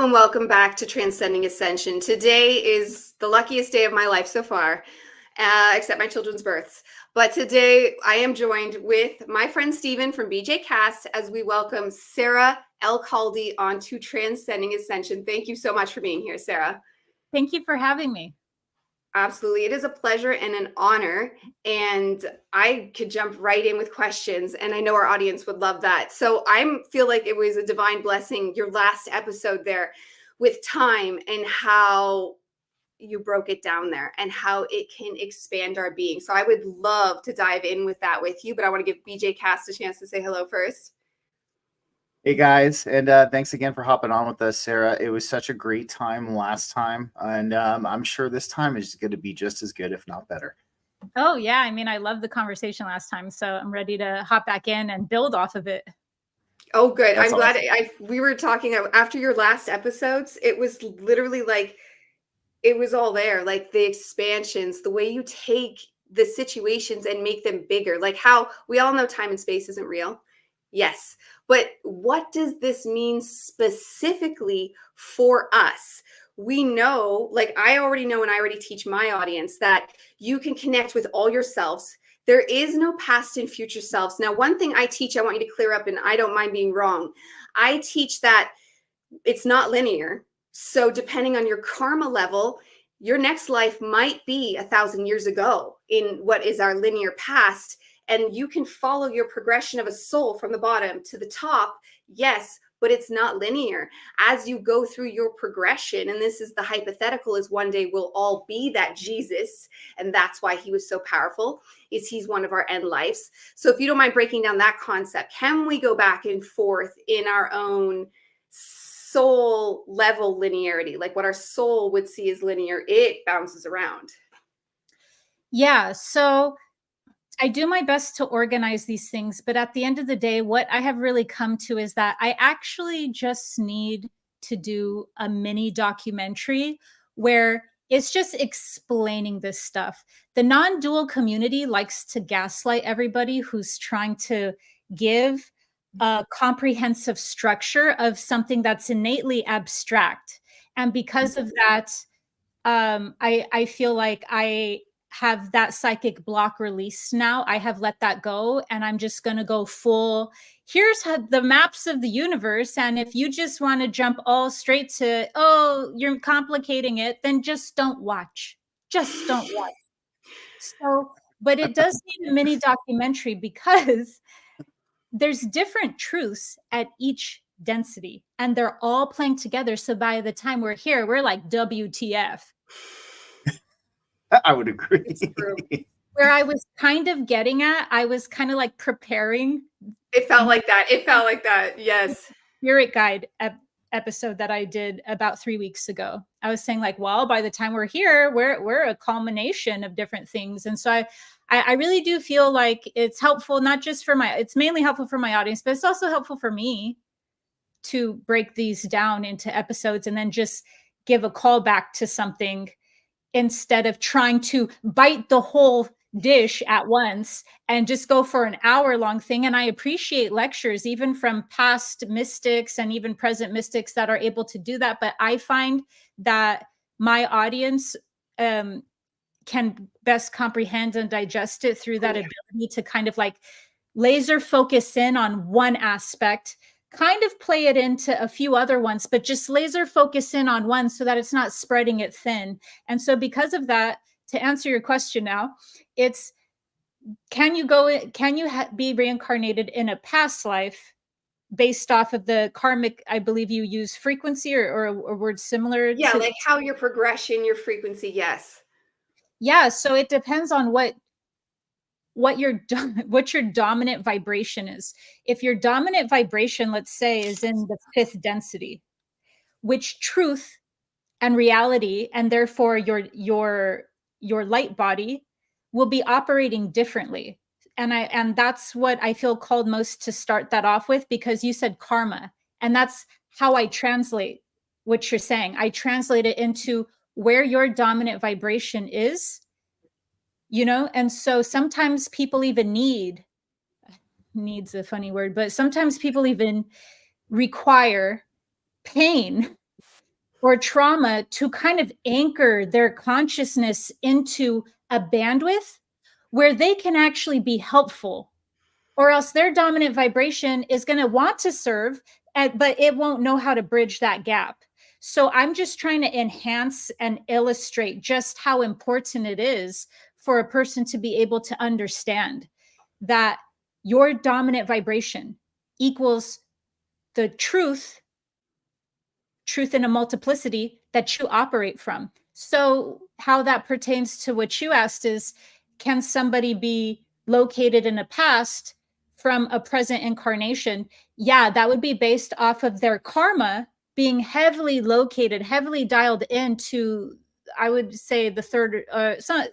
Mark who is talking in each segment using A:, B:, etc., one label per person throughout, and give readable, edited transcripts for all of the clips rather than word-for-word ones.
A: Hello and welcome back to Transcending Ascension. Today is the luckiest day of my life so far, except my children's births. But today I am joined with my friend Stephen from BJ Cast as we welcome Sarah Elkhaldy onto Transcending Ascension. Thank you so much for being here, Sarah.
B: Thank you for having me.
A: Absolutely. It is a pleasure and an honor. And I could jump right in with questions. And I know our audience would love that. So I feel like it was a divine blessing, your last episode there with time and how you broke it down there and how it can expand our being. So I would love to dive in with that with you. But I want to give BJ Cast a chance to say hello first.
C: Hey guys, and thanks again for hopping on with us, Sarah. It was such a great time last time, and I'm sure this time is going to be just as good, if not better.
B: Oh yeah, I mean, I loved the conversation last time, so I'm ready to hop back in and build off of it.
A: Oh, good.
C: That's
A: I'm glad
C: awesome.
A: we were talking after your last episodes. It was literally like it was all there, like the expansions, the way you take the situations and make them bigger, like how we all know time and space isn't real. Yes. But what does this mean specifically for us? We know, like I already know, and I already teach my audience that you can connect with all yourselves. There is no past and future selves. Now, one thing I teach, I want you to clear up, and I don't mind being wrong. I teach that it's not linear. So depending on your karma level, your next life might be 1,000 years ago in what is our linear past. And you can follow your progression of a soul from the bottom to the top. Yes, but it's not linear. As you go through your progression, and this is the hypothetical, is one day we'll all be that Jesus. And that's why he was so powerful, is he's one of our end lives. So if you don't mind breaking down that concept, can we go back and forth in our own soul level linearity, like what our soul would see as linear, it bounces around?
B: Yeah, so I do my best to organize these things, but at the end of the day, what I have really come to is that I actually just need to do a mini documentary where it's just explaining this stuff. The non-dual community likes to gaslight everybody who's trying to give a comprehensive structure of something that's innately abstract. And because of that, I feel like I have that psychic block released now. I have let that go, and I'm just going to go full. Here's the maps of the universe. And if you just want to jump all straight to, oh, you're complicating it, then just don't watch. Just don't watch. So, but it does need a mini documentary because there's different truths at each density, and they're all playing together. So by the time we're here, we're like, WTF.
C: I would agree.
B: Where I was kind of getting at, I was kind of like preparing.
A: It felt like that. It felt like that. Yes.
B: Spirit guide episode that I did about 3 weeks ago. I was saying like, well, by the time we're here, we're a culmination of different things. And so I really do feel like it's helpful, not just for it's mainly helpful for my audience, but it's also helpful for me to break these down into episodes and then just give a call back to something instead of trying to bite the whole dish at once and just go for an hour-long thing. And I appreciate lectures, even from past mystics and even present mystics that are able to do that. But I find that my audience can best comprehend and digest it through that ability to kind of like laser focus in on one aspect, kind of play it into a few other ones, but just laser focus in on one so that it's not spreading it thin. And so because of that, to answer your question now, it's, can you be reincarnated in a past life based off of the karmic, I believe you use frequency or a word similar?
A: Yeah, like how your progression, your frequency, yes.
B: Yeah, so it depends on what your dominant vibration is. If your dominant vibration, let's say, is in the 5th density, which truth and reality, and therefore your light body, will be operating differently. And that's what I feel called most to start that off with, because you said karma, and that's how I translate what you're saying. I translate it into where your dominant vibration is. And so sometimes people even needs a funny word, but sometimes people even require pain or trauma to kind of anchor their consciousness into a bandwidth where they can actually be helpful, or else their dominant vibration is going to want to serve, but it won't know how to bridge that gap. So I'm just trying to enhance and illustrate just how important it is for a person to be able to understand that your dominant vibration equals the truth in a multiplicity that you operate from. So how that pertains to what you asked is, can somebody be located in a past from a present incarnation? Yeah, that would be based off of their karma being heavily located, heavily dialed into, I would say, the third,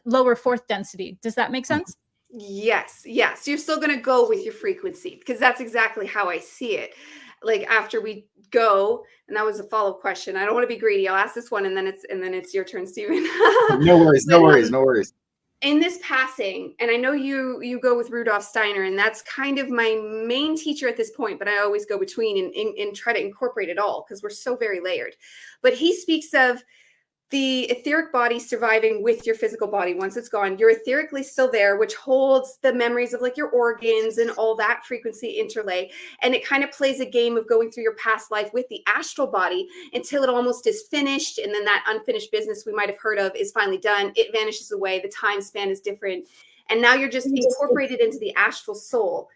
B: lower fourth density. Does that make sense?
A: Yes. You're still going to go with your frequency, because that's exactly how I see it. Like after we go, and that was a follow-up question. I don't want to be greedy. I'll ask this one, and then it's your turn, Stephen.
C: No worries.
A: In this passing, and I know you go with Rudolf Steiner, and that's kind of my main teacher at this point, but I always go between and try to incorporate it all because we're so very layered. But he speaks of the etheric body surviving with your physical body. Once it's gone, you're etherically still there, which holds the memories of like your organs and all that frequency interlay. And it kind of plays a game of going through your past life with the astral body until it almost is finished. And then that unfinished business we might have heard of is finally done. It vanishes away. The time span is different. And now you're just incorporated into the astral soul.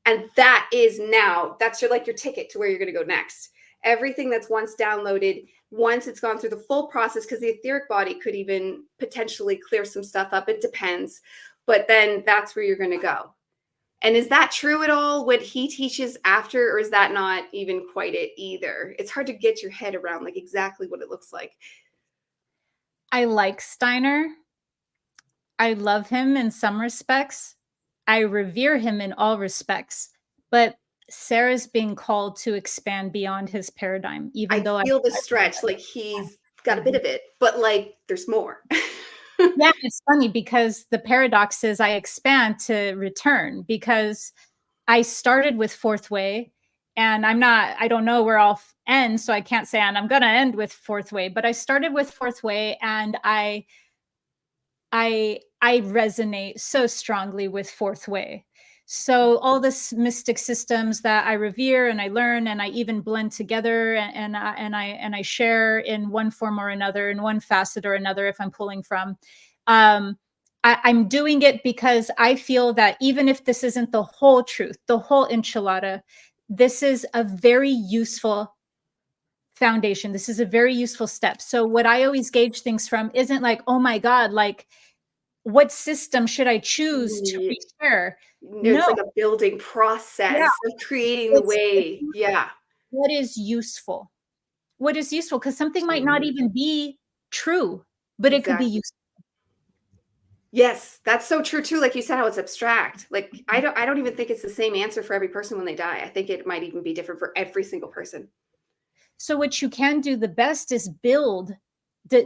A: And that is now, that's your ticket to where you're going to go next. Everything that's once downloaded, once it's gone through the full process, because the etheric body could even potentially clear some stuff up. It depends. But then that's where you're going to go. And is that true at all, what he teaches after, or is that not even quite it either? It's hard to get your head around like exactly what it looks like.
B: I like Steiner. I love him in some respects. I revere him in all respects. But Sarah's being called to expand beyond his paradigm, even though
A: I feel the stretch, like he's got a bit of it, but like there's more.
B: Yeah, it's funny because the paradox is I expand to return, because I started with fourth way, and I don't know where I'll end, so I can't say, and I'm going to end with fourth way, but I started with fourth way, and I resonate so strongly with fourth way. So all this mystic systems that I revere and I learn and I even blend together and I share in one form or another, in one facet or another, if I'm pulling from, I'm doing it because I feel that even if this isn't the whole truth, the whole enchilada, this is a very useful foundation. This is a very useful step. So what I always gauge things from isn't like, oh my God, like, what system should I choose to reshare?
A: It's like a building process of creating the way. Yeah.
B: What is useful? What is useful? Because something might not even be true, but it could be useful.
A: Yes, that's so true too. Like you said, how it's abstract. Like I don't even think it's the same answer for every person when they die. I think it might even be different for every single person.
B: So what you can do the best is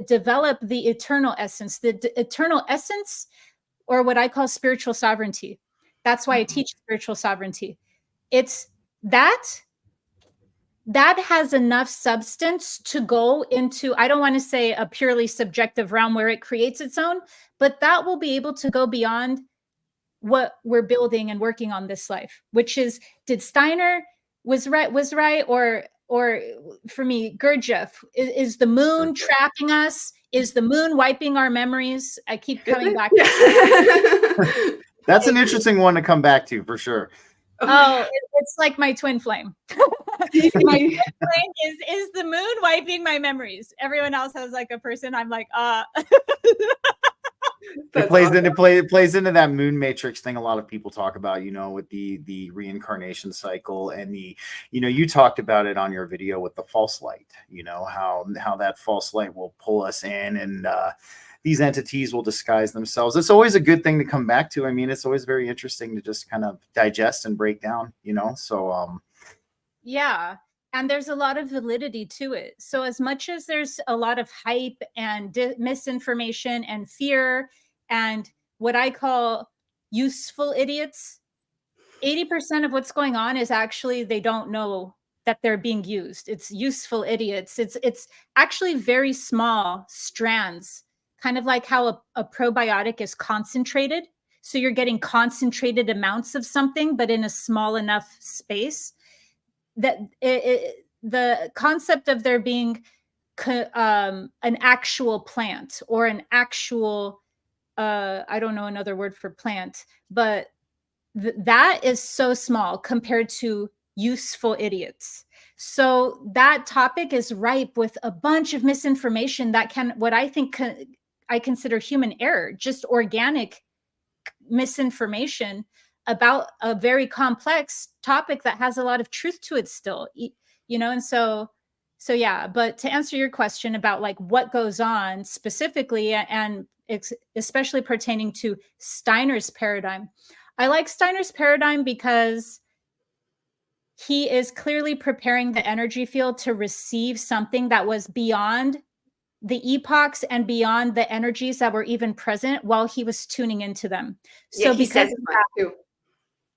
B: develop the eternal essence, eternal essence, or what I call spiritual sovereignty. That's why I teach spiritual sovereignty. It's that has enough substance to go into, I don't want to say a purely subjective realm where it creates its own, but that will be able to go beyond what we're building and working on this life, which is, did Steiner was right, or for me, Gurdjieff, is the moon trapping us? Is the moon wiping our memories? I keep coming back.
C: That's an interesting one to come back to for sure.
B: Oh, it's like my twin flame. My twin flame is the moon wiping my memories. Everyone else has like a person. I'm like,
C: It plays into that moon matrix thing a lot of people talk about, with the reincarnation cycle, and you talked about it on your video with the false light, how that false light will pull us in, and these entities will disguise themselves. It's always a good thing to come back to. I mean, it's always very interesting to just kind of digest and break down, so
B: yeah. And there's a lot of validity to it. So as much as there's a lot of hype and misinformation and fear and what I call useful idiots, 80% of what's going on is actually they don't know that they're being used. It's useful idiots. It's actually very small strands, kind of like how a probiotic is concentrated. So you're getting concentrated amounts of something, but in a small enough space. That the concept of there being an actual plant or an actual, I don't know another word for plant, but that is so small compared to useful idiots. So that topic is ripe with a bunch of misinformation that can, what I think I consider human error, just organic misinformation about a very complex topic that has a lot of truth to it still, you know. And so yeah, but to answer your question about like what goes on specifically, and especially pertaining to Steiner's paradigm, I like Steiner's paradigm because he is clearly preparing the energy field to receive something that was beyond the epochs and beyond the energies that were even present while he was tuning into them.
A: Yeah,
B: So
A: he
B: because
A: says
B: of
A: that
B: that,
A: too.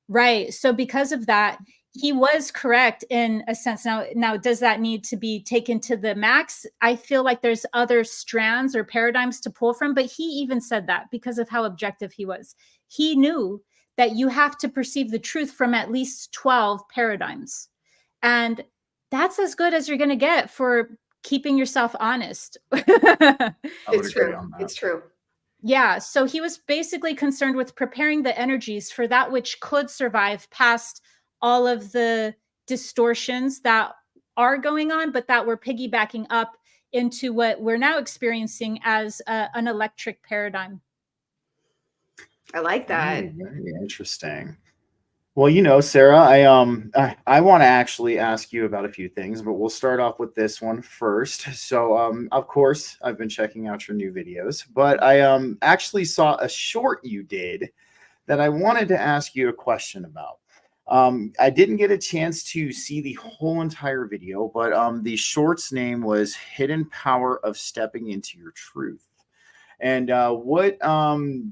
B: right. So because of that, he was correct in a sense. Now, does that need to be taken to the max? I feel like there's other strands or paradigms to pull from, but he even said that because of how objective he was. He knew that you have to perceive the truth from at least 12 paradigms. And that's as good as you're going to get for keeping yourself honest.
C: I would
A: It's
C: agree
A: true.
C: on that.
A: It's true.
B: Yeah, so he was basically concerned with preparing the energies for that which could survive past all of the distortions that are going on, but that we're piggybacking up into what we're now experiencing as an electric paradigm.
A: I like that.
C: Very interesting. Well, you know, Sarah, I want to actually ask you about a few things, but we'll start off with this one first. So, of course, I've been checking out your new videos, but I actually saw a short you did that I wanted to ask you a question about. I didn't get a chance to see the whole entire video, but the short's name was Hidden Power of Stepping into Your Truth. And what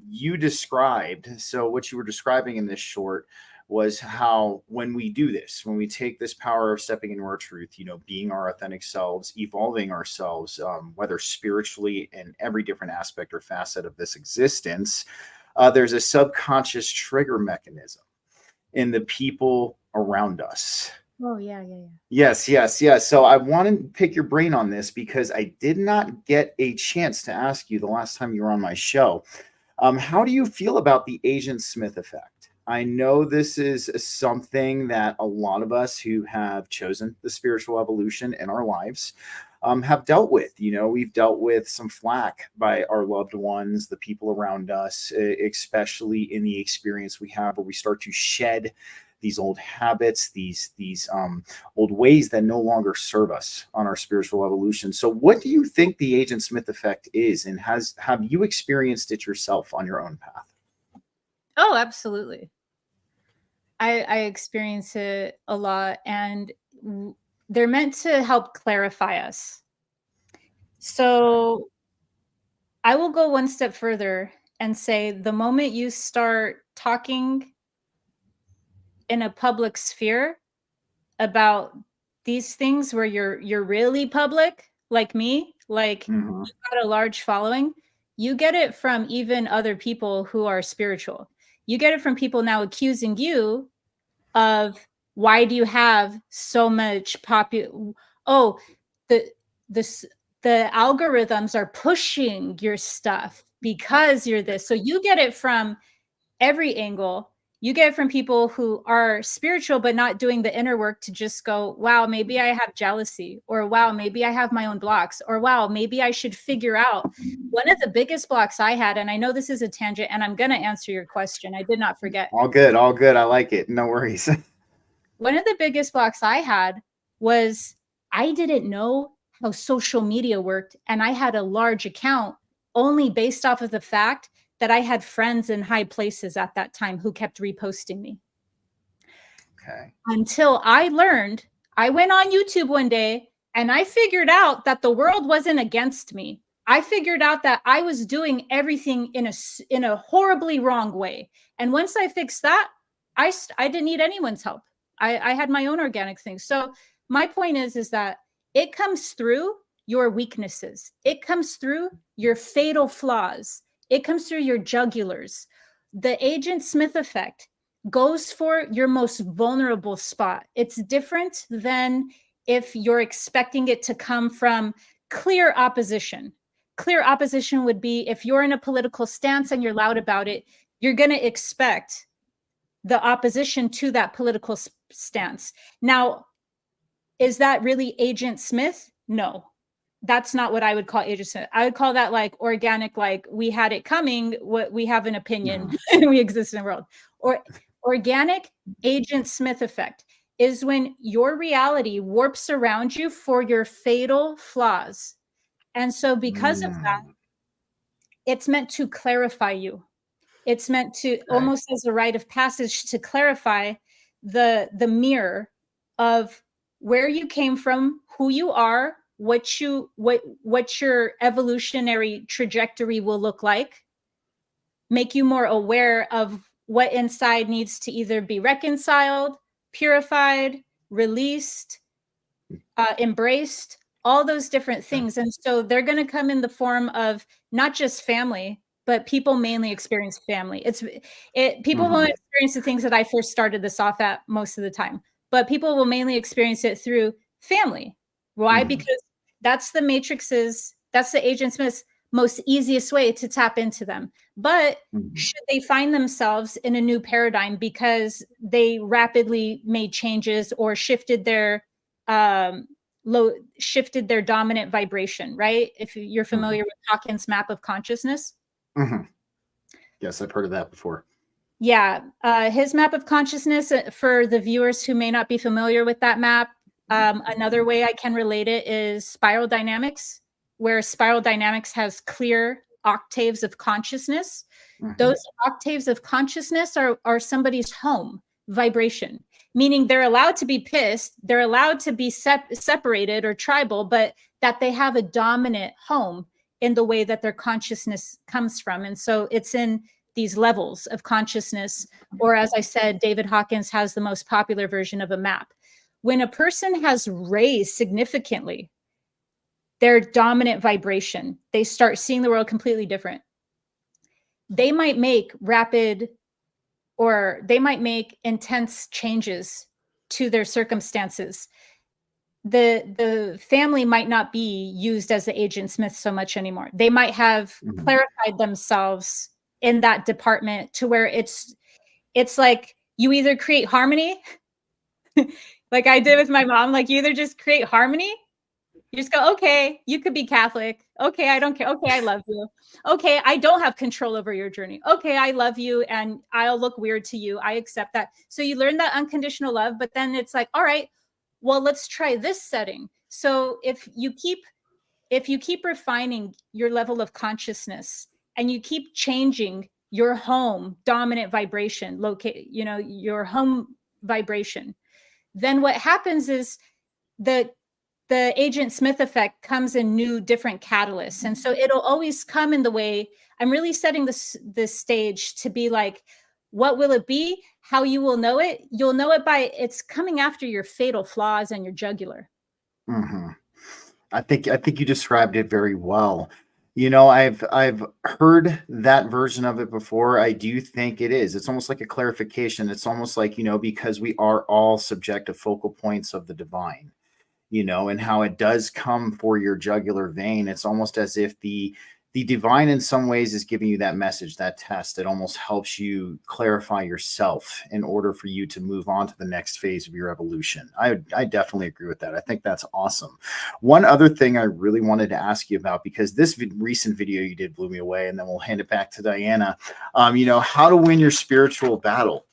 C: you described, so what you were describing in this short was how when we do this, when we take this power of stepping into our truth, you know, being our authentic selves, evolving ourselves, whether spiritually in every different aspect or facet of this existence, there's a subconscious trigger mechanism in the people around us.
B: Oh, yeah.
C: Yes. So I want to pick your brain on this because I did not get a chance to ask you the last time you were on my show. How do you feel about the Agent Smith effect? I know this is something that a lot of us who have chosen the spiritual evolution in our lives have dealt with. You know, we've dealt with some flack by our loved ones, the people around us, especially in the experience we have where we start to shed these old habits, these old ways that no longer serve us on our spiritual evolution. So what do you think the Agent Smith effect is, and have you experienced it yourself on your own path?
B: Oh, absolutely. I experience it a lot, and they're meant to help clarify us. So I will go one step further and say the moment you start talking in a public sphere about these things where you're really public, like me, like you've got a large following, you get it from even other people who are spiritual. You get it from people now accusing you of, why do you have so much oh, the algorithms are pushing your stuff because you're this. So you get it from every angle. You get it from people who are spiritual but not doing the inner work to just go, wow, maybe I have jealousy, or wow, maybe I have my own blocks, or wow, maybe I should figure out. One of the biggest blocks I had, and I know this is a tangent, and I'm going to answer your question. I did not forget.
C: All good. I like it. No worries.
B: One of the biggest blocks I had was I didn't know how social media worked, and I had a large account only based off of the fact that I had friends in high places at that time who kept reposting me.
C: Okay.
B: Until I learned, I went on YouTube one day and I figured out that the world wasn't against me. I figured out that I was doing everything in a horribly wrong way. And once I fixed that, I didn't need anyone's help. I had my own organic thing. So My point is that it comes through your weaknesses. It comes through your fatal flaws. It comes through your jugulars. The Agent Smith effect goes for your most vulnerable spot. It's different than if you're expecting it to come from clear opposition. Clear opposition would be if you're in a political stance and you're loud about it, you're going to expect the opposition to that political stance. Now, is that really Agent Smith? No, that's not what I would call Agent Smith. I would call that like organic, like we had it coming, what we have an opinion and we exist in the world. Or organic Agent Smith effect is when your reality warps around you for your fatal flaws. And so because of that, it's meant to clarify you. It's meant to almost as a rite of passage to clarify the mirror of where you came from, who you are, what your evolutionary trajectory will look like, make you more aware of what inside needs to either be reconciled, purified, released, embraced, all those different things. And so they're going to come in the form of not just family, but people mainly experience family. People won't experience the things that I first started this off at most of the time, but people will mainly experience it through family. Why? Because that's the Agent Smith's most easiest way to tap into them. But should they find themselves in a new paradigm because they rapidly made changes or shifted their dominant vibration, right? If you're familiar with Hawkins' map of consciousness.
C: Yes, I've heard of that before.
B: Yeah, his map of consciousness, for the viewers who may not be familiar with that map, another way I can relate it is spiral dynamics, where spiral dynamics has clear octaves of consciousness. Those octaves of consciousness are somebody's home vibration, meaning they're allowed to be pissed, they're allowed to be separated or tribal, but that they have a dominant home in the way that their consciousness comes from. And so it's in these levels of consciousness, or as I said, David Hawkins has the most popular version of a map. When a person has raised significantly their dominant vibration, they start seeing the world completely different. They might make rapid or they might make intense changes to their circumstances. The family might not be used as the Agent Smith so much anymore. They might have clarified themselves in that department to where it's like you either create harmony, like I did with my mom, like you either just create harmony, you just go, okay, you could be Catholic. Okay, I don't care. Okay, I love you. Okay, I don't have control over your journey. Okay, I love you and I'll look weird to you. I accept that. So you learn that unconditional love, but then it's like, all right, well, let's try this setting. So if you keep refining your level of consciousness and you keep changing your home dominant vibration, your home vibration, then what happens is the Agent Smith effect comes in new, different catalysts. And so it'll always come in the way I'm really setting this stage to be like, what will it be? How you will know it? You'll know it by it's coming after your fatal flaws and your jugular.
C: I think you described it very well. You know, I've heard that version of it before. I do think it is. It's almost like a clarification. It's almost like, because we are all subjective focal points of the divine, and how it does come for your jugular vein. It's almost as if the divine in some ways is giving you that message, that test. It almost helps you clarify yourself in order for you to move on to the next phase of your evolution. I definitely agree with that. I think that's awesome. One other thing I really wanted to ask you about, because this recent video you did blew me away, and then we'll hand it back to Diana. How to win your spiritual battle,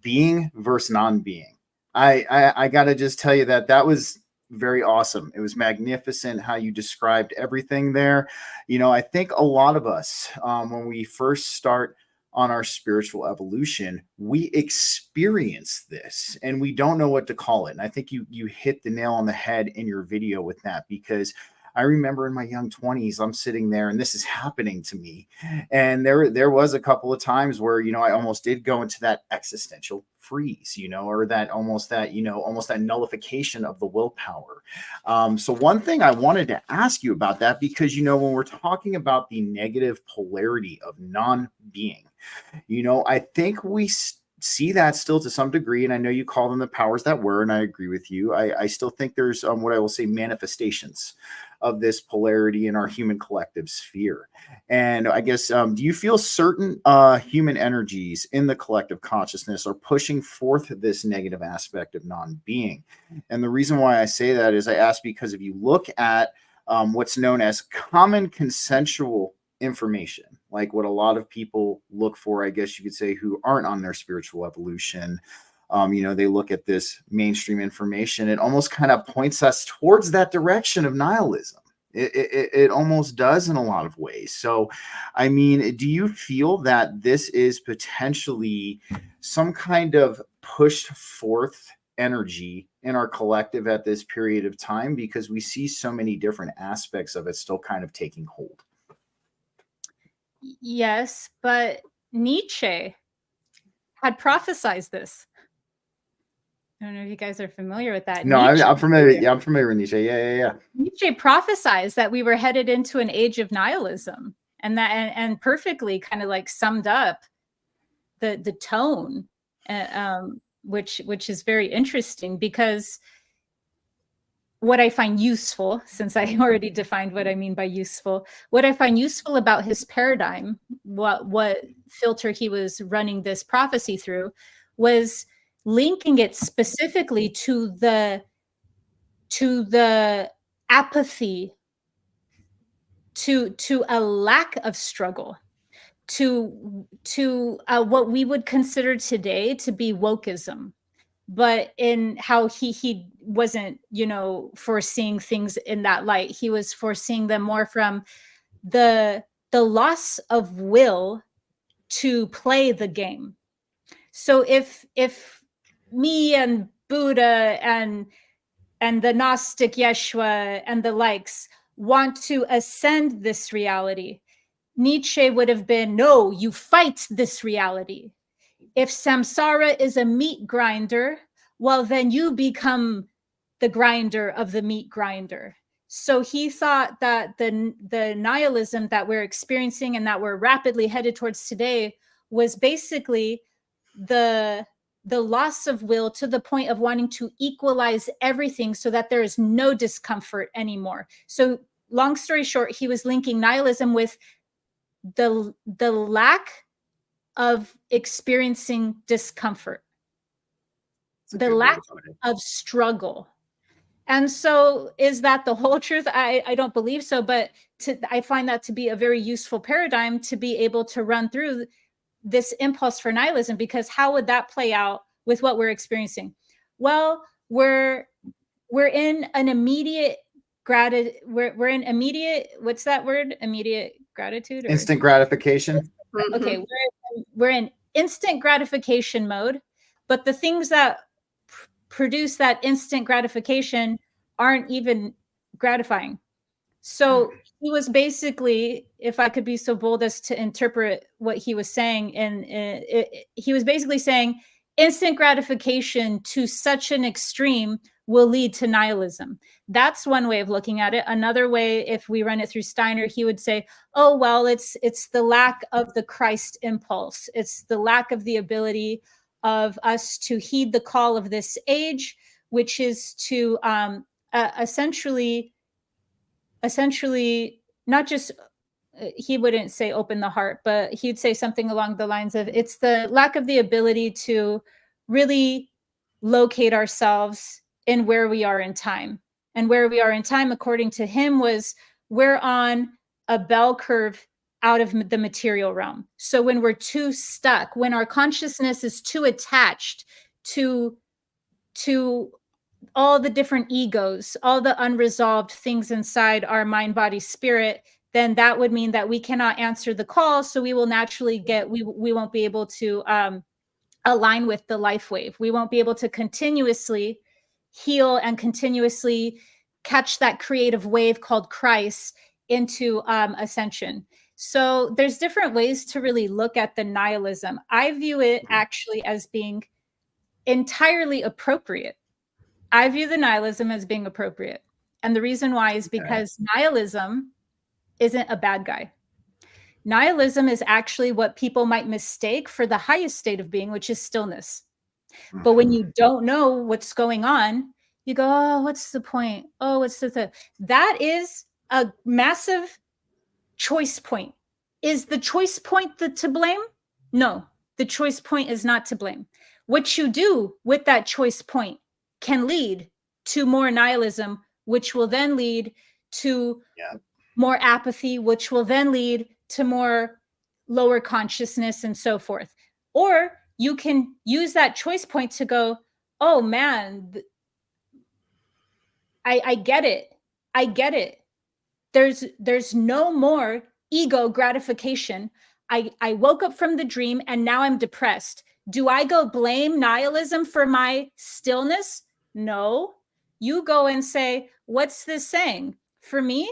C: being versus non-being. I got to just tell you that was very awesome. It was magnificent how you described everything there. I think a lot of us, when we first start on our spiritual evolution, we experience this and we don't know what to call it. And I think you hit the nail on the head in your video with that, because I remember in my young 20s, I'm sitting there and this is happening to me. And there was a couple of times where, I almost did go into that existential freeze, or that almost that nullification of the willpower. So one thing I wanted to ask you about that, because, when we're talking about the negative polarity of non-being, I think we see that still to some degree, and I know you call them the powers that were, and I agree with you. I still think there's what I will say manifestations of this polarity in our human collective sphere. And I guess, do you feel certain human energies in the collective consciousness are pushing forth this negative aspect of non-being? And the reason why I say that is I ask because if you look at what's known as common consensual information, like what a lot of people look for, I guess you could say, who aren't on their spiritual evolution. They look at this mainstream information. It almost kind of points us towards that direction of nihilism. It almost does in a lot of ways. So, I mean, do you feel that this is potentially some kind of pushed forth energy in our collective at this period of time? Because we see so many different aspects of it still kind of taking hold.
B: Yes, but Nietzsche had prophesized this. I don't know if you guys are familiar with that.
C: No, I'm familiar. Yeah, I'm familiar with Nietzsche. Yeah.
B: Nietzsche prophesized that we were headed into an age of nihilism, and perfectly kind of like summed up the tone, which is very interesting, because what I find useful, since I already defined what I mean by useful, what I find useful about his paradigm, what filter he was running this prophecy through, was linking it specifically to the apathy, to a lack of struggle, to what we would consider today to be wokeism, but in how he wasn't, foreseeing things in that light. He was foreseeing them more from the loss of will to play the game. So if me and Buddha and the Gnostic Yeshua and the likes want to ascend this reality, Nietzsche would have been, no, you fight this reality. If samsara is a meat grinder, well, then you become the grinder of the meat grinder. So he thought that the nihilism that we're experiencing and that we're rapidly headed towards today was basically the loss of will to the point of wanting to equalize everything so that there is no discomfort anymore. So long story short, he was linking nihilism with the lack of experiencing discomfort, the lack of struggle. And so is that the whole truth? I don't believe so, but I find that to be a very useful paradigm to be able to run through this impulse for nihilism, because how would that play out with what we're experiencing? Well, we're in an immediate we're in immediate, what's that word? Immediate gratitude? Or?
C: Instant gratification.
B: Okay, we're in instant gratification mode, but the things that produce that instant gratification aren't even gratifying. So he was basically, if I could be so bold as to interpret what he was saying, and he was basically saying instant gratification to such an extreme will lead to nihilism. That's one way of looking at it. Another way, if we run it through Steiner, he would say, oh, well, it's the lack of the Christ impulse. It's the lack of the ability of us to heed the call of this age, which is to essentially not just, he wouldn't say open the heart, but he'd say something along the lines of, it's the lack of the ability to really locate ourselves in where we are in time. And where we are in time, according to him, was we're on a bell curve out of the material realm. So when we're too stuck, when our consciousness is too attached to all the different egos, all the unresolved things inside our mind, body, spirit, then that would mean that we cannot answer the call. So we will naturally we won't be able to align with the life wave. We won't be able to continuously heal and continuously catch that creative wave called Christ into Ascension. So there's different ways to really look at the nihilism. I view it actually as being entirely appropriate. I view the nihilism as being appropriate. And the reason why is because nihilism isn't a bad guy. Nihilism is actually what people might mistake for the highest state of being, which is stillness. But when you don't know what's going on, you go, oh, what's the point? Oh, what's the thing? That is a massive choice point. Is the choice point to blame? No, the choice point is not to blame. What you do with that choice point can lead to more nihilism, which will then lead to more apathy, which will then lead to more lower consciousness and so forth. Or you can use that choice point to go, oh man, I get it. I get it. There's no more ego gratification. I woke up from the dream and now I'm depressed. Do I go blame nihilism for my stillness? No. You go and say, what's this saying? For me,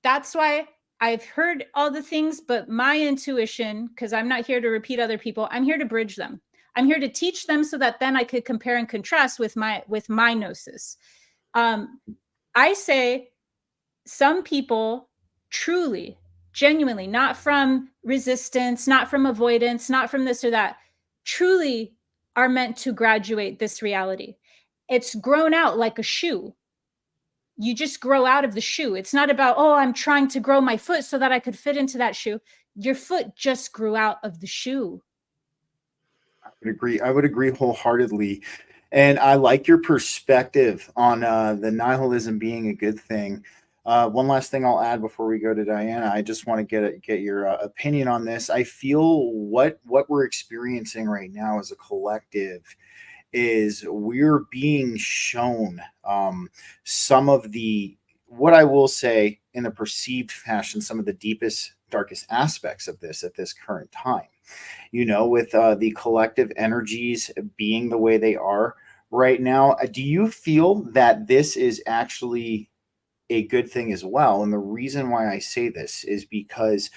B: that's why I've heard all the things, but my intuition, because I'm not here to repeat other people, I'm here to bridge them. I'm here to teach them so that then I could compare and contrast with my gnosis. I say some people truly, genuinely, not from resistance, not from avoidance, not from this or that, truly are meant to graduate this reality. It's grown out like a shoe. You just grow out of the shoe. It's not about, oh, I'm trying to grow my foot so that I could fit into that shoe. Your foot just grew out of the shoe.
C: I would agree wholeheartedly. And I like your perspective on the nihilism being a good thing. One last thing I'll add before we go to Diana. I just want to get your opinion on this. I feel what we're experiencing right now as a collective is we're being shown some of the, what I will say in a perceived fashion, some of the deepest, darkest aspects of this at this current time. You know, with the collective energies being the way they are right now, do you feel that this is actually a good thing as well? And the reason why I say this is because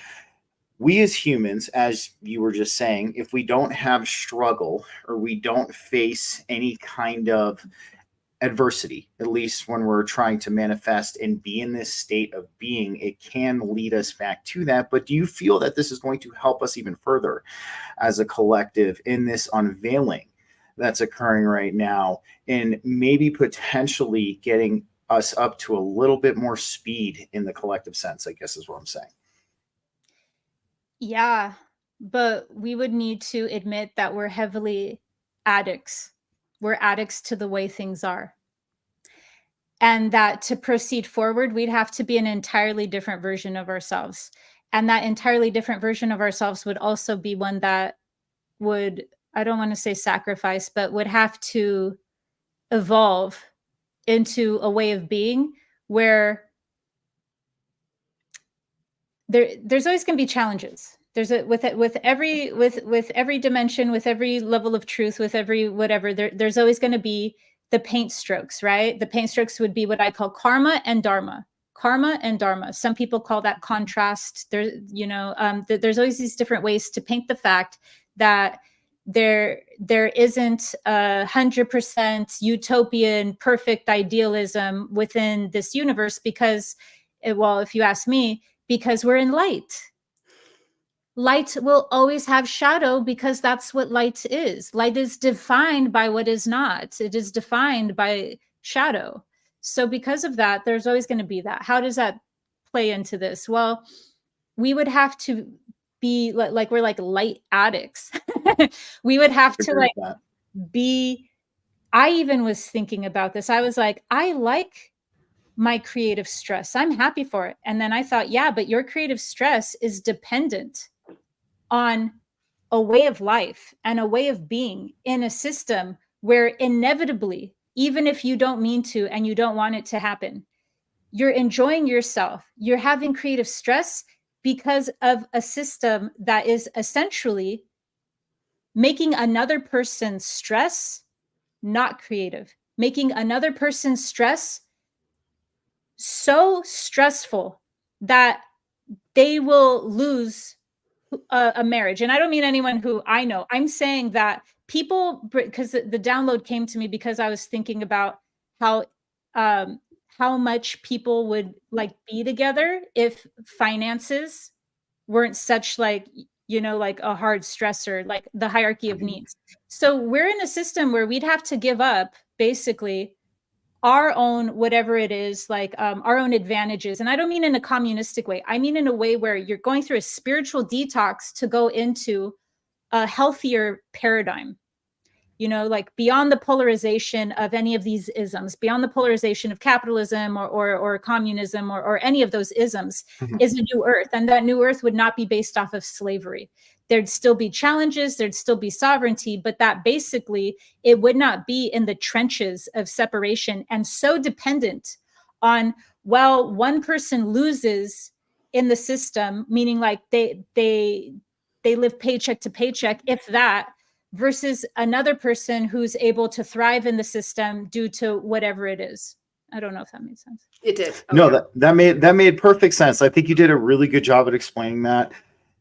C: we as humans, as you were just saying, if we don't have struggle or we don't face any kind of adversity, at least when we're trying to manifest and be in this state of being, it can lead us back to that. But do you feel that this is going to help us even further as a collective in this unveiling that's occurring right now, and maybe potentially getting us up to a little bit more speed in the collective sense, I guess is what I'm saying.
B: Yeah, but we would need to admit that we're heavily addicts. We're addicts to the way things are. And that to proceed forward, we'd have to be an entirely different version of ourselves. And that entirely different version of ourselves would also be one that would, I don't want to say sacrifice, but would have to evolve into a way of being where there's always going to be challenges. There's with every dimension, with every level of truth, with every whatever, there's always going to be the paint strokes, right? The paint strokes would be what I call karma and dharma. Karma and dharma. Some people call that contrast. There's always these different ways to paint the fact that there isn't 100% utopian perfect idealism within this universe because, well, if you ask me, because we're in light. Light will always have shadow because that's what light is. Light is defined by what is not. It is defined by shadow. So because of that, there's always going to be that. How does that play into this? Well, we would have to be like we're like light addicts. We would have to like be, I even was thinking about this. I was like, I like my creative stress. I'm happy for it. And then I thought, yeah, but your creative stress is dependent on a way of life and a way of being in a system where inevitably, even if you don't mean to and you don't want it to happen, you're enjoying yourself. You're having creative stress because of a system that is essentially making another person's stress not creative, making another person's stress so stressful that they will lose a marriage. And I don't mean anyone who I know. I'm saying that people, because the download came to me because I was thinking about how much people would like be together if finances weren't such like, like a hard stressor, like the hierarchy of needs. So we're in a system where we'd have to give up basically our own, whatever it is, like our own advantages. And I don't mean in a communistic way. I mean in a way where you're going through a spiritual detox to go into a healthier paradigm, like beyond the polarization of any of these isms, beyond the polarization of capitalism or communism or any of those isms, is a new earth. And that new earth would not be based off of slavery. There'd still be challenges, there'd still be sovereignty, but that basically it would not be in the trenches of separation and so dependent on, well, one person loses in the system, meaning like they live paycheck to paycheck, if that, versus another person who's able to thrive in the system due to whatever it is. I don't know if that made sense.
A: It did. Okay.
C: No, that made perfect sense. I think you did a really good job at explaining that.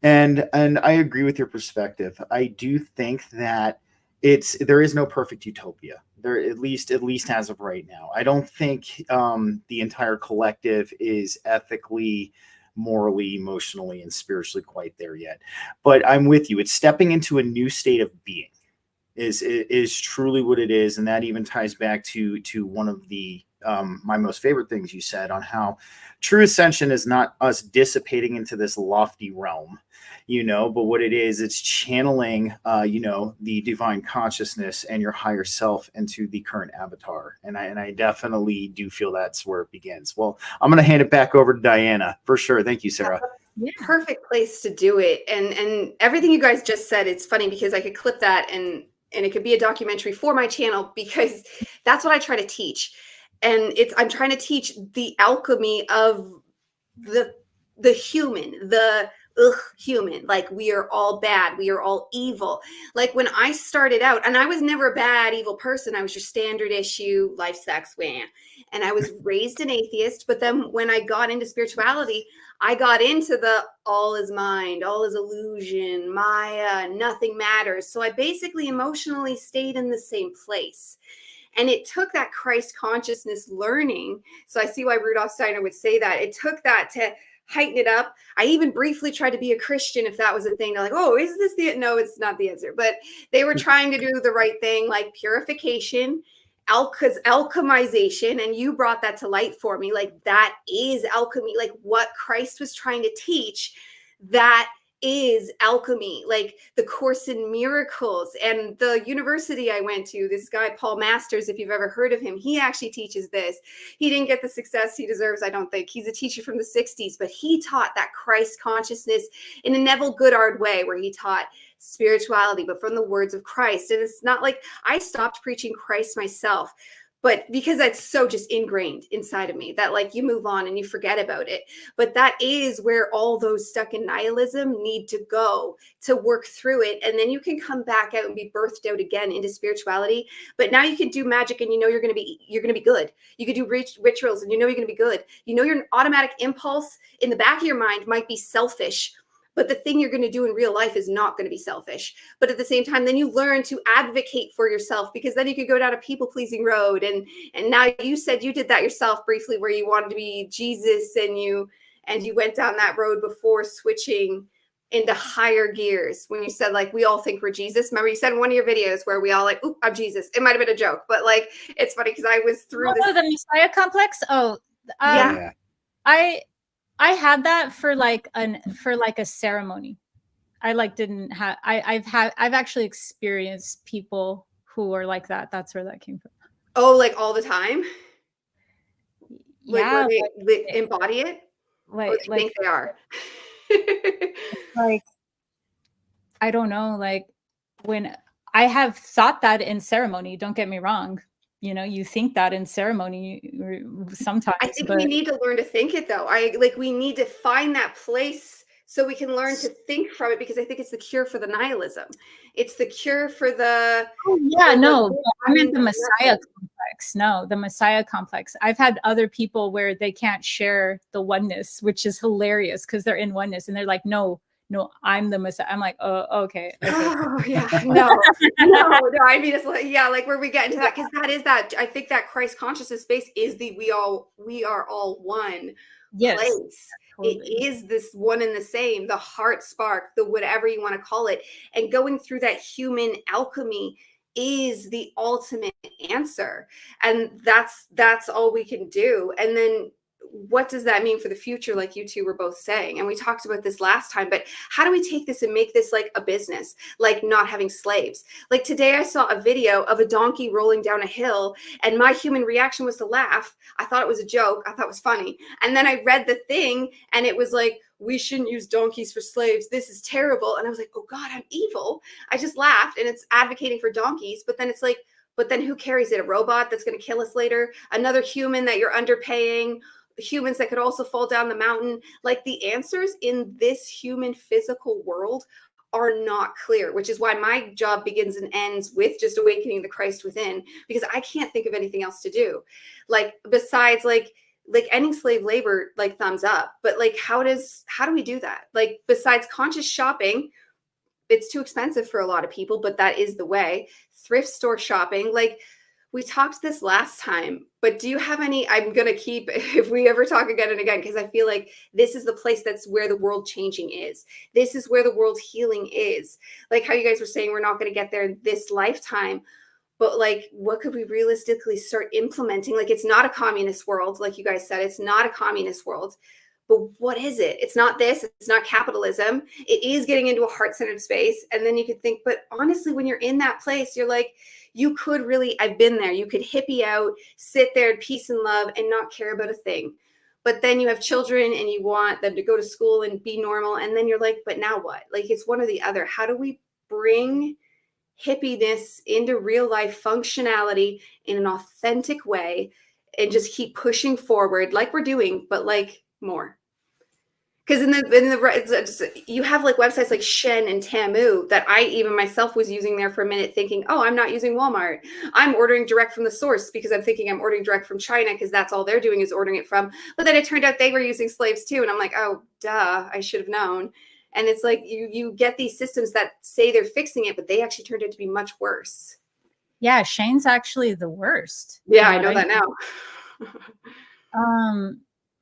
C: And I agree with your perspective. I do think that there is no perfect utopia. There, at least as of right now. I don't think the entire collective is ethically, morally, emotionally, and spiritually quite there yet. But I'm with you. It's stepping into a new state of being is truly what it is. And that even ties back to one of the my most favorite things you said on how true ascension is not us dissipating into this lofty realm, but what it is, it's channeling, the divine consciousness and your higher self into the current avatar. And I definitely do feel that's where it begins. Well, I'm going to hand it back over to Diana for sure. Thank you, Sarah.
A: Yeah. Perfect place to do it. And everything you guys just said, it's funny because I could clip that and it could be a documentary for my channel because that's what I try to teach. And I'm trying to teach the alchemy of the human, human. Like we are all bad. We are all evil. Like when I started out, and I was never a bad, evil person. I was your standard issue, life sucks, wham. And I was raised an atheist. But then when I got into spirituality, I got into the all is mind, all is illusion, Maya, nothing matters. So I basically emotionally stayed in the same place. And it took that Christ consciousness learning. So I see why Rudolf Steiner would say that. It took that to heighten it up. I even briefly tried to be a Christian if that was a thing. They're like, oh, is this no, it's not the answer. But they were trying to do the right thing, like purification, alchemization. And you brought that to light for me. Like that is alchemy. Like what Christ was trying to teach, that is alchemy, like the Course in Miracles. And the university I went to, this guy, Paul Masters, if you've ever heard of him, he actually teaches this. He didn't get the success he deserves, I don't think. He's a teacher from the 60s, but he taught that Christ consciousness in a Neville Goddard way, where he taught spirituality, but from the words of Christ. And it's not like I stopped preaching Christ myself, but because that's so just ingrained inside of me that like you move on and you forget about it. But that is where all those stuck in nihilism need to go to work through it. And then you can come back out and be birthed out again into spirituality. But now you can do magic and you're going to be good. You can do rituals and you're going to be good. Your automatic impulse in the back of your mind might be selfish, but the thing you're going to do in real life is not going to be selfish. But at the same time, then you learn to advocate for yourself, because then you could go down a people-pleasing road. And now you said you did that yourself briefly, where you wanted to be Jesus and you went down that road before switching into higher gears. When you said, like, we all think we're Jesus. Remember you said in one of your videos where we all like, oop, I'm Jesus. It might've been a joke, but like, it's funny because I was through this.
B: The Messiah complex.
A: Yeah.
B: I had that for like a ceremony. I like didn't have. I've actually experienced people who are like that. That's where that came from.
A: Oh, like all the time.
B: Yeah,
A: they embody it. Like think they are.
B: Like I don't know. Like when I have thought that in ceremony. Don't get me wrong. You think that in ceremony sometimes.
A: I think we need to learn to think it though. We need to find that place so we can learn to think from it, because I think it's the cure for the nihilism. It's the cure for the.
B: Oh, yeah, no, I meant the
A: having
B: Messiah complex. No, the Messiah complex. I've had other people where they can't share the oneness, which is hilarious because they're in oneness and they're like, no, I'm the Messiah. I'm like, oh, okay.
A: Oh yeah, no. I mean, it's like, yeah, like where we get into that, because that is that. I think that Christ consciousness space is the we are all one
B: Yes,
A: place.
B: totally.
A: It is this one and the same, the heart spark, the whatever you want to call it, and going through that human alchemy is the ultimate answer, and that's all we can do. And then what does that mean for the future, like you two were both saying? And we talked about this last time, but how do we take this and make this like a business, like not having slaves? Like today I saw a video of a donkey rolling down a hill, and my human reaction was to laugh. I thought it was a joke. I thought it was funny. And then I read the thing and it was like, we shouldn't use donkeys for slaves. This is terrible. And I was like, oh God, I'm evil. I just laughed, and it's advocating for donkeys. But then it's like, but then who carries it? A robot that's going to kill us later? Another human that you're underpaying? Humans that could also fall down the mountain? Like, the answers in this human physical world are not clear, which is why my job begins and ends with just awakening the Christ within, because I can't think of anything else to do. Like, besides like ending slave labor, like thumbs up. But like, how do we do that? Like, besides conscious shopping, it's too expensive for a lot of people, but that is the way. Thrift store shopping, like, we talked this last time, but do you have any? I'm going to keep, if we ever talk again and again, because I feel like this is the place that's where the world changing is. This is where the world healing is. Like how you guys were saying, we're not going to get there this lifetime, but like, what could we realistically start implementing? Like, it's not a communist world. Like you guys said, it's not a communist world. But what is it? It's not this. It's not capitalism. It is getting into a heart-centered space. And then you could think, but honestly, when you're in that place, you're like, you could really, I've been there. You could hippie out, sit there in peace and love and not care about a thing. But then you have children and you want them to go to school and be normal. And then you're like, but now what? Like, it's one or the other. How do we bring hippiness into real life functionality in an authentic way and just keep pushing forward like we're doing, but like more? Because you have like websites like Shen and Tamu that I even myself was using there for a minute, thinking, oh, I'm not using Walmart. I'm ordering direct from the source because I'm thinking I'm ordering direct from China because that's all they're doing is ordering it from. But then it turned out they were using slaves too. And I'm like, oh, duh, I should have known. And it's like you get these systems that say they're fixing it, but they actually turned out to be much worse.
B: Yeah, Shane's actually the worst.
A: Yeah, I know that now.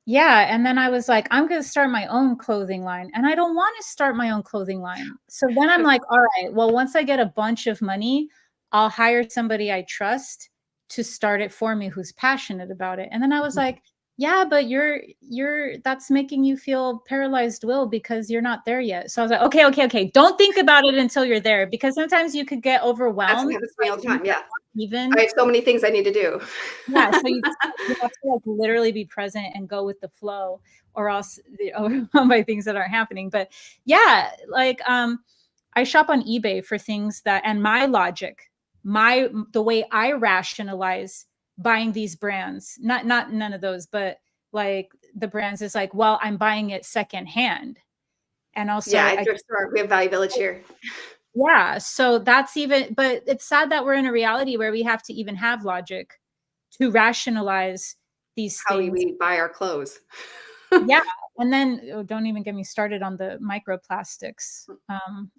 B: Yeah. And then I was like, I'm going to start my own clothing line. And I don't want to start my own clothing line. So then I'm like, all right, well, once I get a bunch of money, I'll hire somebody I trust to start it for me who's passionate about it. And then I was like, yeah, but that's making you feel paralyzed will because you're not there yet. So I was like, okay. Don't think about it until you're there, because sometimes you could get overwhelmed.
A: That's what happens to me all the time. Yeah.
B: Even
A: I have so many things I need to do.
B: Yeah. So you have to like literally be present and go with the flow, or else overwhelmed by things that aren't happening. But yeah, like I shop on eBay for things that, and my logic, the way I rationalize buying these brands, not none of those, but like the brands is like, well, I'm buying it secondhand. And also,
A: yeah, we have Value Village here.
B: Yeah. So that's even, but it's sad that we're in a reality where we have to even have logic to rationalize these
A: how
B: things.
A: We buy our clothes.
B: Yeah. And then don't even get me started on the microplastics.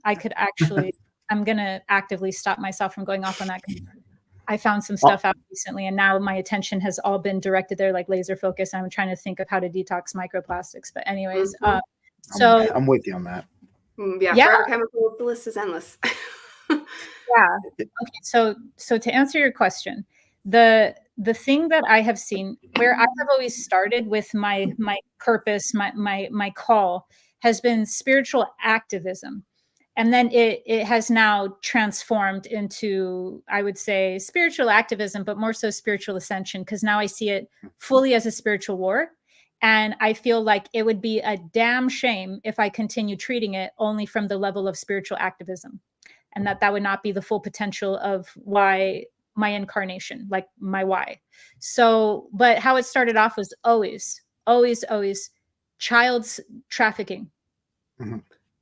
B: I could actually, I'm going to actively stop myself from going off on that. I found some stuff out recently, and now my attention has all been directed there, like laser focus. I'm trying to think of how to detox microplastics. But anyways, so
C: I'm with you on that.
A: Yeah. Forever chemicals, the list is endless.
B: Yeah. Okay. So to answer your question, the thing that I have seen, where I have always started with my purpose, my call, has been spiritual activism. And then it has now transformed into, I would say, spiritual activism, but more so spiritual ascension, because now I see it fully as a spiritual war. And I feel like it would be a damn shame if I continue treating it only from the level of spiritual activism, and that would not be the full potential of why my incarnation, like my why. So, but how it started off was always child trafficking.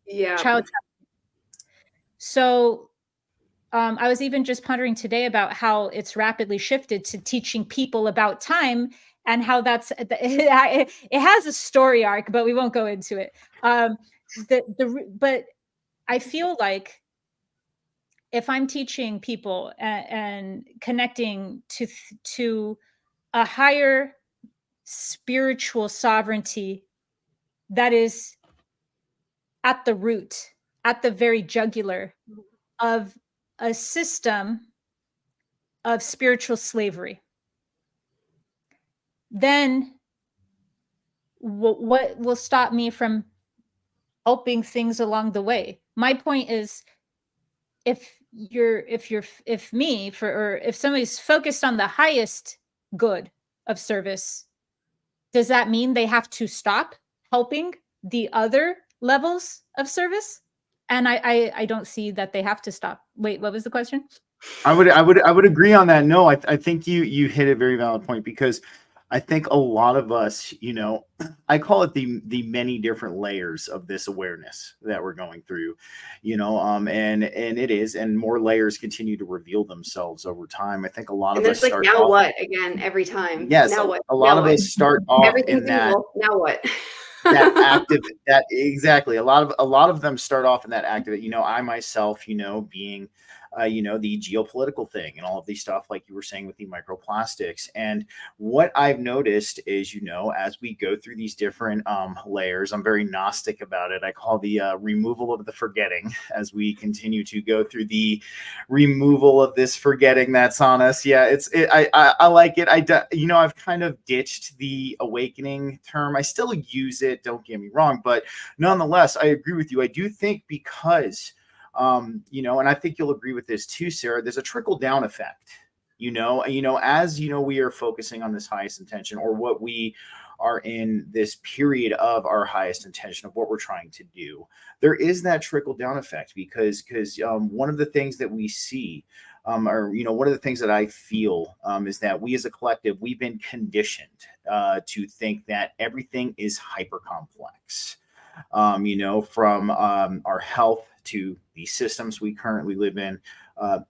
A: Yeah.
B: Child. So I was even just pondering today about how it's rapidly shifted to teaching people about time, and how that's it has a story arc, but we won't go into it. But I feel like if I'm teaching people and connecting to a higher spiritual sovereignty that is at the root, at the very jugular of a system of spiritual slavery, then what will stop me from helping things along the way? My point is, if somebody's focused on the highest good of service, does that mean they have to stop helping the other levels of service? And I don't see that they have to stop. Wait, what was the question?
C: I would agree on that. No, I think you hit a very valid point, because I think a lot of us, I call it the many different layers of this awareness that we're going through, and it is, and more layers continue to reveal themselves over time. I think a lot
A: And
C: of us
A: there's like,
C: start
A: now
C: off,
A: what again every time?
C: yes,
A: Now what?
C: a lot
A: Now
C: of
A: what?
C: us start off
A: Everything's
C: in that.
A: evil. Now what?
C: That active, that exactly, a lot of them start off in that active, I myself, being the geopolitical thing and all of these stuff, like you were saying with the microplastics. And what I've noticed is, as we go through these different layers, I'm very Gnostic about it. I call the removal of the forgetting, as we continue to go through the removal of this forgetting that's on us. Yeah, I like it. I've kind of ditched the awakening term. I still use it, don't get me wrong, but nonetheless, I agree with you. I do think, because and I think you'll agree with this too, Sarah, there's a trickle down effect, as we are focusing on this highest intention, or what we are in this period of our highest intention of what we're trying to do. There is that trickle down effect, because one of the things that we see, or one of the things that I feel, is that we as a collective, we've been conditioned to think that everything is hyper complex. From our health to the systems we currently live in,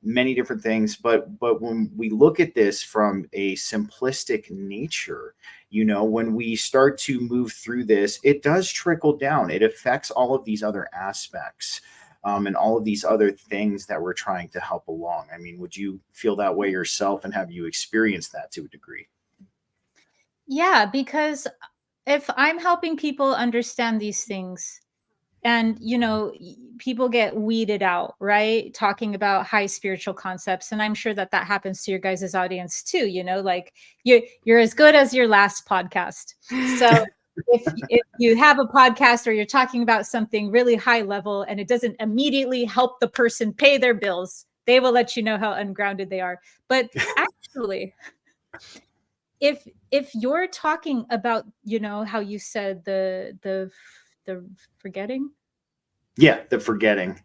C: many different things. But when we look at this from a simplistic nature, when we start to move through this, it does trickle down. It affects all of these other aspects, and all of these other things that we're trying to help along. I mean, would you feel that way yourself, and have you experienced that to a degree?
B: Yeah, because if I'm helping people understand these things, and people get weeded out, right, talking about high spiritual concepts, and I'm sure that happens to your guys' audience too, like you're as good as your last podcast. So if you have a podcast or you're talking about something really high level and it doesn't immediately help the person pay their bills, they will let you know how ungrounded they are. But actually, if you're talking about, how you said the forgetting,
C: Yeah, the forgetting.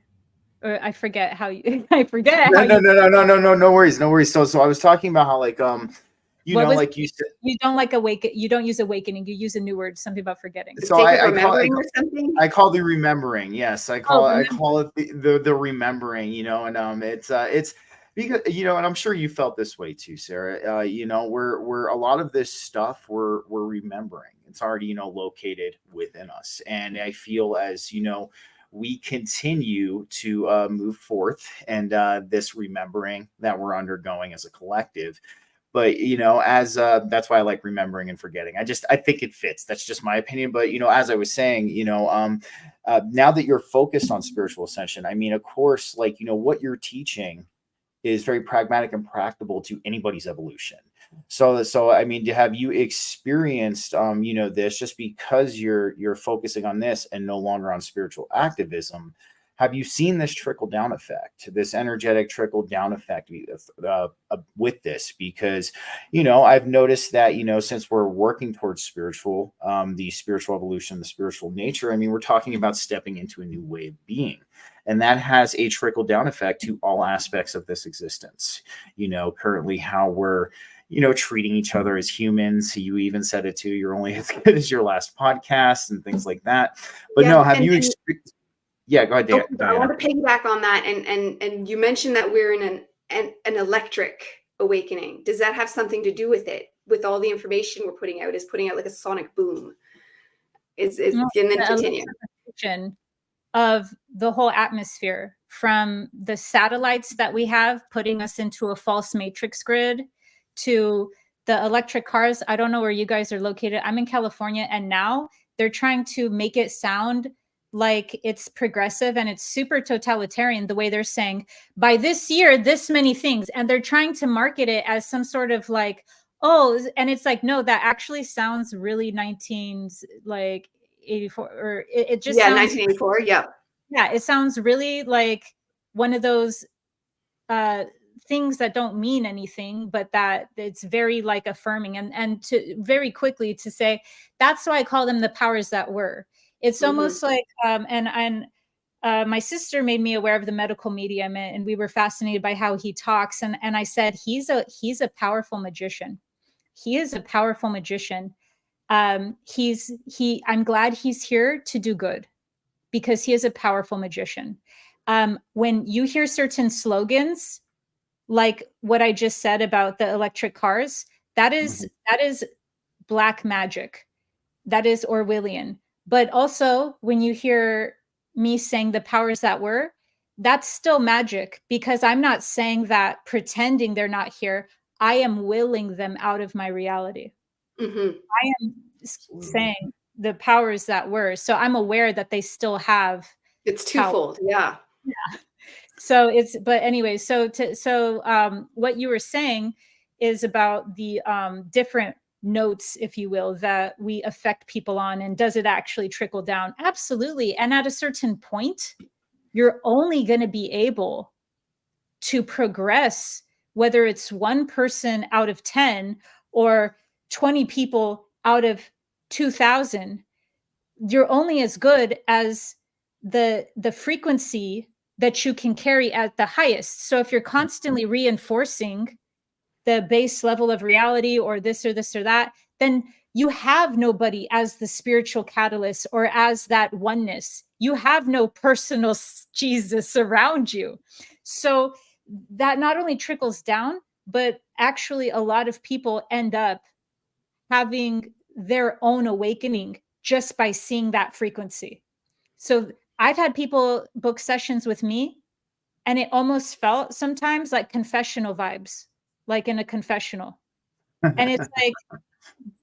B: or I forget how you I forget
C: No,
B: how
C: no,
B: you
C: no, no, no, no, no, no worries, no worries. So I was talking about how, like,
B: what was
C: like you said.
B: you don't use awakening, you use a new word, something about forgetting.
C: So
A: Sake of remembering or something?
C: I call the remembering. Yes, I
B: Oh,
C: call it the remembering. And it's because, and I'm sure you felt this way too, Sarah. We're a lot of this stuff we're remembering. It's already located within us, and I feel as we continue to move forth, and this remembering that we're undergoing as a collective. But as that's why I like remembering and forgetting. I think it fits. That's just my opinion. But as I was saying, now that you're focused on spiritual ascension, I mean, of course, like what you're teaching is very pragmatic and practical to anybody's evolution. So I mean, have you experienced this, just because you're focusing on this and no longer on spiritual activism? Have you seen this trickle down effect, this energetic trickle down effect with this? Because I've noticed that since we're working towards the spiritual evolution, the spiritual nature, I mean, we're talking about stepping into a new way of being. And that has a trickle down effect to all aspects of this existence. Currently how we're, treating each other as humans. You even said it too. You're only as good as your last podcast and things like that. But no, have you experienced? Yeah, go ahead,
A: I
C: Diana.
A: want to piggyback on that, and you mentioned that we're in an electric awakening. Does that have something to do with it? With all the information we're putting out, is putting out like a sonic boom? And then continue.
B: Of the whole atmosphere, from the satellites that we have putting us into a false matrix grid, to the electric cars. I don't know where you guys are located. I'm in California, and now they're trying to make it sound like it's progressive and it's super totalitarian, the way they're saying by this year, this many things. And they're trying to market it as some sort of like, oh, and it's like, no, that actually sounds really 1984, or it just sounds
A: 1984. Yeah,
B: it sounds really like one of those things that don't mean anything, but that it's very like affirming, and to very quickly to say, that's why I call them the powers that were. It's almost like and my sister made me aware of the medical medium, and we were fascinated by how he talks, and I said, he's a powerful magician. He is a powerful magician. I'm glad he's here to do good, because he is a powerful magician. When you hear certain slogans, like what I just said about the electric cars, that is black magic. That is Orwellian. But also when you hear me saying the powers that were, that's still magic, because I'm not saying that pretending they're not here. I am willing them out of my reality. I am saying the powers that were. So I'm aware that they still have.
A: It's twofold. Power. Yeah.
B: So but anyway, so what you were saying is about the different notes, if you will, that we affect people on, and does it actually trickle down? Absolutely. And at a certain point, you're only going to be able to progress, whether it's one person out of 10 or 20 people out of 2,000. You're only as good as the frequency that you can carry at the highest. So if you're constantly reinforcing the base level of reality, or this or this or that, then you have nobody as the spiritual catalyst or as that oneness. You have no personal Jesus around you. So that not only trickles down, but actually a lot of people end up having their own awakening just by seeing that frequency. So I've had people book sessions with me, and it almost felt sometimes like confessional vibes, like in a confessional. And it's like,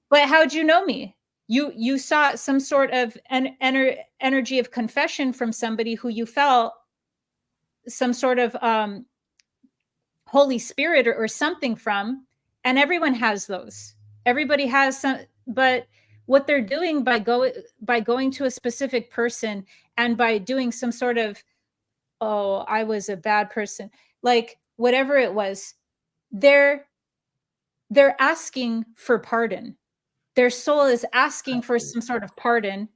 B: but how'd you know me? You saw some sort of energy of confession from somebody who you felt some sort of Holy Spirit or something from, and everyone has those. Everybody has some, but what they're doing by going to a specific person and by doing some sort of, oh, I was a bad person, like whatever it was, they're asking for pardon. Their soul is asking for some sort of pardon.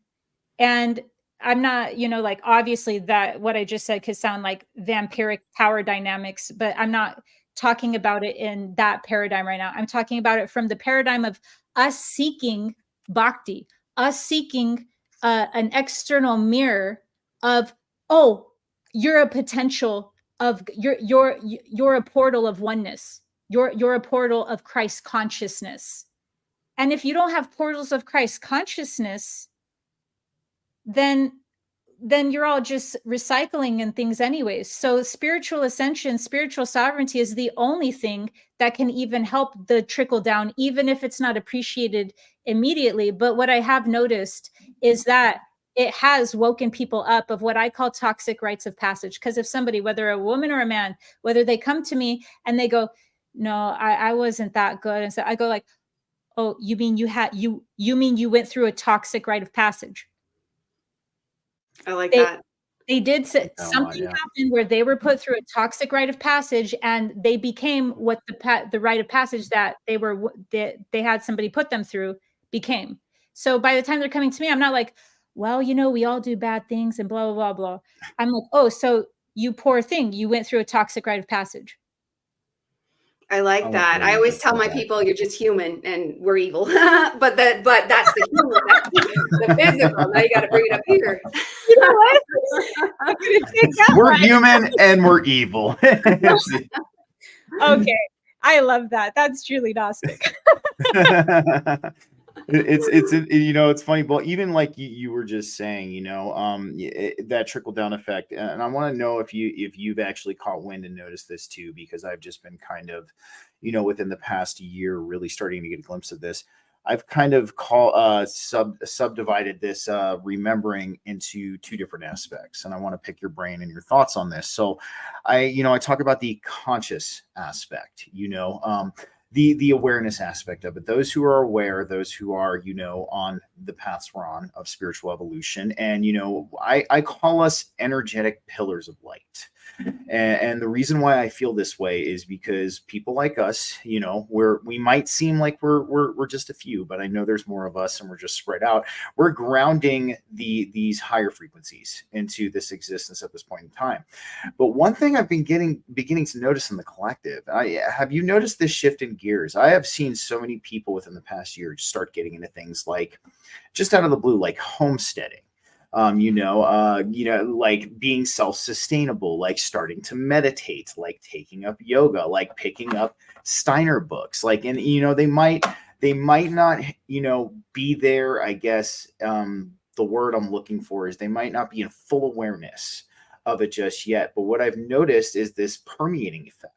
B: And I'm not, like, obviously that what I just said could sound like vampiric power dynamics, but I'm not talking about it in that paradigm right now. I'm talking about it from the paradigm of us seeking bhakti, us seeking an external mirror of, oh, you're a potential of you're a portal of oneness. You're a portal of Christ consciousness. And if you don't have portals of Christ consciousness, then you're all just recycling and things anyways. So spiritual ascension, spiritual sovereignty is the only thing that can even help the trickle down, even if it's not appreciated immediately. But what I have noticed is that it has woken people up of what I call toxic rites of passage. Because if somebody, whether a woman or a man, whether they come to me and they go, no, I wasn't that good. And so I go like, oh, you mean you went through a toxic rite of passage?
A: I like that.
B: They did something happened where they were put through a toxic rite of passage, and they became what the rite of passage that they had somebody put them through became. So by the time they're coming to me, I'm not like, well, we all do bad things and blah, blah, blah, blah. I'm like, oh, so you poor thing, you went through a toxic rite of passage.
A: I like that. I always tell my people, you're just human and we're evil. but that's the human, that's the physical. Now you got to bring it up here.
B: You know what? I'm gonna take that
C: We're
B: one.
C: human and we're evil.
B: Okay. I love that. That's truly Gnostic.
C: It's you know, it's funny, but even like you were just saying, you know, that trickle down effect, and I want to know if you've actually caught wind and noticed this too, because I've just been kind of, you know, within the past year really starting to get a glimpse of this. I've kind of subdivided this remembering into two different aspects, and I want to pick your brain and your thoughts on this. So I talk about the conscious aspect, you know, the awareness aspect of it, those who are aware, those who are, you know, on the paths we're on of spiritual evolution. And, you know, I call us energetic pillars of light. And the reason why I feel this way is because people like us, you know, we might seem like we're just a few, but I know there's more of us and we're just spread out. We're grounding these higher frequencies into this existence at this point in time. But one thing I've been beginning to notice in the collective, have you noticed this shift in gears? I have seen so many people within the past year just start getting into things like, just out of the blue, like homesteading. Like being self-sustainable, like starting to meditate, like taking up yoga, like picking up Steiner books, like, and, you know, they might not, you know, be there, I guess, the word I'm looking for is they might not be in full awareness of it just yet. But what I've noticed is this permeating effect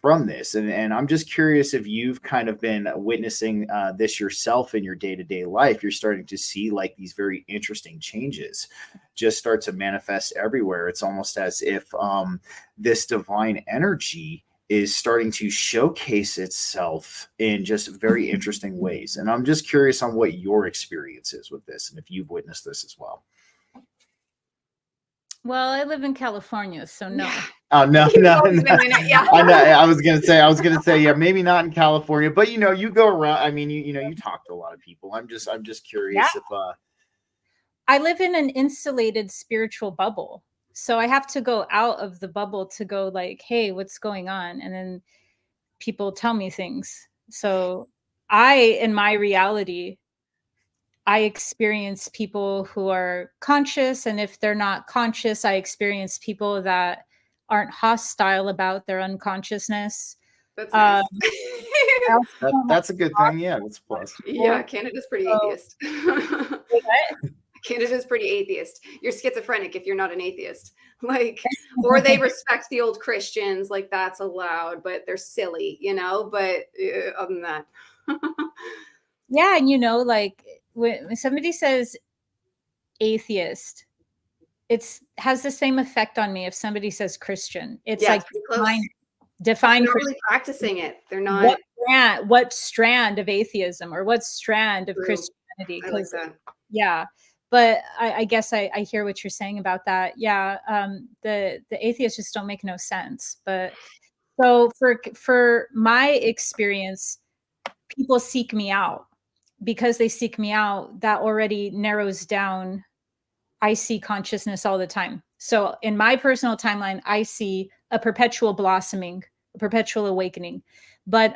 C: from this. And I'm just curious if you've kind of been witnessing this yourself in your day-to-day life. You're starting to see like these very interesting changes just start to manifest everywhere. It's almost as if this divine energy is starting to showcase itself in just very interesting ways. And I'm just curious on what your experience is with this and if you've witnessed this as well.
B: Well, I live in California, so no.
A: Yeah.
C: Oh no,
A: You've
C: no,
A: always
C: no.
A: been in it, yeah.
C: I know. I was gonna say, yeah, maybe not in California, but you know, you go around. I mean, you know, you talk to a lot of people. I'm just curious if
B: I live in an insulated spiritual bubble. So I have to go out of the bubble to go like, hey, what's going on? And then people tell me things. So in my reality, I experience people who are conscious. And if they're not conscious, I experience people that aren't hostile about their unconsciousness.
A: That's nice.
C: that's a good thing. Yeah, that's a plus.
A: Yeah, Canada's pretty atheist.
B: What?
A: Canada's pretty atheist. You're schizophrenic if you're not an atheist. Like, or they respect the old Christians, like that's allowed, but they're silly, you know. But other than that,
B: yeah, and you know, like when somebody says atheist, it's has the same effect on me if somebody says Christian. It's
A: yeah,
B: like
A: it's pretty close.
B: define
A: They're not
B: Christian.
A: really practicing it. They're not.
B: What strand of atheism or what strand of
A: True.
B: Christianity?
A: I like that.
B: Yeah. But I guess I hear what you're saying about that. Yeah. The atheists just don't make no sense. But so for my experience, people seek me out. Because they seek me out, that already narrows down. I see consciousness all the time. So in my personal timeline, I see a perpetual blossoming, a perpetual awakening. But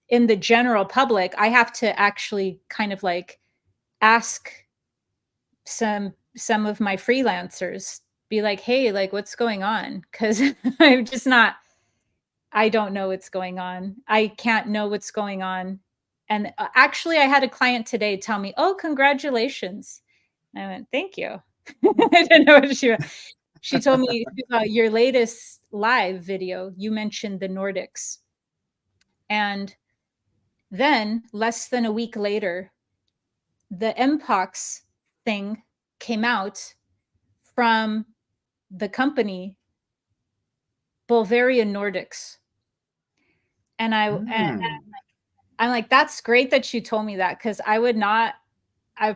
B: in the general public, I have to actually kind of like ask some of my freelancers, be like, hey, like what's going on? Because I'm just not, I don't know what's going on. I can't know what's going on. And actually, I had a client today tell me, oh, congratulations. I went, thank you. I didn't know what she told me your latest live video, you mentioned the Nordics. And then less than a week later, the Mpox thing came out from the company Bulgarian Nordics. And I'm like, that's great that you told me that, because I would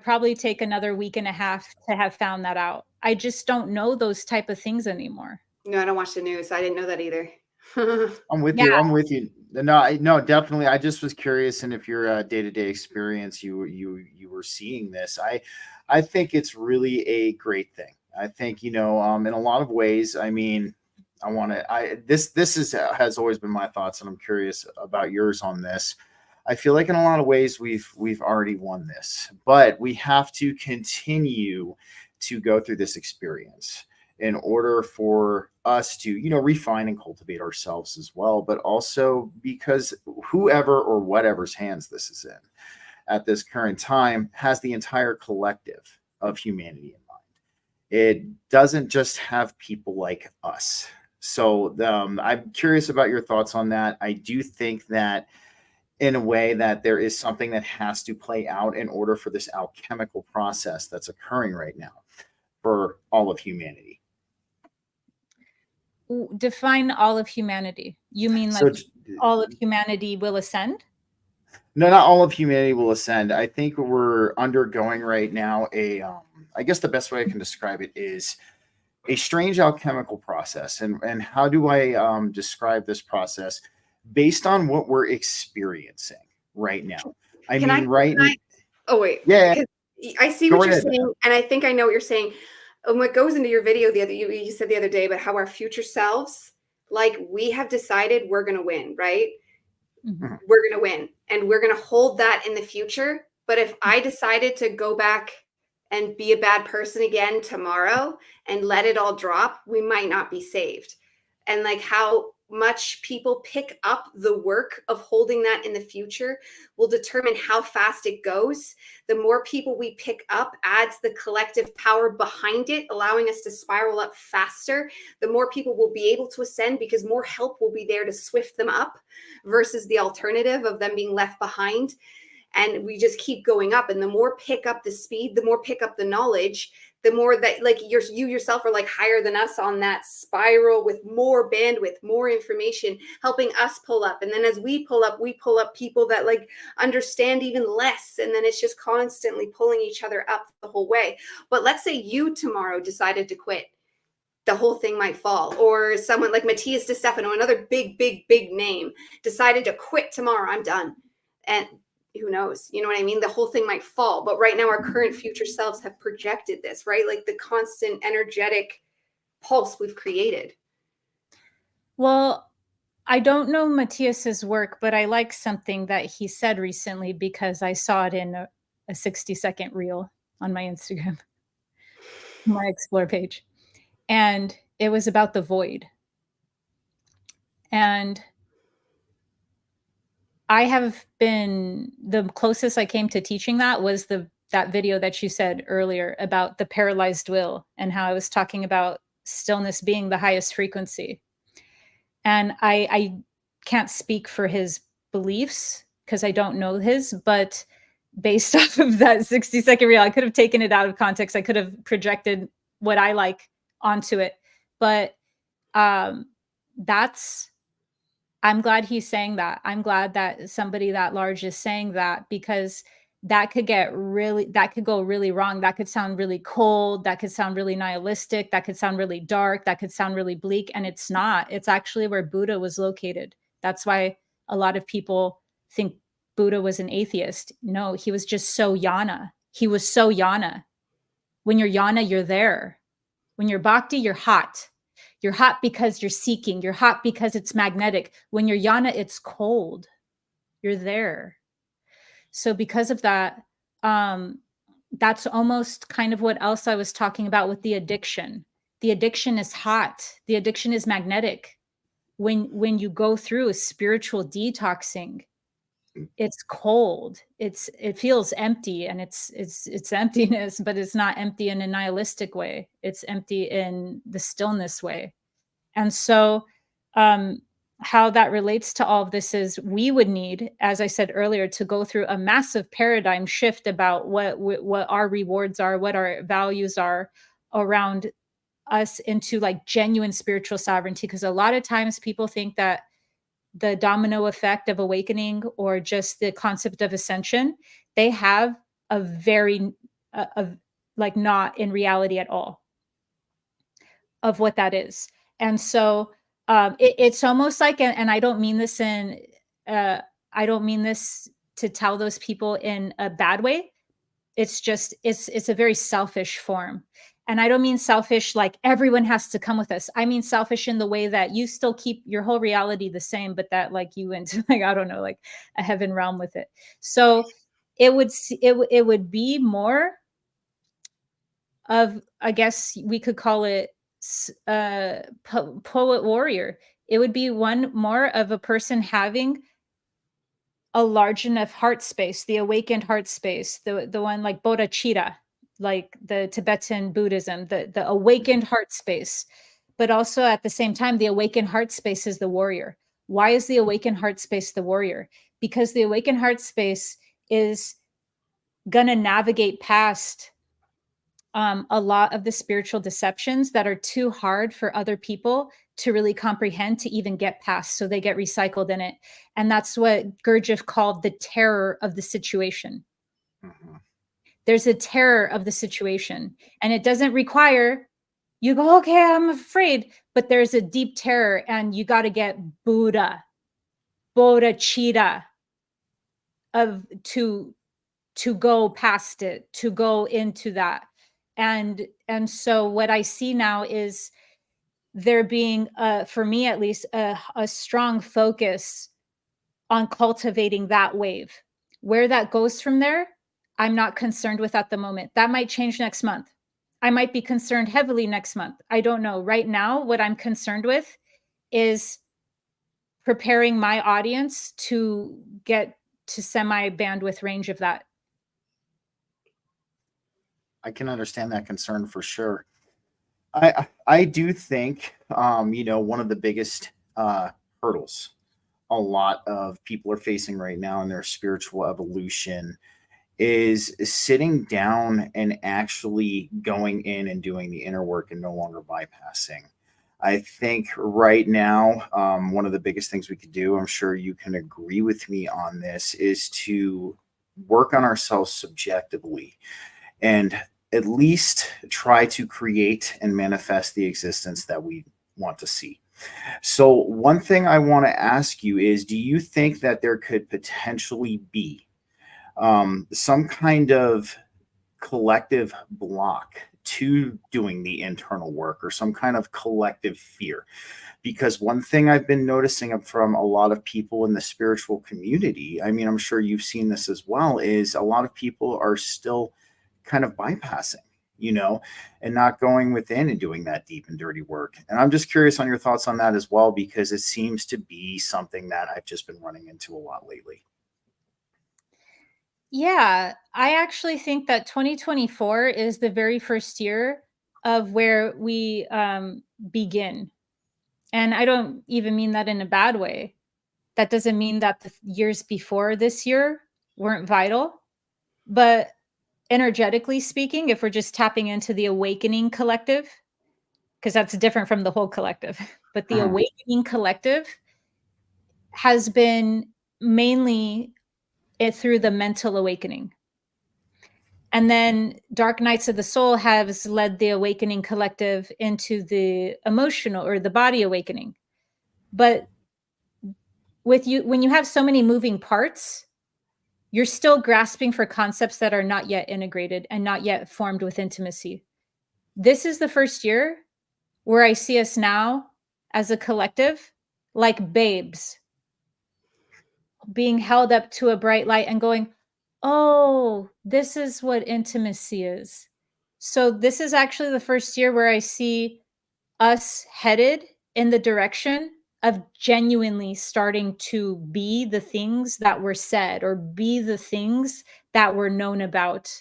B: probably take another week and a half to have found that out. I just don't know those type of things anymore.
A: No, I don't watch the news. I didn't know that either.
C: I'm with you. I'm with you. No, definitely. I just was curious, and if your day-to-day experience, you were seeing this. I think it's really a great thing. I think, you know, in a lot of ways, I mean, This is has always been my thoughts, and I'm curious about yours on this. I feel like in a lot of ways we've already won this, but we have to continue to go through this experience in order for us to, refine and cultivate ourselves as well, but also because whoever or whatever's hands this is in at this current time has the entire collective of humanity in mind. It doesn't just have people like us. So I'm curious about your thoughts on that. I do think that in a way that there is something that has to play out in order for this alchemical process that's occurring right now for all of humanity.
B: Define all of humanity. You mean like all of humanity will ascend?
C: No, not all of humanity will ascend. I think we're undergoing right now I guess the best way I can describe it is a strange alchemical process. And how do I describe this process? Based on what we're experiencing right now.
A: Oh, wait.
C: Yeah.
A: I see what you're saying, and I think I know what you're saying. And what goes into your video you said the other day about how our future selves, like we have decided we're going to win, right? Mm-hmm. We're going to win, and we're going to hold that in the future. But if I decided to go back and be a bad person again tomorrow and let it all drop, we might not be saved. And like how much people pick up the work of holding that in the future will determine how fast it goes. The more people we pick up adds the collective power behind it, allowing us to spiral up faster. The more people will be able to ascend because more help will be there to swift them up versus the alternative of them being left behind. And we just keep going up. And the more pick up the speed, the more pick up the knowledge, the more that like you yourself are like higher than us on that spiral with more bandwidth, more information, helping us pull up. And then as we pull up people that like understand even less. And then it's just constantly pulling each other up the whole way. But let's say you tomorrow decided to quit. The whole thing might fall. Or someone like Matthias DeStefano, another big name, decided to quit tomorrow. I'm done. And who knows? You know what I mean? The whole thing might fall. But right now, our current future selves have projected this, right? Like the constant energetic pulse we've created.
B: Well, I don't know Matthias's work, but I like something that he said recently because I saw it in a 60-second reel on my Instagram, my Explore page. And it was about the void. And I have been, the closest I came to teaching that was that video that you said earlier about the paralyzed will and how I was talking about stillness being the highest frequency. And I can't speak for his beliefs because I don't know his, but based off of that 60-second reel, I could have taken it out of context. I could have projected what I like onto it. But I'm glad he's saying that. I'm glad that somebody that large is saying that, because that could go really wrong. That could sound really cold. That could sound really nihilistic. That could sound really dark. That could sound really bleak. And it's not. It's actually where Buddha was located. That's why a lot of people think Buddha was an atheist. No, he was just so yana. He was so yana. When you're yana, you're there. When you're bhakti, you're hot. You're hot because you're seeking. You're hot because it's magnetic. When you're yana, it's cold. You're there. So because of that, that's almost kind of what else I was talking about with the addiction. The addiction is hot. The addiction is magnetic. When you go through a spiritual detoxing, it's cold. It feels empty, and it's emptiness, but it's not empty in a nihilistic way. It's empty in the stillness way. And so how that relates to all of this is we would need, as I said earlier, to go through a massive paradigm shift about what our rewards are, what our values are around us, into like genuine spiritual sovereignty. Because a lot of times people think that the domino effect of awakening or just the concept of ascension, they have a very like not in reality at all of what that is. And so it's almost like, and I don't mean this I don't mean this to tell those people in a bad way. It's just, it's a very selfish form. And I don't mean selfish like everyone has to come with us. I mean selfish in the way that you still keep your whole reality the same, but that like you went to like, I don't know, like a heaven realm with it. So it would be more of, I guess we could call it poet warrior. It would be one more of a person having a large enough heart space, the awakened heart space, the one like bodhicitta, like the Tibetan Buddhism, the awakened heart space. But also at the same time, the awakened heart space is the warrior. Why is the awakened heart space the warrior? Because the awakened heart space is gonna navigate past a lot of the spiritual deceptions that are too hard for other people to really comprehend to even get past. So they get recycled in it. And that's what Gurdjieff called the terror of the situation.
C: Mm-hmm.
B: There's a terror of the situation. And it doesn't require you go, okay, I'm afraid, but there's a deep terror and you got to get Buddha, bodhicitta of to go past it, to go into that. And so what I see now is there being, for me at least, a strong focus on cultivating that wave. Where that goes from there, I'm not concerned with at the moment. That might change next month. I might be concerned heavily next month. I don't know. Right now, what I'm concerned with is preparing my audience to get to semi-bandwidth range of that.
C: I can understand that concern for sure. I do think, one of the biggest hurdles a lot of people are facing right now in their spiritual evolution is sitting down and actually going in and doing the inner work and no longer bypassing. I think right now, one of the biggest things we could do, I'm sure you can agree with me on this, is to work on ourselves subjectively and at least try to create and manifest the existence that we want to see. So, one thing I want to ask you is, do you think that there could potentially be some kind of collective block to doing the internal work or some kind of collective fear? Because one thing I've been noticing from a lot of people in the spiritual community, I mean, I'm sure you've seen this as well, is a lot of people are still kind of bypassing, and not going within and doing that deep and dirty work. And I'm just curious on your thoughts on that as well, because it seems to be something that I've just been running into a lot lately.
B: Yeah, I actually think that 2024 is the very first year of where we begin. And I don't even mean that in a bad way. That doesn't mean that the years before this year weren't vital. But energetically speaking, if we're just tapping into the awakening collective, because that's different from the whole collective, but the
C: Mhm.
B: awakening collective has been mainly through the mental awakening. And then Dark Nights of the Soul has led the awakening collective into the emotional or the body awakening. But with you, when you have so many moving parts, you're still grasping for concepts that are not yet integrated and not yet formed with intimacy. This is the first year where I see us now as a collective, like babes, being held up to a bright light and going, oh, this is what intimacy is. So this is actually the first year where I see us headed in the direction of genuinely starting to be the things that were said or be the things that were known about.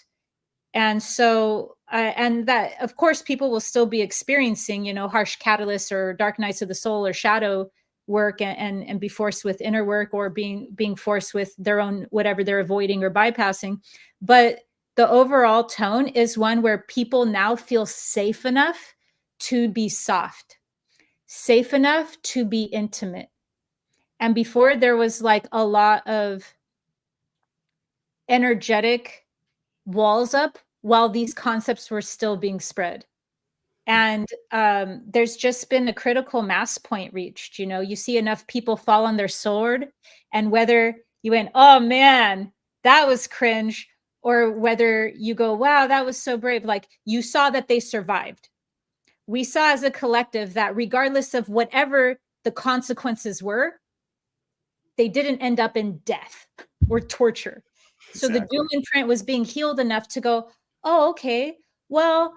B: And so, and that, of course, people will still be experiencing, harsh catalysts or dark nights of the soul or shadow work and be forced with inner work or being forced with their own, whatever they're avoiding or bypassing. But the overall tone is one where people now feel safe enough to be soft, safe enough to be intimate. And before there was like a lot of energetic walls up while these concepts were still being spread. And there's just been a critical mass point reached. You see enough people fall on their sword, and whether you went, oh man, that was cringe, or whether you go, wow, that was so brave. Like you saw that they survived. We saw as a collective that regardless of whatever the consequences were, they didn't end up in death or torture. So the doom imprint was being healed enough to go, oh, okay, well,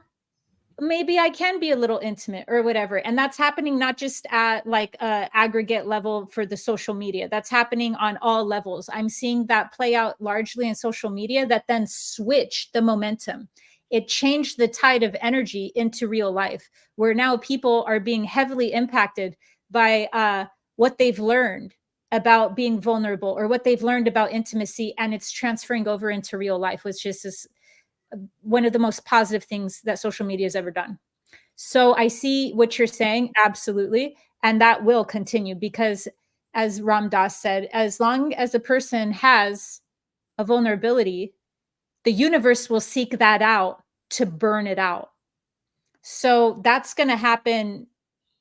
B: maybe I can be a little intimate or whatever. And that's happening not just at like a aggregate level for the social media. That's happening on all levels. I'm seeing that play out largely in social media that then switched the momentum. It changed the tide of energy into real life, where now people are being heavily impacted by what they've learned about being vulnerable or what they've learned about intimacy, and it's transferring over into real life, which is one of the most positive things that social media has ever done. So I see what you're saying, absolutely, and that will continue because, as Ram Dass said, as long as a person has a vulnerability, the universe will seek that out to burn it out. So that's going to happen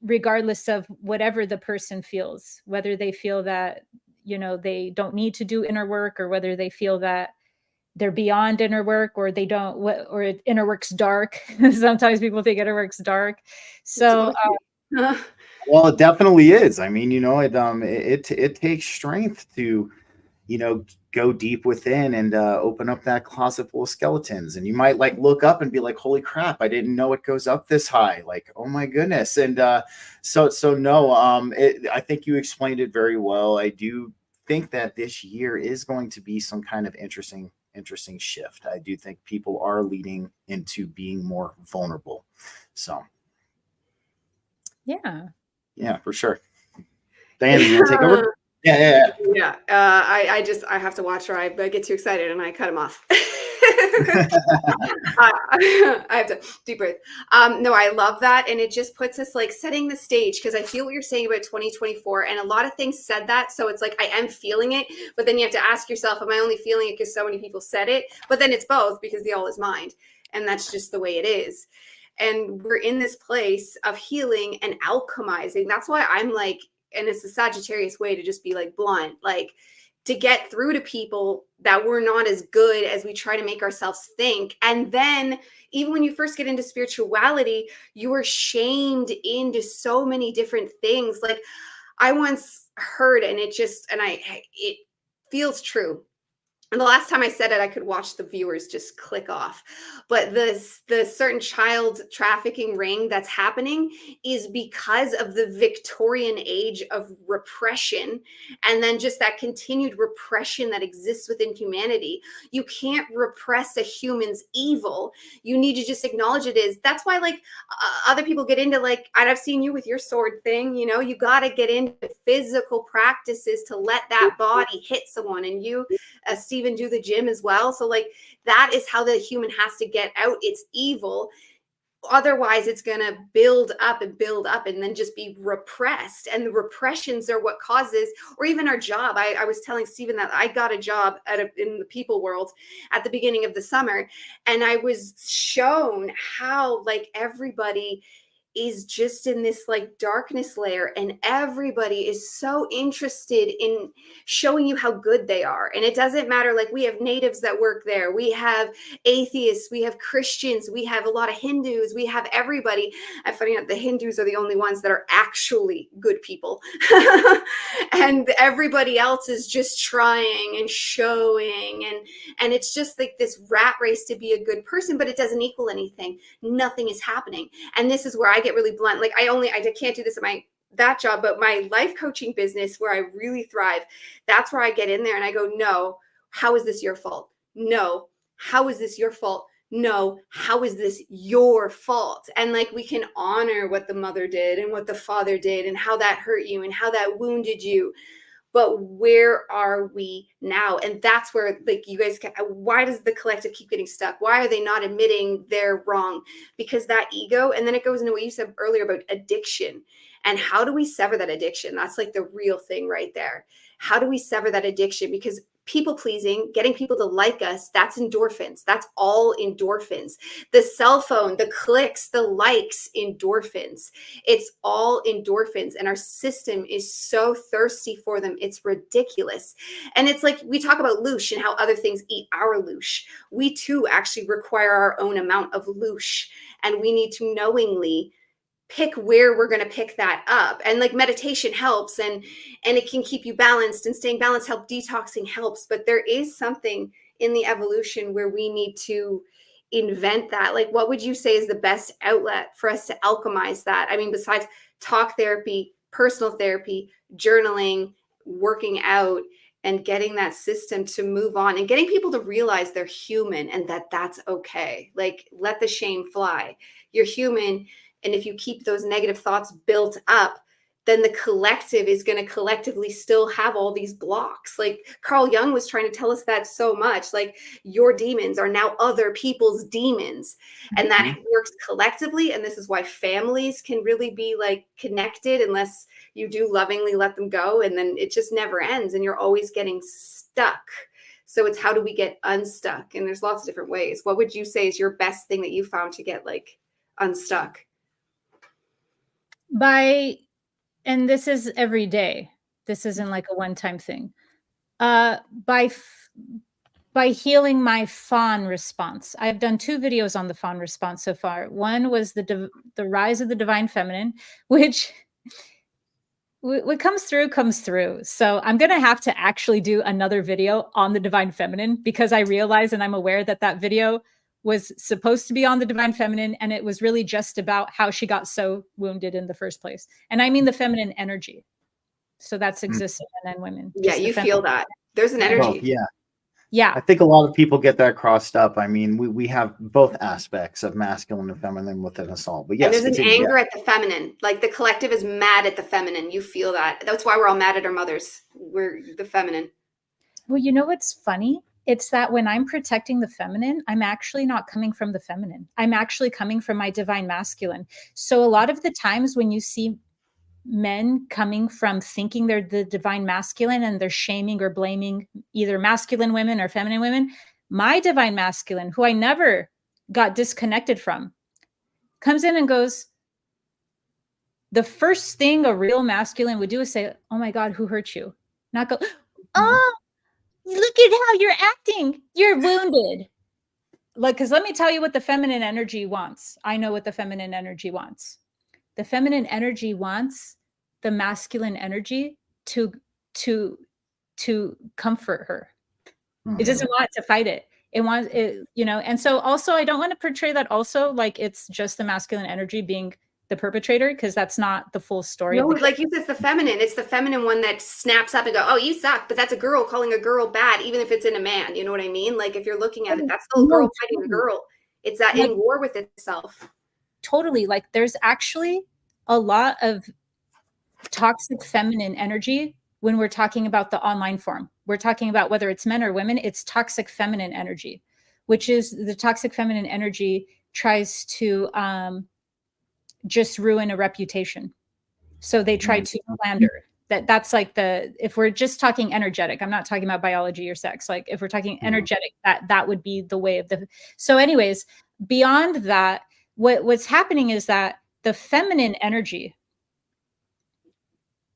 B: regardless of whatever the person feels, whether they feel that, you know, they don't need to do inner work, or whether they feel that they're beyond inner work, or they don't, or inner work's dark. Sometimes people think inner work's dark. So,
C: well, it definitely is. I mean, you know, it takes strength to, you know, go deep within and open up that closet full of skeletons. And you might like look up and be like, holy crap, I didn't know it goes up this high. Like, oh my goodness. And so no, I think you explained it very well. I do think that this year is going to be some kind of interesting shift. I do think people are leading into being more vulnerable. So yeah, for sure. Diana, you want to take over?
A: Yeah. I have to watch, or I get too excited and I cut him off. I have to deep breath. No, I love that. And it just puts us like setting the stage, because I feel what you're saying about 2024. And a lot of things said that. So it's like, I am feeling it, but then you have to ask yourself, am I only feeling it because so many people said it? But then it's both, because the all is mind. And that's just the way it is. And we're in this place of healing and alchemizing. That's why I'm like, and it's a Sagittarius way to just be like blunt, like to get through to people that we're not as good as we try to make ourselves think. And then even when you first get into spirituality, you are shamed into so many different things. Like I once heard, and it feels true. And the last time I said it, I could watch the viewers just click off. But the certain child trafficking ring that's happening is because of the Victorian age of repression, and then just that continued repression that exists within humanity. You can't repress a human's evil. You need to just acknowledge it is. That's why like other people get into like, I've seen you with your sword thing, you know, you got to get into physical practices to let that body hit someone. And you, Stephen, do the gym as well. So like that is how the human has to get out its evil. Otherwise it's going to build up and then just be repressed. And the repressions are what causes, or even our job. I was telling Stephen that I got a job in the people world at the beginning of the summer. And I was shown how like everybody is just in this like darkness layer, and everybody is so interested in showing you how good they are. And it doesn't matter, like we have natives that work there, we have atheists, we have Christians, we have a lot of Hindus, we have everybody. And funny enough, the Hindus are the only ones that are actually good people. And everybody else is just trying and showing, and it's just like this rat race to be a good person, but it doesn't equal anything. Nothing is happening. And this is where I get really blunt. Like I can't do this at that job, but my life coaching business where I really thrive, that's where I get in there and I go, no, how is this your fault? No, how is this your fault? No, how is this your fault? And like we can honor what the mother did and what the father did and how that hurt you and how that wounded you. But where are we now? And that's where like you guys why does the collective keep getting stuck? Why are they not admitting they're wrong? Because that ego, and then it goes into what you said earlier about addiction. And how do we sever that addiction? That's like the real thing right there. How do we sever that addiction? Because people pleasing, getting people to like us, that's endorphins. That's all endorphins. The cell phone, the clicks, the likes, endorphins. It's all endorphins. And our system is so thirsty for them. It's ridiculous. And it's like we talk about loosh and how other things eat our loosh. We too actually require our own amount of loosh. And we need to knowingly pick where we're going to pick that up. And like meditation helps, and it can keep you balanced, and staying balanced helps, detoxing helps. But there is something in the evolution where we need to invent that. Like, what would you say is the best outlet for us to alchemize that? I mean, besides talk therapy, personal therapy, journaling, working out, and getting that system to move on, and getting people to realize they're human and that that's okay. Like, let the shame fly. You're human. And if you keep those negative thoughts built up, then the collective is going to collectively still have all these blocks. Like Carl Jung was trying to tell us that so much, like your demons are now other people's demons. And that works collectively. And this is why families can really be like connected unless you do lovingly let them go. And then it just never ends and you're always getting stuck. So it's how do we get unstuck? And there's lots of different ways. What would you say is your best thing that you found to get like unstuck?
B: And this is every day. This isn't like a one-time thing. By healing my fawn response. I've done 2 videos on the fawn response so far. One was the rise of the divine feminine, which what comes through. So I'm going to have to actually do another video on the divine feminine, because I realize and I'm aware that that video was supposed to be on the divine feminine, and it was really just about how she got so wounded in the first place. And I mean the feminine energy. So that's existing in men and women.
A: Yeah, you feel that. There's an energy.
C: Well, yeah.
B: Yeah.
C: I think a lot of people get that crossed up. I mean, we have both aspects of masculine and feminine within us all. But yes,
A: and there's an anger at the feminine. Like the collective is mad at the feminine. You feel that. That's why we're all mad at our mothers. We're the feminine.
B: Well, you know what's funny? It's that when I'm protecting the feminine, I'm actually not coming from the feminine. I'm actually coming from my divine masculine. So a lot of the times when you see men coming from thinking they're the divine masculine and they're shaming or blaming either masculine women or feminine women, my divine masculine, who I never got disconnected from, comes in and goes, the first thing a real masculine would do is say, oh my God, who hurt you? Not go, oh, look at how you're acting. You're wounded. Like, because let me tell you what the feminine energy wants. I know what the feminine energy wants. The feminine energy wants the masculine energy to comfort her. It doesn't want to fight it. It wants it, you know. And so also, I don't want to portray that also like it's just the masculine energy being the perpetrator, because that's not the full story.
A: No, like you said, it's the feminine. It's the feminine one that snaps up and go, oh, you suck. But that's a girl calling a girl bad, even if it's in a man. You know what I mean? Like if you're looking at it, that's still a girl fighting a girl. It's that in war with itself.
B: Totally. Like there's actually a lot of toxic feminine energy when we're talking about the online form. We're talking about whether it's men or women, it's toxic feminine energy, which is the toxic feminine energy tries to just ruin a reputation. So they try to slander. That's like if we're just talking energetic, I'm not talking about biology or sex. Like if we're talking energetic, that would be the way of the. So anyways, beyond that, what's happening is that the feminine energy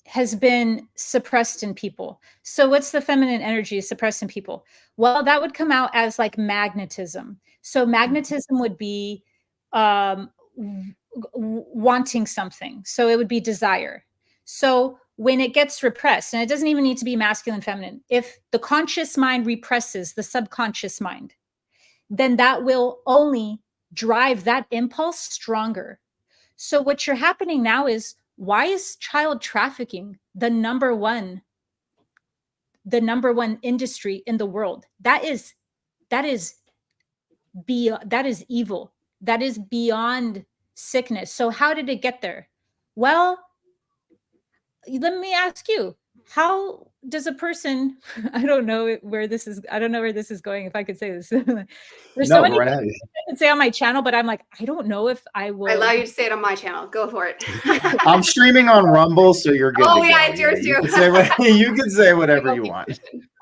B: has been suppressed in people. So what's the feminine energy suppressed in people? Well, that would come out as like magnetism. So magnetism would be wanting something. So it would be desire. So when it gets repressed, and it doesn't even need to be masculine, feminine, if the conscious mind represses the subconscious mind, then that will only drive that impulse stronger. So what you're happening now is, why is child trafficking the number one industry in the world? That is evil. That is beyond sickness. So how did it get there? Well, let me ask you, how does a person, I don't know where this is going, if I could say this. There's
C: No,
B: so many
C: right
B: things
C: ahead.
B: I could say on my channel, but I'm like, I don't know if I
A: I
B: will.
A: allow you to say it on my channel. Go for it.
C: I'm streaming on Rumble, so you're good
A: Oh
C: to
A: yeah,
C: go.
A: it's yours
C: You
A: too.
C: can say you can say whatever you want.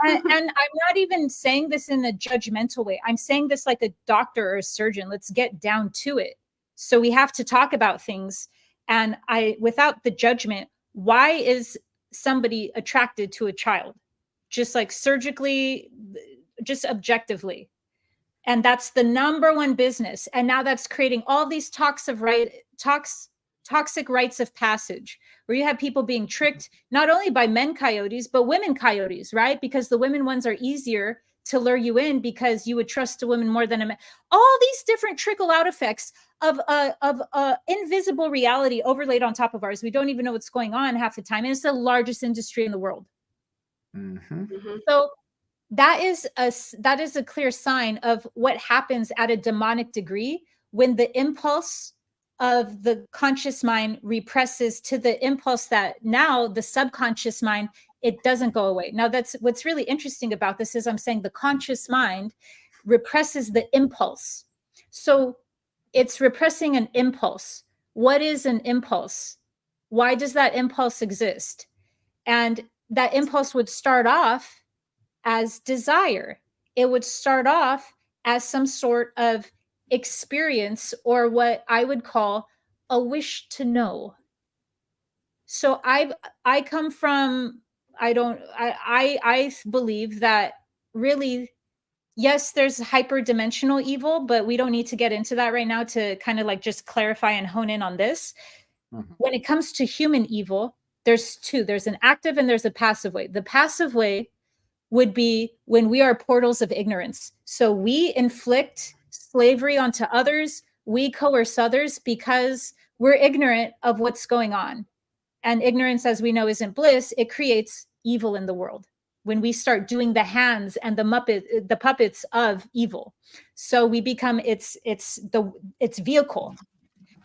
B: And I'm not even saying this in a judgmental way. I'm saying this like a doctor or a surgeon. Let's get down to it. So we have to talk about things. And without the judgment, why is somebody attracted to a child? Just like surgically, just objectively. And that's the number one business. And now that's creating all these toxic rites of passage, where you have people being tricked not only by men coyotes, but women coyotes, right? Because the women ones are easier to lure you in because you would trust a woman more than a man. All these different trickle out effects of invisible reality overlaid on top of ours. We don't even know what's going on half the time. And it's the largest industry in the world.
C: Mm-hmm.
B: So that is a clear sign of what happens at a demonic degree when the impulse of the conscious mind represses to the impulse that now the subconscious mind, it doesn't go away. Now that's what's really interesting about this is I'm saying the conscious mind represses the impulse. So it's repressing an impulse. What is an impulse? Why does that impulse exist? And that impulse would start off as desire. It would start off as some sort of experience, or what I would call a wish to know. So I come from, I believe that really, yes, there's hyperdimensional evil, but we don't need to get into that right now to kind of like just clarify and hone in on this.
C: Mm-hmm.
B: When it comes to human evil, there's two. There's an active and there's a passive way. The passive way would be when we are portals of ignorance. So we inflict slavery onto others, we coerce others because we're ignorant of what's going on. And ignorance, as we know, isn't bliss. It creates evil in the world when we start doing the hands and the puppets of evil. So we become its vehicle.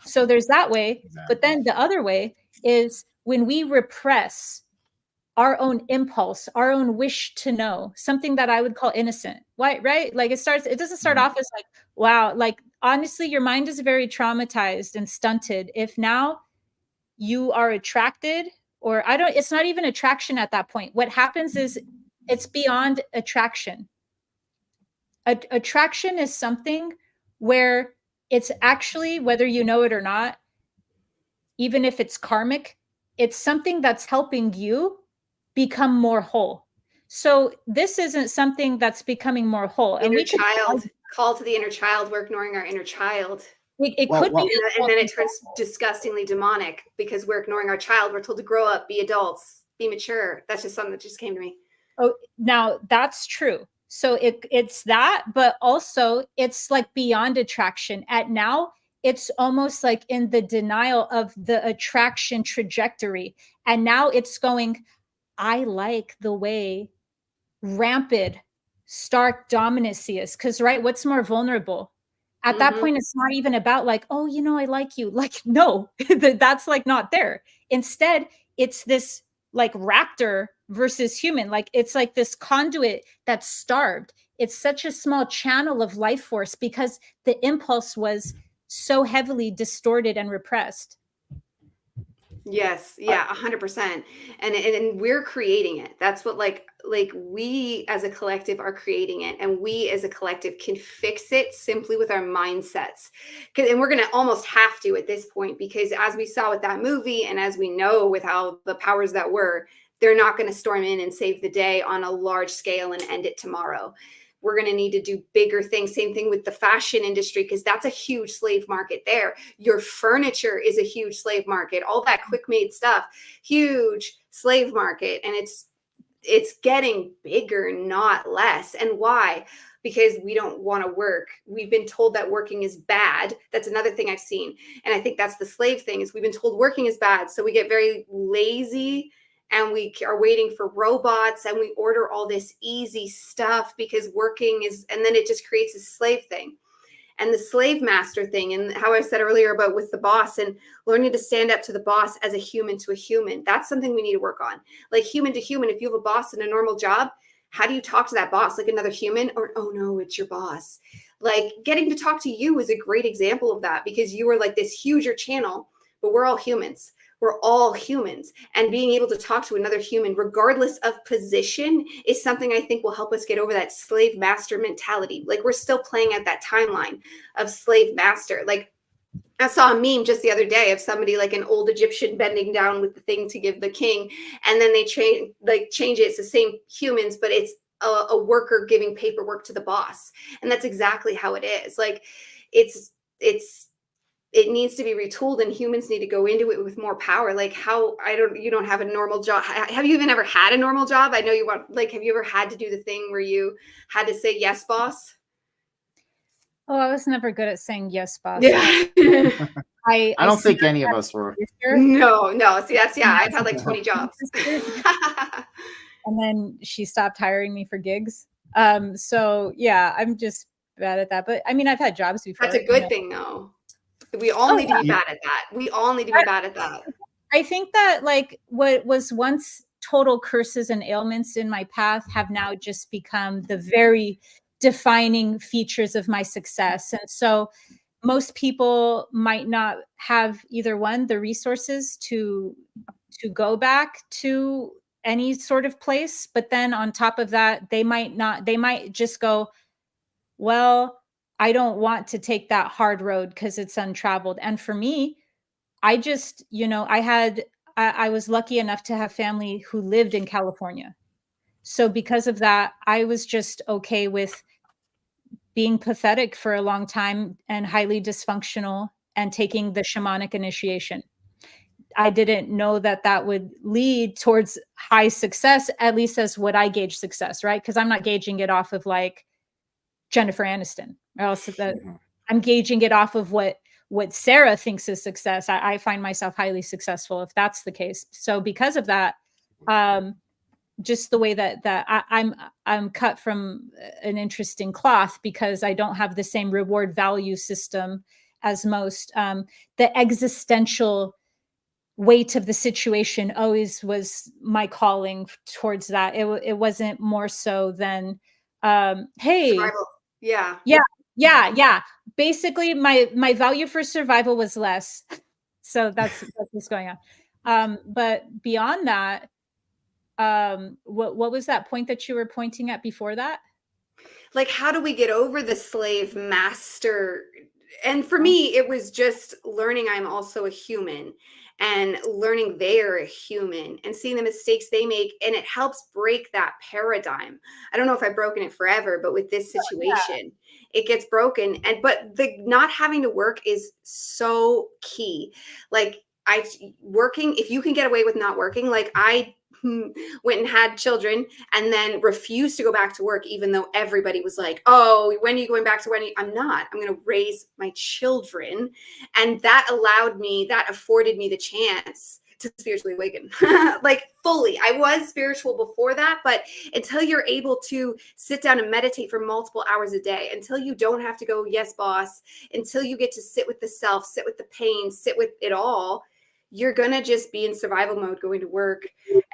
B: So there's that way. But then the other way is when we repress our own impulse, our own wish to know, something that I would call innocent. Why, right? Like it doesn't start off as like, wow, like honestly, your mind is very traumatized and stunted. If now you are attracted, or it's not even attraction at that point. What happens is it's beyond attraction. Attraction is something where it's actually, whether you know it or not, even if it's karmic, it's something that's helping you become more whole. So this isn't something that's becoming more whole.
A: And we call to the inner child. We're ignoring our inner child.
B: It could be,
A: and then it turns disgustingly demonic because we're ignoring our child. We're told to grow up, be adults, be mature. That's just something that just came to me.
B: Oh, now that's true. So it's that, but also it's like beyond attraction. At now, it's almost like in the denial of the attraction trajectory. And now it's going, I like the way rampant, stark dominancy is. Because, right, what's more vulnerable? At that point, it's not even about like, oh, I like you. Like, no, that's like not there. Instead, it's this like raptor versus human. Like, it's like this conduit that's starved. It's such a small channel of life force because the impulse was so heavily distorted and repressed.
A: Yes. Yeah. 100%. And we're creating it. That's what like we as a collective are creating it, and we as a collective can fix it simply with our mindsets. And we're going to almost have to at this point, because as we saw with that movie, and as we know with how the powers that were, they're not going to storm in and save the day on a large scale and end it tomorrow. We're going to need to do bigger things. Same thing with the fashion industry, because that's a huge slave market there. Your furniture is a huge slave market. All that quick made stuff, huge slave market. And it's getting bigger, not less. And why? Because we don't want to work. We've been told that working is bad. That's another thing I've seen. And I think that's the slave thing, is we've been told working is bad. So we get very lazy, and we are waiting for robots, and we order all this easy stuff because working is, and then it just creates a slave thing. and the slave master thing, and how I said earlier about with the boss and learning to stand up to the boss as a human to a human. That's something we need to work on. Like human to human, if you have a boss in a normal job, how do you talk to that boss like another human? Or, oh no, it's your boss. Like getting to talk to you is a great example of that, because you are like this huger channel, but we're all humans. We're all humans, and being able to talk to another human, regardless of position, is something I think will help us get over that slave master mentality. Like we're still playing at that timeline of slave master. Like I saw a meme just the other day of somebody like an old Egyptian bending down with the thing to give the king, and then they change it. It's the same humans, but it's a worker giving paperwork to the boss, and that's exactly how it is. Like it needs to be retooled, and humans need to go into it with more power. Like you don't have a normal job. Have you even ever had a normal job? I know you want, like, have you ever had to do the thing where you had to say yes, boss?
B: Oh, I was never good at saying yes, boss.
A: Yeah.
B: I
C: don't think any of us were.
A: No. See, I've had like 20 jobs.
B: And then she stopped hiring me for gigs. So yeah, I'm just bad at that. But I mean, I've had jobs before.
A: That's a good thing, though. We all need to be bad at that. We all need to be bad at that.
B: I think that like what was once total curses and ailments in my path have now just become the very defining features of my success. And so most people might not have either one, the resources to go back to any sort of place, but then on top of that, they might just go, well, I don't want to take that hard road because it's untraveled. And for me, I just, I was lucky enough to have family who lived in California. So because of that, I was just okay with being pathetic for a long time and highly dysfunctional and taking the shamanic initiation. I didn't know that that would lead towards high success, at least as what I gauge success, right? Because I'm not gauging it off of like Jennifer Aniston, or else that I'm gauging it off of what Sarah thinks is success. I find myself highly successful if that's the case. So because of that, just the way that I'm cut from an interesting cloth, because I don't have the same reward value system as most. The existential weight of the situation always was my calling towards that. It wasn't more so than, hey,
A: survival.
B: Yeah. Basically, my value for survival was less. So that's what's going on. But beyond that, what was that point that you were pointing at before that?
A: Like, how do we get over the slave master? And for me, it was just learning I'm also a human, and learning they're a human, and seeing the mistakes they make. And it helps break that paradigm. I don't know if I've broken it forever, but with this situation, it gets broken. But the not having to work is so key. Like working, if you can get away with not working, like I went and had children and then refused to go back to work, even though everybody was like, oh, when are you going back to work? I'm not. I'm going to raise my children. And that afforded me the chance to spiritually awaken. Like fully. I was spiritual before that, but until you're able to sit down and meditate for multiple hours a day, until you don't have to go, yes, boss, until you get to sit with the self, sit with the pain, sit with it all, you're going to just be in survival mode going to work.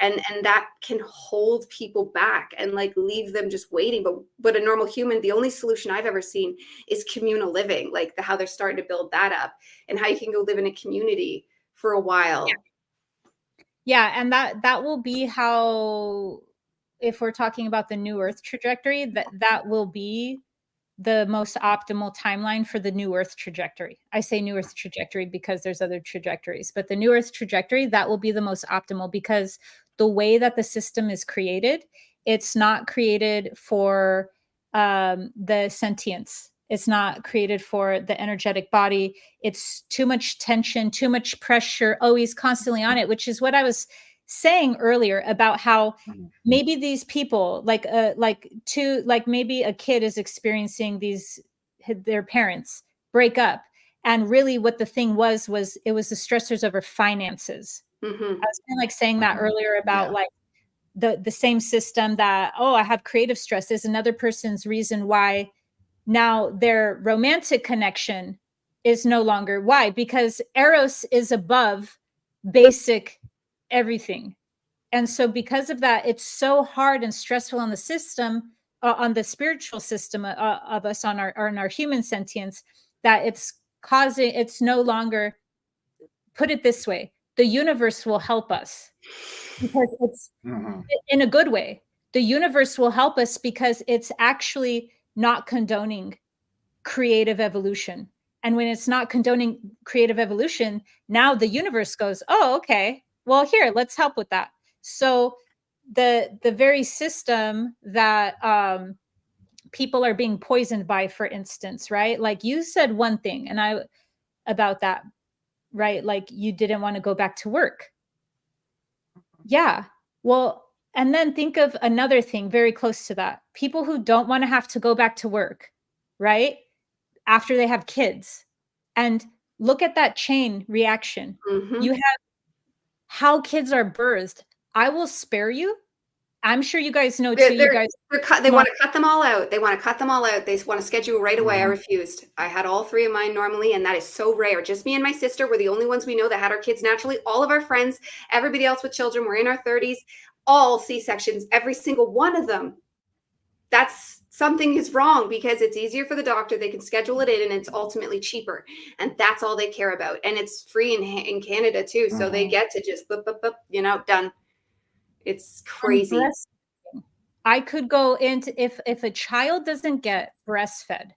A: And that can hold people back and like leave them just waiting. But a normal human, the only solution I've ever seen is communal living, like how they're starting to build that up, and how you can go live in a community for a while.
B: Yeah. And that will be how, if we're talking about the new earth trajectory, that will be the most optimal timeline for the new earth trajectory. I say new earth trajectory because there's other trajectories, but the new earth trajectory, that will be the most optimal, because the way that the system is created, it's not created for the sentience. It's not created for the energetic body. It's too much tension, too much pressure, always constantly on it, which is what I was saying earlier about how maybe these people like maybe a kid is experiencing their parents break up, and really what the thing was it was the stressors over finances. I was kind of like saying that earlier about like the same system that, oh, I have creative stress is another person's reason why Now their romantic connection is no longer. Why? Because Eros is above basic everything. And so because of that, it's so hard and stressful on the system, on the spiritual system of us, on our human sentience, that it's no longer, put it this way, the universe will help us because it's in a good way. The universe will help us because it's actually not condoning creative evolution. And when it's not condoning creative evolution, now the universe goes, oh, okay, well, here, let's help with that. So the very system that people are being poisoned by, for instance, right? Like you said one thing, and about that, right? Like you didn't want to go back to work. Yeah. Well, and then think of another thing very close to that. People who don't want to have to go back to work, right? After they have kids. And look at that chain reaction. You have how kids are birthed. I will spare you. I'm sure you guys know too. You guys,
A: they want to cut them all out. They want to cut them all out. They want to schedule right away. I refused. I had all 3 of mine normally, and that is so rare. Just me and my sister were the only ones we know that had our kids naturally. All of our friends, everybody else with children, were in our 30s, all C-sections, every single one of them. That's something is wrong because it's easier for the doctor. They can schedule it in, and it's ultimately cheaper. And that's all they care about. And it's free in Canada too. So they get to just, done. It's crazy.
B: I could go into, if a child doesn't get breastfed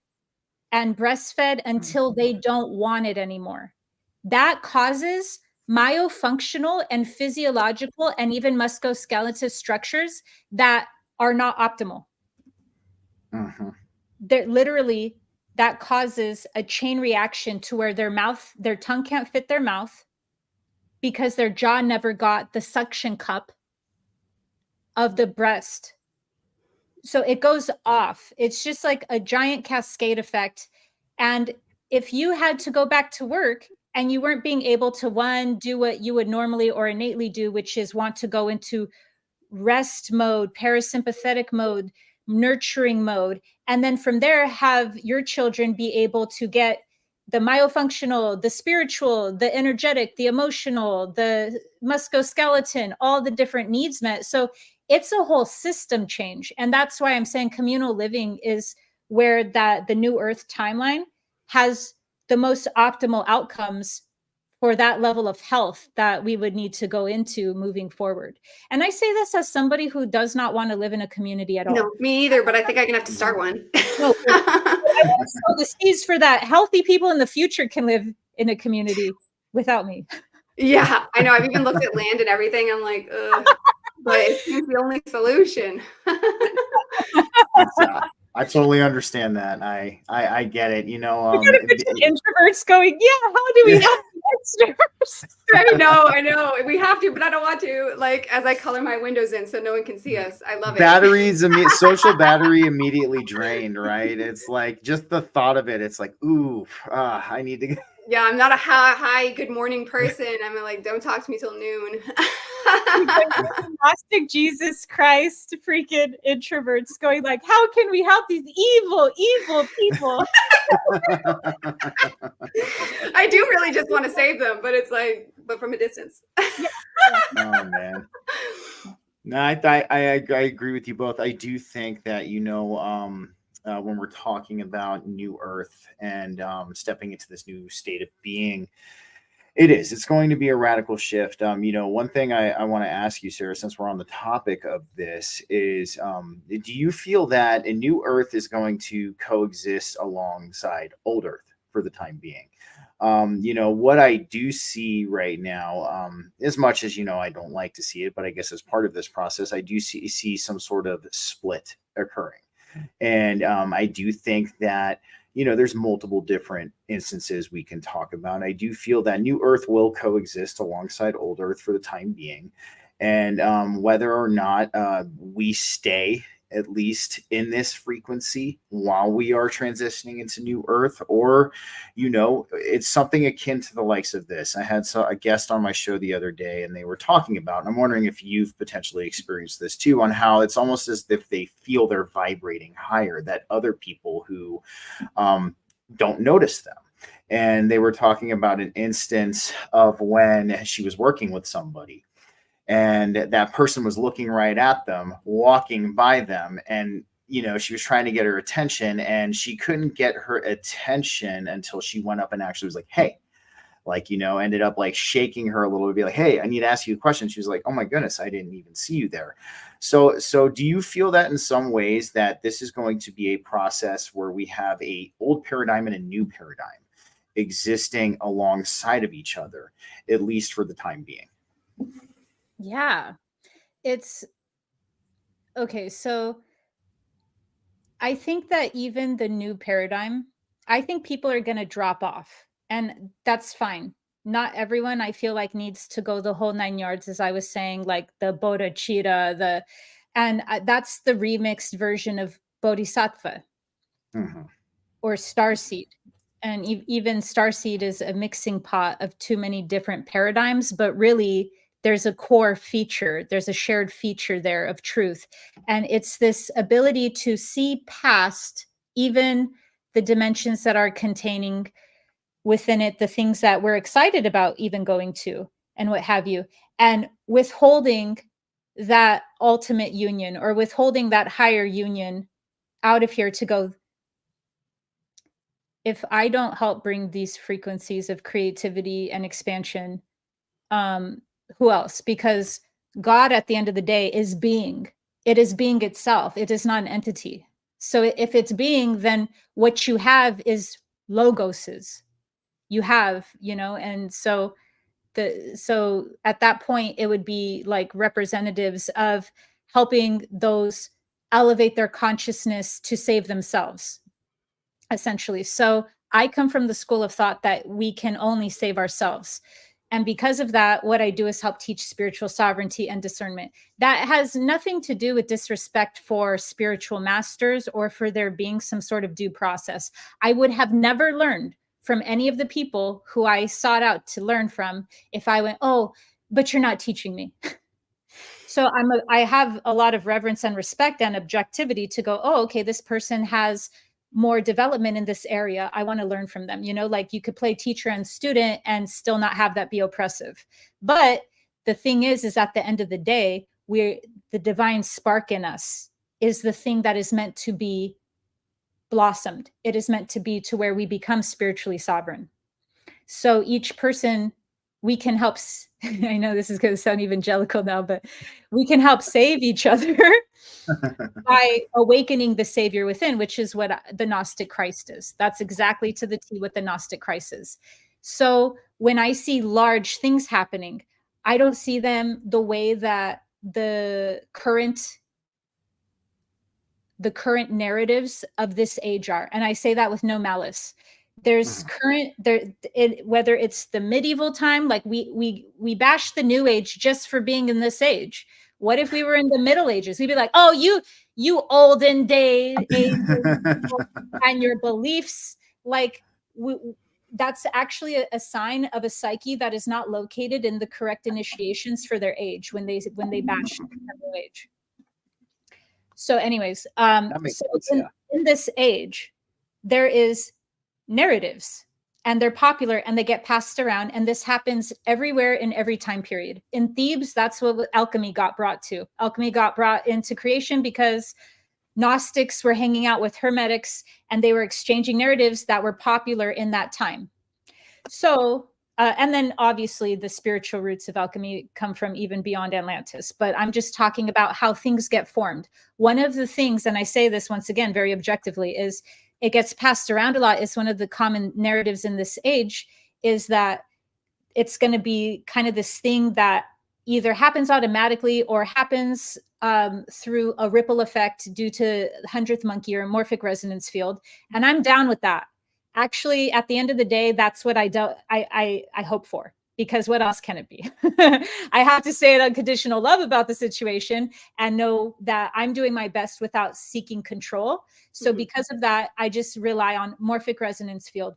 B: until they don't want it anymore, that causes myofunctional and physiological and even musculoskeletal structures that are not optimal. Literally, that causes a chain reaction to where their tongue can't fit their mouth because their jaw never got the suction cup of the breast. So it goes off. It's just like a giant cascade effect. And if you had to go back to work and you weren't being able to, do what you would normally or innately do, which is want to go into rest mode, parasympathetic mode, nurturing mode, and then from there have your children be able to get the myofunctional, the spiritual, the energetic, the emotional, the musculoskeleton, all the different needs met. So it's a whole system change. And that's why I'm saying communal living is where the New Earth timeline has the most optimal outcomes for that level of health that we would need to go into moving forward. And I say this as somebody who does not want to live in a community at all.
A: No, me either, but I think I'm gonna have to start one.
B: No, I want to sow the seeds for that. Healthy people in the future can live in a community without me.
A: Yeah, I know. I've even looked at land and everything. I'm like, ugh. But it's the only solution.
C: I totally understand that. I get it.
B: Introverts going, yeah, how do we help extroverts?
A: I know. We have to, but I don't want to. Like, as I color my windows in so no one can see us. I love it.
C: Social battery immediately drained, right? It's like just the thought of it. It's like, ooh, I need to.
A: Yeah, I'm not a hi, good morning person. I'm like, don't talk to me till noon.
B: Gnostic Jesus Christ freaking introverts going like, how can we help these evil people?
A: I do really just want to save them, but it's like, but from a distance.
C: Oh man. No, I agree with you both. I do think that, when we're talking about New Earth and stepping into this new state of being, it's going to be a radical shift. One thing I want to ask you, Sarah, since we're on the topic of this, is do you feel that a New Earth is going to coexist alongside Old Earth for the time being? What I do see right now, as much as, I don't like to see it, but I guess as part of this process, I do see some sort of split occurring. And I do think that, there's multiple different instances we can talk about. I do feel that New Earth will coexist alongside Old Earth for the time being. And whether or not we stay at least in this frequency, while we are transitioning into new earth? Or, it's something akin to the likes of this. I had a guest on my show the other day, and they were talking about, and I'm wondering if you've potentially experienced this too, on how it's almost as if they feel they're vibrating higher, that other people who don't notice them. And they were talking about an instance of when she was working with somebody, and that person was looking right at them, walking by them, and she was trying to get her attention, and she couldn't get her attention until she went up and actually was like, hey, ended up like shaking her a little bit, be like, hey, I need to ask you a question. She was like, oh my goodness, I didn't even see you there. So do you feel that in some ways that this is going to be a process where we have a old paradigm and a new paradigm existing alongside of each other, at least for the time being?
B: Yeah, it's okay. So I think that even the new paradigm, I think people are going to drop off, and that's fine. Not everyone, I feel like, needs to go the whole 9 yards, as I was saying, like the bodhicitta, and that's the remixed version of bodhisattva or starseed. And even starseed is a mixing pot of too many different paradigms, but really there's a core feature, there's a shared feature there of truth. And it's this ability to see past even the dimensions that are containing within it the things that we're excited about even going to and what have you, and withholding that ultimate union or withholding that higher union out of here to go, if I don't help bring these frequencies of creativity and expansion, who else? Because God, at the end of the day, is being. It is being itself. It is not an entity. So if it's being, then what you have is logoses. You have, and so at that point, it would be like representatives of helping those elevate their consciousness to save themselves, essentially. So I come from the school of thought that we can only save ourselves. And because of that, what I do is help teach spiritual sovereignty and discernment. That has nothing to do with disrespect for spiritual masters or for there being some sort of due process. I would have never learned from any of the people who I sought out to learn from if I went, oh, but you're not teaching me. So I have a lot of reverence and respect and objectivity to go, oh, okay, this person has more development in this area. I want to learn from them. Like you could play teacher and student and still not have that be oppressive. But the thing is at the end of the day, the divine spark in us is the thing that is meant to be blossomed. It is meant to be to where we become spiritually sovereign. So each person, we can help. I know this is going to sound evangelical now, but we can help save each other by awakening the Savior within, which is what the Gnostic Christ is. That's exactly to the T what the Gnostic Christ is. So when I see large things happening, I don't see them the way that the current narratives of this age are. And I say that with no malice. There's whether it's the medieval time, like we bash the new age just for being in this age. What if we were in the Middle Ages? We'd be like, oh, you olden day and your beliefs, like that's actually a sign of a psyche that is not located in the correct initiations for their age when they bash the new age. So anyways, in this age, there is narratives, and they're popular and they get passed around, and this happens everywhere in every time period. In Thebes, that's what alchemy got brought to. Alchemy got brought into creation because Gnostics were hanging out with Hermetics and they were exchanging narratives that were popular in that time. So and then obviously the spiritual roots of alchemy come from even beyond Atlantis, but I'm just talking about how things get formed. One of the things, and I say this once again very objectively, is it gets passed around a lot. It's one of the common narratives in this age is that it's going to be kind of this thing that either happens automatically or happens through a ripple effect due to 100th monkey or morphic resonance field. And I'm down with that. Actually, at the end of the day, that's what I hope for, because what else can it be? I have to stay in unconditional love about the situation and know that I'm doing my best without seeking control. So because of that, I just rely on morphic resonance field.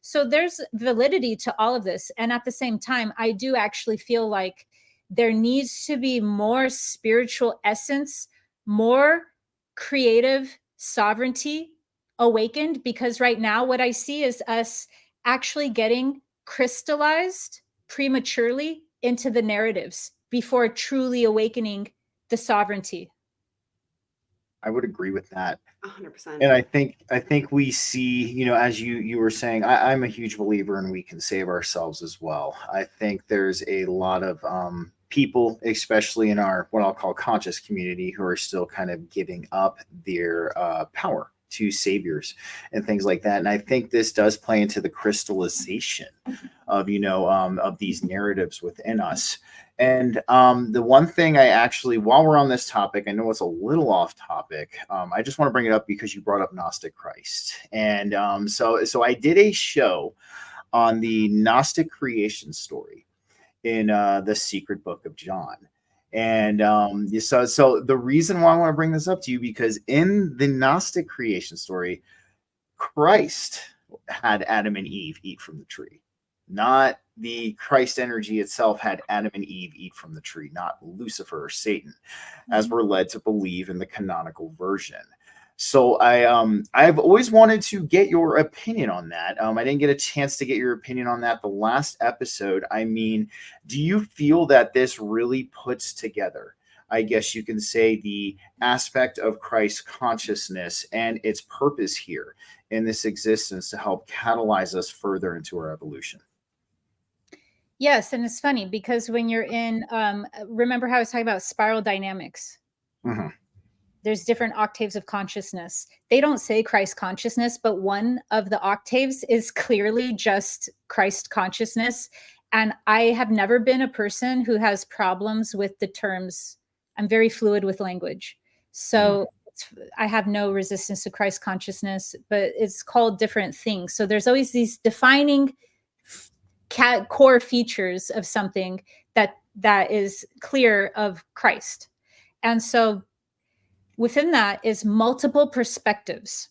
B: So there's validity to all of this. And at the same time, I do actually feel like there needs to be more spiritual essence, more creative sovereignty awakened, because right now what I see is us actually getting crystallized prematurely into the narratives before truly awakening the sovereignty.
C: I would agree with that.
A: 100%.
C: And I think we see, you know, as you were saying, I'm a huge believer in we can save ourselves as well. I think there's a lot of people, especially in our what I'll call conscious community, who are still kind of giving up their power to saviors and things like that. And I think this does play into the crystallization of, you know, of these narratives within us. And the one thing I actually, while we're on this topic, I know it's a little off topic. I just want to bring it up because you brought up Gnostic Christ. And so I did a show on the Gnostic creation story in the Secret Book of John. And so the reason why I want to bring this up to you, because in the Gnostic creation story, Christ had Adam and Eve eat from the tree. Not the Christ energy itself had Adam and Eve eat from the tree, not Lucifer or Satan, as we're led to believe in the canonical version. So I've always wanted to get your opinion on that. I didn't get a chance to get your opinion on that the last episode. I mean, do you feel that this really puts together, I guess you can say, the aspect of Christ's consciousness and its purpose here in this existence to help catalyze us further into our evolution?
B: Yes, and it's funny because when you're in, remember how I was talking about spiral dynamics?
C: Mm-hmm.
B: There's different octaves of consciousness. They don't say Christ consciousness, but one of the octaves is clearly just Christ consciousness. And I have never been a person who has problems with the terms. I'm very fluid with language. So I have no resistance to Christ consciousness, but it's called different things. So there's always these defining core features of something that is clear of Christ. And so within that is multiple perspectives,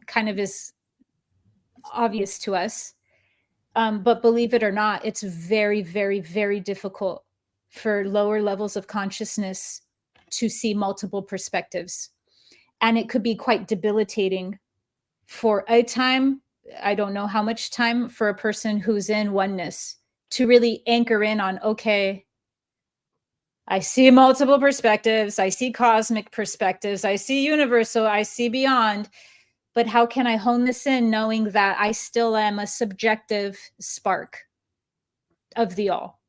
B: kind of is obvious to us. But believe it or not, it's very, very, very difficult for lower levels of consciousness to see multiple perspectives. And it could be quite debilitating for a time. I don't know how much time for a person who's in oneness to really anchor in on, okay, I see multiple perspectives. I see cosmic perspectives. I see universal. I see beyond. But how can I hone this in knowing that I still am a subjective spark of the all?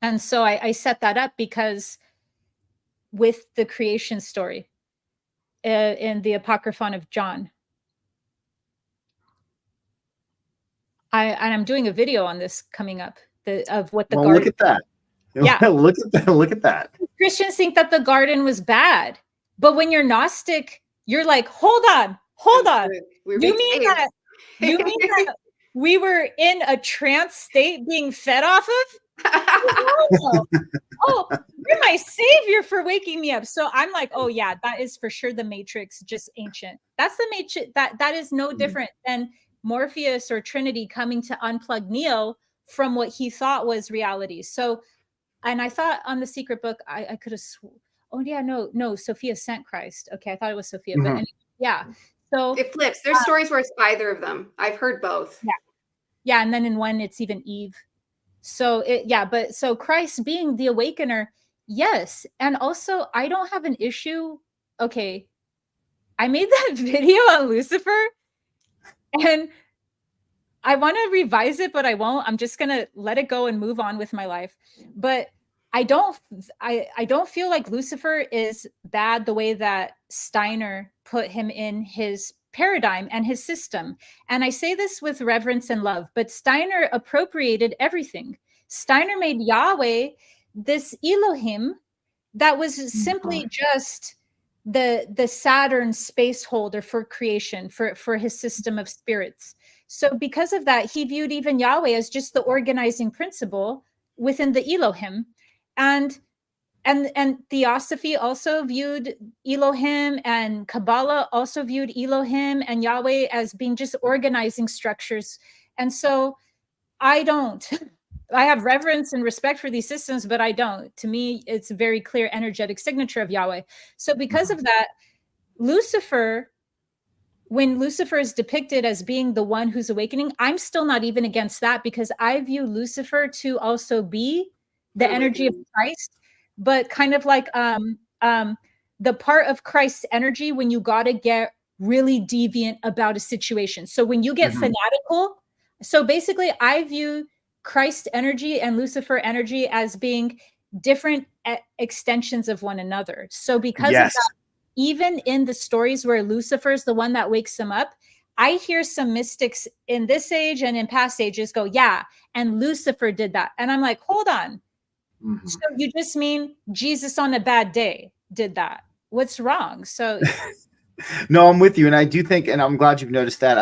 B: And so I set that up because with the creation story in the Apocryphon of John, I'm doing a video on this coming up of what the garden.
C: Look at that.
B: Yeah.
C: Look at that. Look at that.
B: Christians think that the garden was bad, but when you're Gnostic, you're like, hold on. You mean that we were in a trance state being fed off of? Oh, you're my savior for waking me up. So I'm like, oh yeah, that is for sure the Matrix, just ancient. That's the Matrix. That is no different than Morpheus or Trinity coming to unplug Neo from what he thought was reality. So, and I thought on the Secret Book, I could have oh yeah, no, Sophia sent Christ. Okay, I thought it was Sophia, but anyway, yeah. So
A: it flips. There's stories where it's either of them. I've heard both.
B: Yeah, and then in one it's even Eve. So so Christ being the awakener, yes. And also I don't have an issue. Okay, I made that video on Lucifer and I want to revise it, but I won't. I'm just gonna let it go and move on with my life. But I don't feel like Lucifer is bad the way that Steiner put him in his paradigm and his system. And I say this with reverence and love, but Steiner appropriated everything. Steiner made Yahweh this Elohim that was simply just the Saturn space holder for creation, for his system of spirits. So because of that, he viewed even Yahweh as just the organizing principle within the Elohim. And Theosophy also viewed Elohim, and Kabbalah also viewed Elohim and Yahweh as being just organizing structures. And so I don't. I have reverence and respect for these systems, but I don't. To me, it's a very clear energetic signature of Yahweh. So because of that, Lucifer, when Lucifer is depicted as being the one who's awakening, I'm still not even against that, because I view Lucifer to also be the energy of Christ, but kind of like the part of Christ's energy when you got to get really deviant about a situation. So when you get fanatical, so basically I view Christ energy and Lucifer energy as being different extensions of one another. So because of that, even in the stories where Lucifer is the one that wakes them up, I hear some mystics in this age and in past ages go, yeah, and Lucifer did that. And I'm like, hold on. So you just mean Jesus on a bad day did that? What's wrong? So
C: no, I'm with you. And I do think, and I'm glad you've noticed that.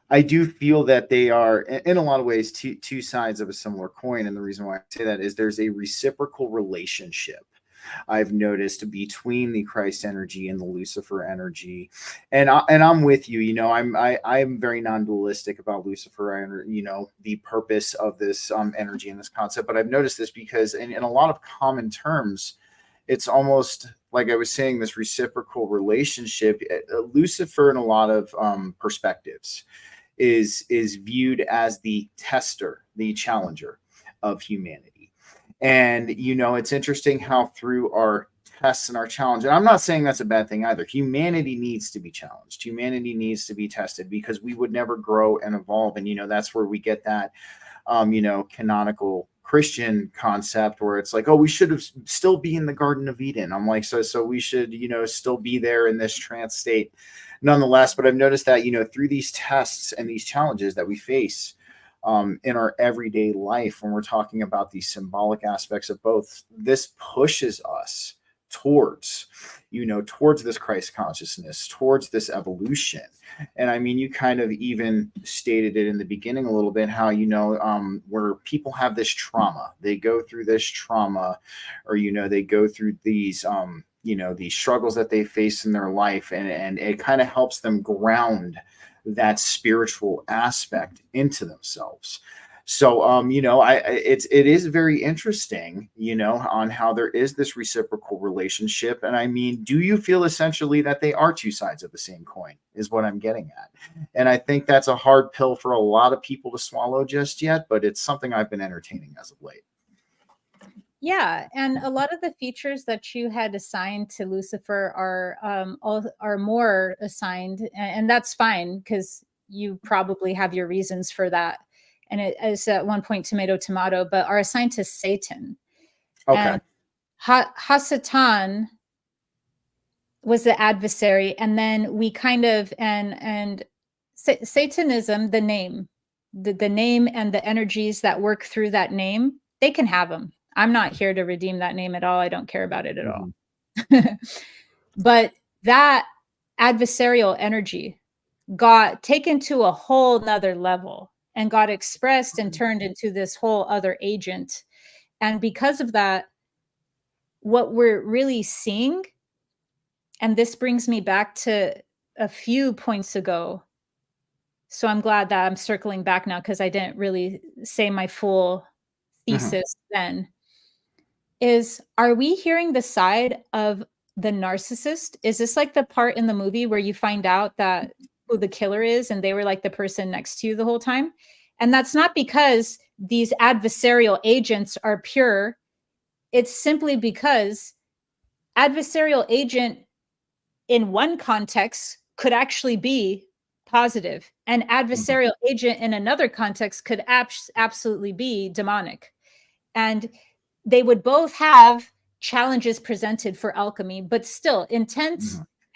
C: I do feel that they are, in a lot of ways, two sides of a similar coin. And the reason why I say that is there's a reciprocal relationship I've noticed between the Christ energy and the Lucifer energy. And I'm with you. You know, I'm very non-dualistic about Lucifer. You know, the purpose of this energy and this concept. But I've noticed this because in a lot of common terms, it's almost like I was saying, this reciprocal relationship. Lucifer, in a lot of perspectives, is viewed as the tester, the challenger of humanity. And, you know, it's interesting how through our tests and our challenge, and I'm not saying that's a bad thing either. Humanity needs to be challenged. Humanity needs to be tested, because we would never grow and evolve. And, you know, that's where we get that, you know, canonical Christian concept where it's like, oh, we should have still be in the Garden of Eden. I'm like, so we should, you know, still be there in this trance state nonetheless. But I've noticed that, you know, through these tests and these challenges that we face in our everyday life, when we're talking about these symbolic aspects of both, this pushes us towards, you know, towards this Christ consciousness, towards this evolution. And I mean, you kind of even stated it in the beginning a little bit, how, you know, where people have this trauma, they go through this trauma, or, you know, they go through these, you know, these struggles that they face in their life, and it kind of helps them ground that spiritual aspect into themselves. So, you know, it is very interesting, you know, on how there is this reciprocal relationship. And I mean, do you feel essentially that they are two sides of the same coin, is what I'm getting at. And I think that's a hard pill for a lot of people to swallow just yet, but it's something I've been entertaining as of late.
B: Yeah, and a lot of the features that you had assigned to Lucifer are more assigned, and that's fine, because you probably have your reasons for that. And it is at one point tomato, but are assigned to Satan.
C: Okay.
B: And Hasatan was the adversary, and then we kind of and Satanism, the name, the name and the energies that work through that name, they can have them. I'm not here to redeem that name at all. I don't care about it at all. But that adversarial energy got taken to a whole nother level and got expressed and turned into this whole other agent. And because of that, what we're really seeing, and this brings me back to a few points ago. So I'm glad that I'm circling back now, because I didn't really say my full thesis then. Is, are we hearing the side of the narcissist? Is this like the part in the movie where you find out that who the killer is and they were like the person next to you the whole time? And that's not because these adversarial agents are pure. It's simply because adversarial agent in one context could actually be positive, and adversarial agent in another context could absolutely be demonic. And they would both have challenges presented for alchemy, but still intent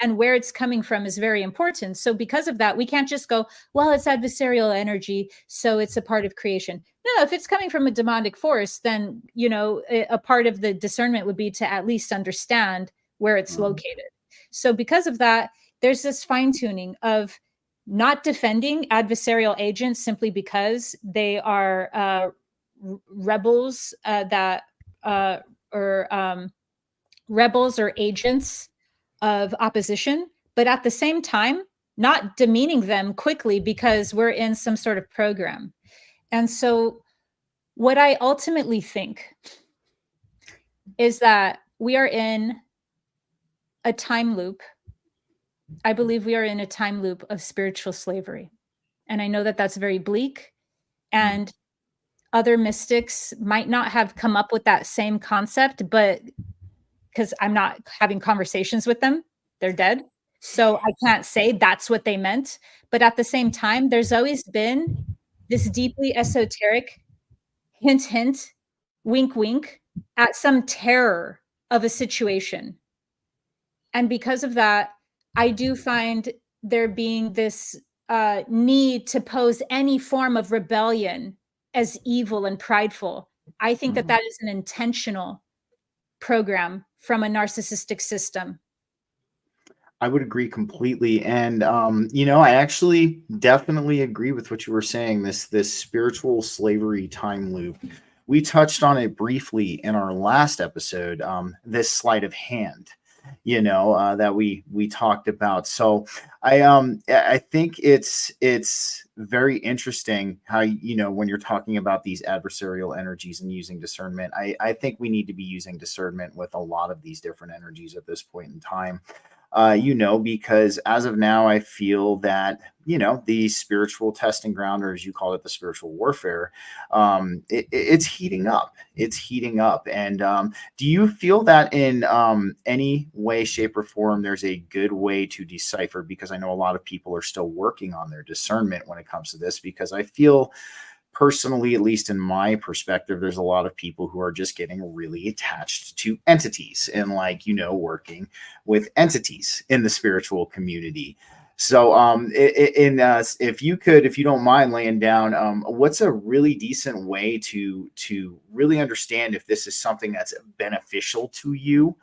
B: and where it's coming from is very important. So because of that, we can't just go, well, it's adversarial energy, so it's a part of creation. No, if it's coming from a demonic force, then, you know, a part of the discernment would be to at least understand where it's located. So because of that, there's this fine tuning of not defending adversarial agents simply because they are rebels rebels or agents of opposition, but at the same time, not demeaning them quickly because we're in some sort of program. And so what I ultimately think is that we are in a time loop. I believe we are in a time loop of spiritual slavery. And I know that that's very bleak, and other mystics might not have come up with that same concept, but because I'm not having conversations with them, they're dead. So I can't say that's what they meant. But at the same time, there's always been this deeply esoteric hint, hint, wink, wink at some terror of a situation. And because of that, I do find there being this need to pose any form of rebellion as evil and prideful. I think that that is an intentional program from a narcissistic system.
C: I would agree completely. And, I actually definitely agree with what you were saying, this spiritual slavery time loop. We touched on it briefly in our last episode, this sleight of hand, that we talked about. So I think it's very interesting how, when you're talking about these adversarial energies and using discernment, I think we need to be using discernment with a lot of these different energies at this point in time. Because as of now, I feel that, the spiritual testing ground, or as you call it, the spiritual warfare, it's heating up. It's heating up. And do you feel that in any way, shape, or form, there's a good way to decipher? Because I know a lot of people are still working on their discernment when it comes to this, because I feel personally, at least in my perspective, there's a lot of people who are just getting really attached to entities and working with entities in the spiritual community. So if you don't mind laying down, what's a really decent way to really understand if this is something that's beneficial to you,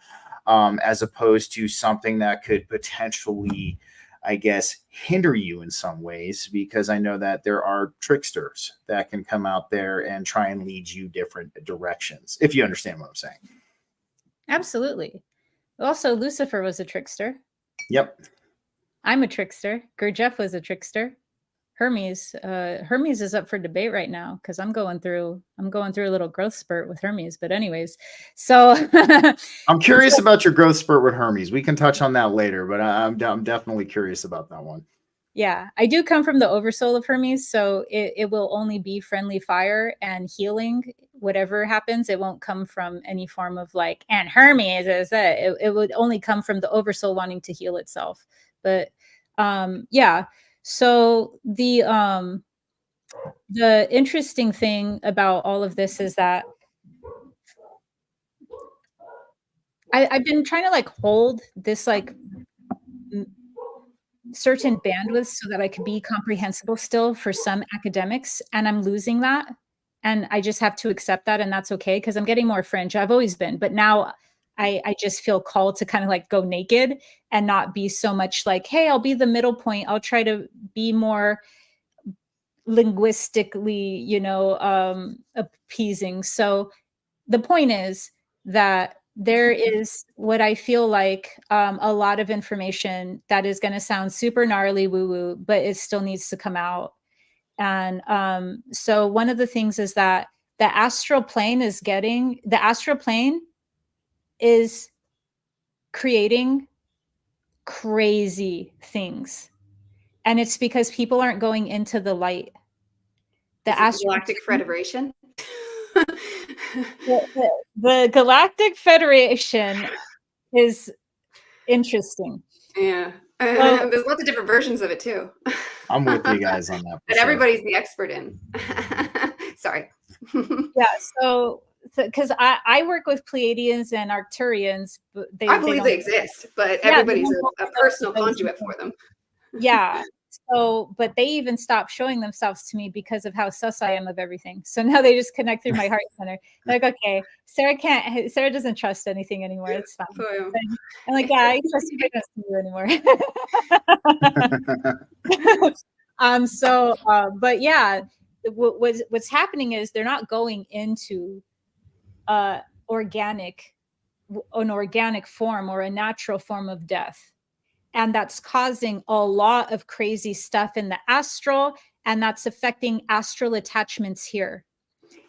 C: as opposed to something that could potentially, I guess, hinder you in some ways? Because I know that there are tricksters that can come out there and try and lead you different directions, if you understand what I'm saying.
B: Absolutely. Also, Lucifer was a trickster.
C: Yep.
B: I'm a trickster. Gurdjieff was a trickster. Hermes is up for debate right now because I'm going through a little growth spurt with Hermes. But anyways, so
C: I'm curious about your growth spurt with Hermes. We can touch on that later, but I'm definitely curious about that one.
B: Yeah, I do come from the oversoul of Hermes, so it will only be friendly fire and healing. Whatever happens, it won't come from any form of and Hermes is it. It would only come from the oversoul wanting to heal itself. But yeah. So the interesting thing about all of this is that I've been trying to hold this certain bandwidth so that I could be comprehensible still for some academics, and I'm losing that. And I just have to accept that, and that's okay because I'm getting more fringe. I've always been, but now I just feel called to kind of go naked and not be so much hey, I'll be the middle point. I'll try to be more linguistically, appeasing. So the point is that there is what I feel a lot of information that is going to sound super gnarly woo-woo, but it still needs to come out. And so one of the things is that the astral plane is creating crazy things. And it's because people aren't going into the light.
A: The Galactic Federation?
B: The Galactic Federation is interesting.
A: Yeah. There's lots of different versions of it too.
C: I'm with you guys on that.
A: But everybody's the expert in. Sorry.
B: Yeah. So because I work with Pleiadians and Arcturians, but
A: I believe they exist, but everybody's a personal conduit for them.
B: Yeah. So, but they even stopped showing themselves to me because of how sus I am of everything. So now they just connect through my heart center. They're okay, Sarah doesn't trust anything anymore. It's fine. I'm yeah, I trust you, I don't see you anymore. But yeah, what's happening is they're not going into an organic form or a natural form of death. And that's causing a lot of crazy stuff in the astral, and that's affecting astral attachments here.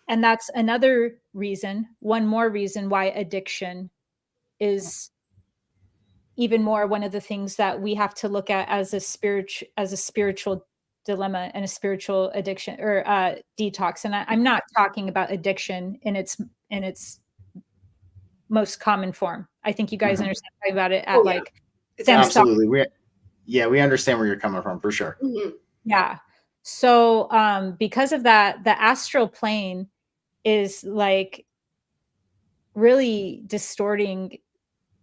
B: And that's another reason, one more reason why addiction is even more one of the things that we have to look at as a spiritual dilemma and a spiritual addiction or detox. And I'm not talking about addiction in its most common form. I think you guys understand about it at like
C: absolutely. We understand where you're coming from for sure.
B: Yeah. So because of that, the astral plane is like really distorting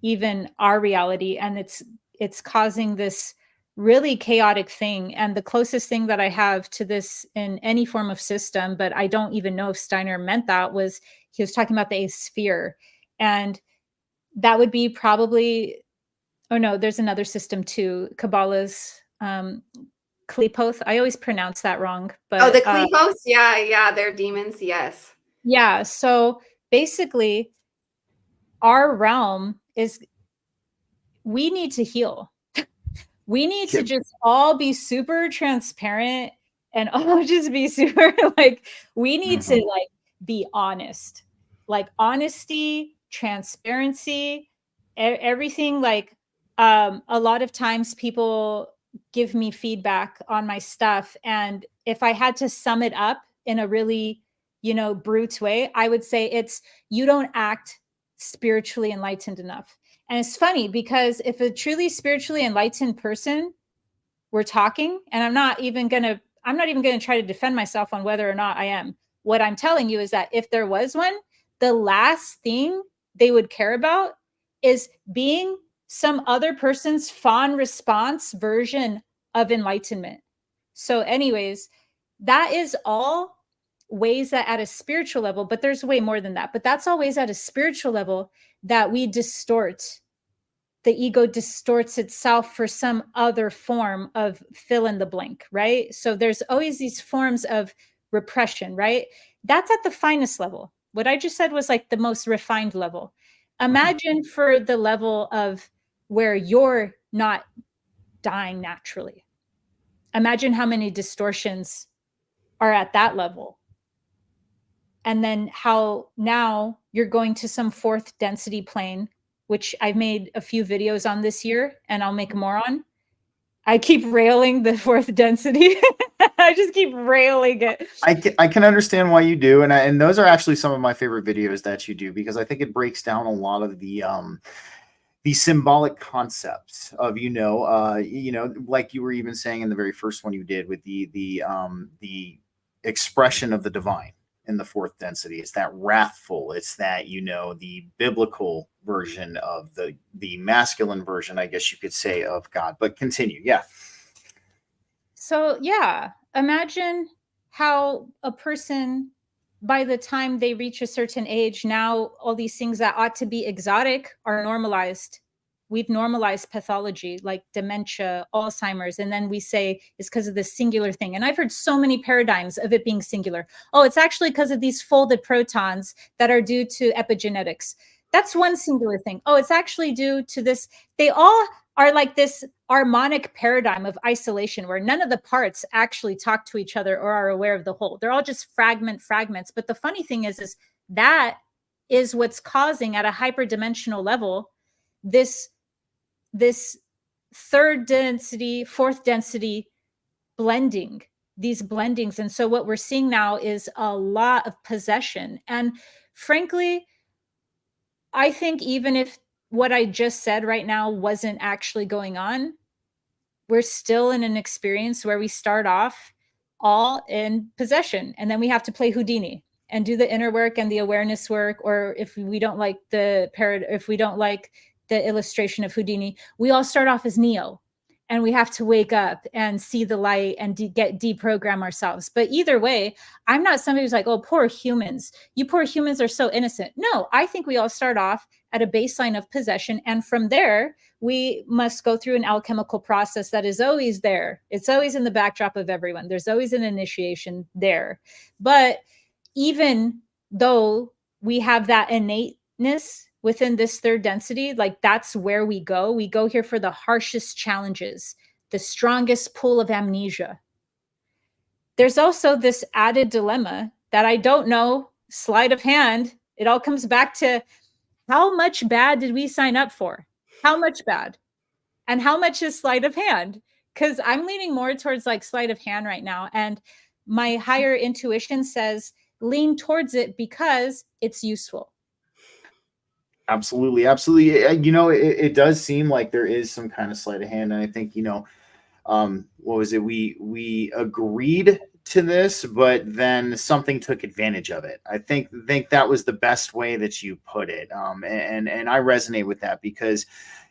B: even our reality, and it's causing this really chaotic thing. And the closest thing that I have to this in any form of system, but I don't even know if Steiner meant that, was he was talking about the sphere. And that would be probably, oh no, there's another system too, Kabbalah's Qliphoth. I always pronounce that wrong. But
A: the Qliphoths, yeah, they're demons, yes.
B: Yeah, so basically our realm is, we need to heal. We need to just all be super transparent and all just be super like, we need to like be honest, like honesty, transparency, everything. Like a lot of times people give me feedback on my stuff, and if I had to sum it up in a really, brute way, I would say it's, you don't act spiritually enlightened enough. And it's funny because if a truly spiritually enlightened person were talking, and I'm not even going to try to defend myself on whether or not I am. What I'm telling you is that if there was one, the last thing they would care about is being some other person's fawn response version of enlightenment. So anyways, that is all ways that at a spiritual level, but there's way more than that, but that's all ways at a spiritual level that we distort. The ego distorts itself for some other form of fill in the blank, right? So there's always these forms of repression, right? That's at the finest level. What I just said was like the most refined level. Imagine for the level of where you're not dying naturally. Imagine how many distortions are at that level. And then how now you're going to some fourth density plane, which I've made a few videos on this year, and I'll make more on. I keep railing the fourth density. I just keep railing it.
C: I can understand why you do, and those are actually some of my favorite videos that you do, because I think it breaks down a lot of the symbolic concepts of like you were even saying in the very first one you did with the expression of the divine in the fourth density. It's that wrathful, it's that the biblical version of the masculine version, I guess you could say, of God. But continue.
B: So imagine how a person, by the time they reach a certain age, now all these things that ought to be exotic are normalized. We've normalized pathology like dementia, Alzheimer's, and then we say it's because of this singular thing. And I've heard so many paradigms of it being singular. Oh, it's actually because of these folded protons that are due to epigenetics. That's one singular thing. Oh, it's actually due to this. They all are like this harmonic paradigm of isolation where none of the parts actually talk to each other or are aware of the whole. They're all just fragments. But the funny thing is that is what's causing at a hyperdimensional level this third density, fourth density blending, these blendings. And so what we're seeing now is a lot of possession. And frankly, I think even if what I just said right now wasn't actually going on, we're still in an experience where we start off all in possession, and then we have to play Houdini and do the inner work and the awareness work. Or if we don't like if we don't like the illustration of Houdini, we all start off as Neo, and we have to wake up and see the light and deprogram ourselves. But either way, I'm not somebody who's like, oh, poor humans. You poor humans are so innocent. No, I think we all start off at a baseline of possession. And from there, we must go through an alchemical process that is always there. It's always in the backdrop of everyone. There's always an initiation there. But even though we have that innateness within this third density, like that's where we go. We go here for the harshest challenges, the strongest pull of amnesia. There's also this added dilemma that I don't know, sleight of hand. It all comes back to how much bad did we sign up for? How much bad? And how much is sleight of hand? Because I'm leaning more towards like sleight of hand right now. And my higher intuition says lean towards it because it's useful.
C: Absolutely. Absolutely. You know, it does seem like there is some kind of sleight of hand. And I think, you know, what was it? We agreed to this, but then something took advantage of it. I think that was the best way that you put it. And I resonate with that because,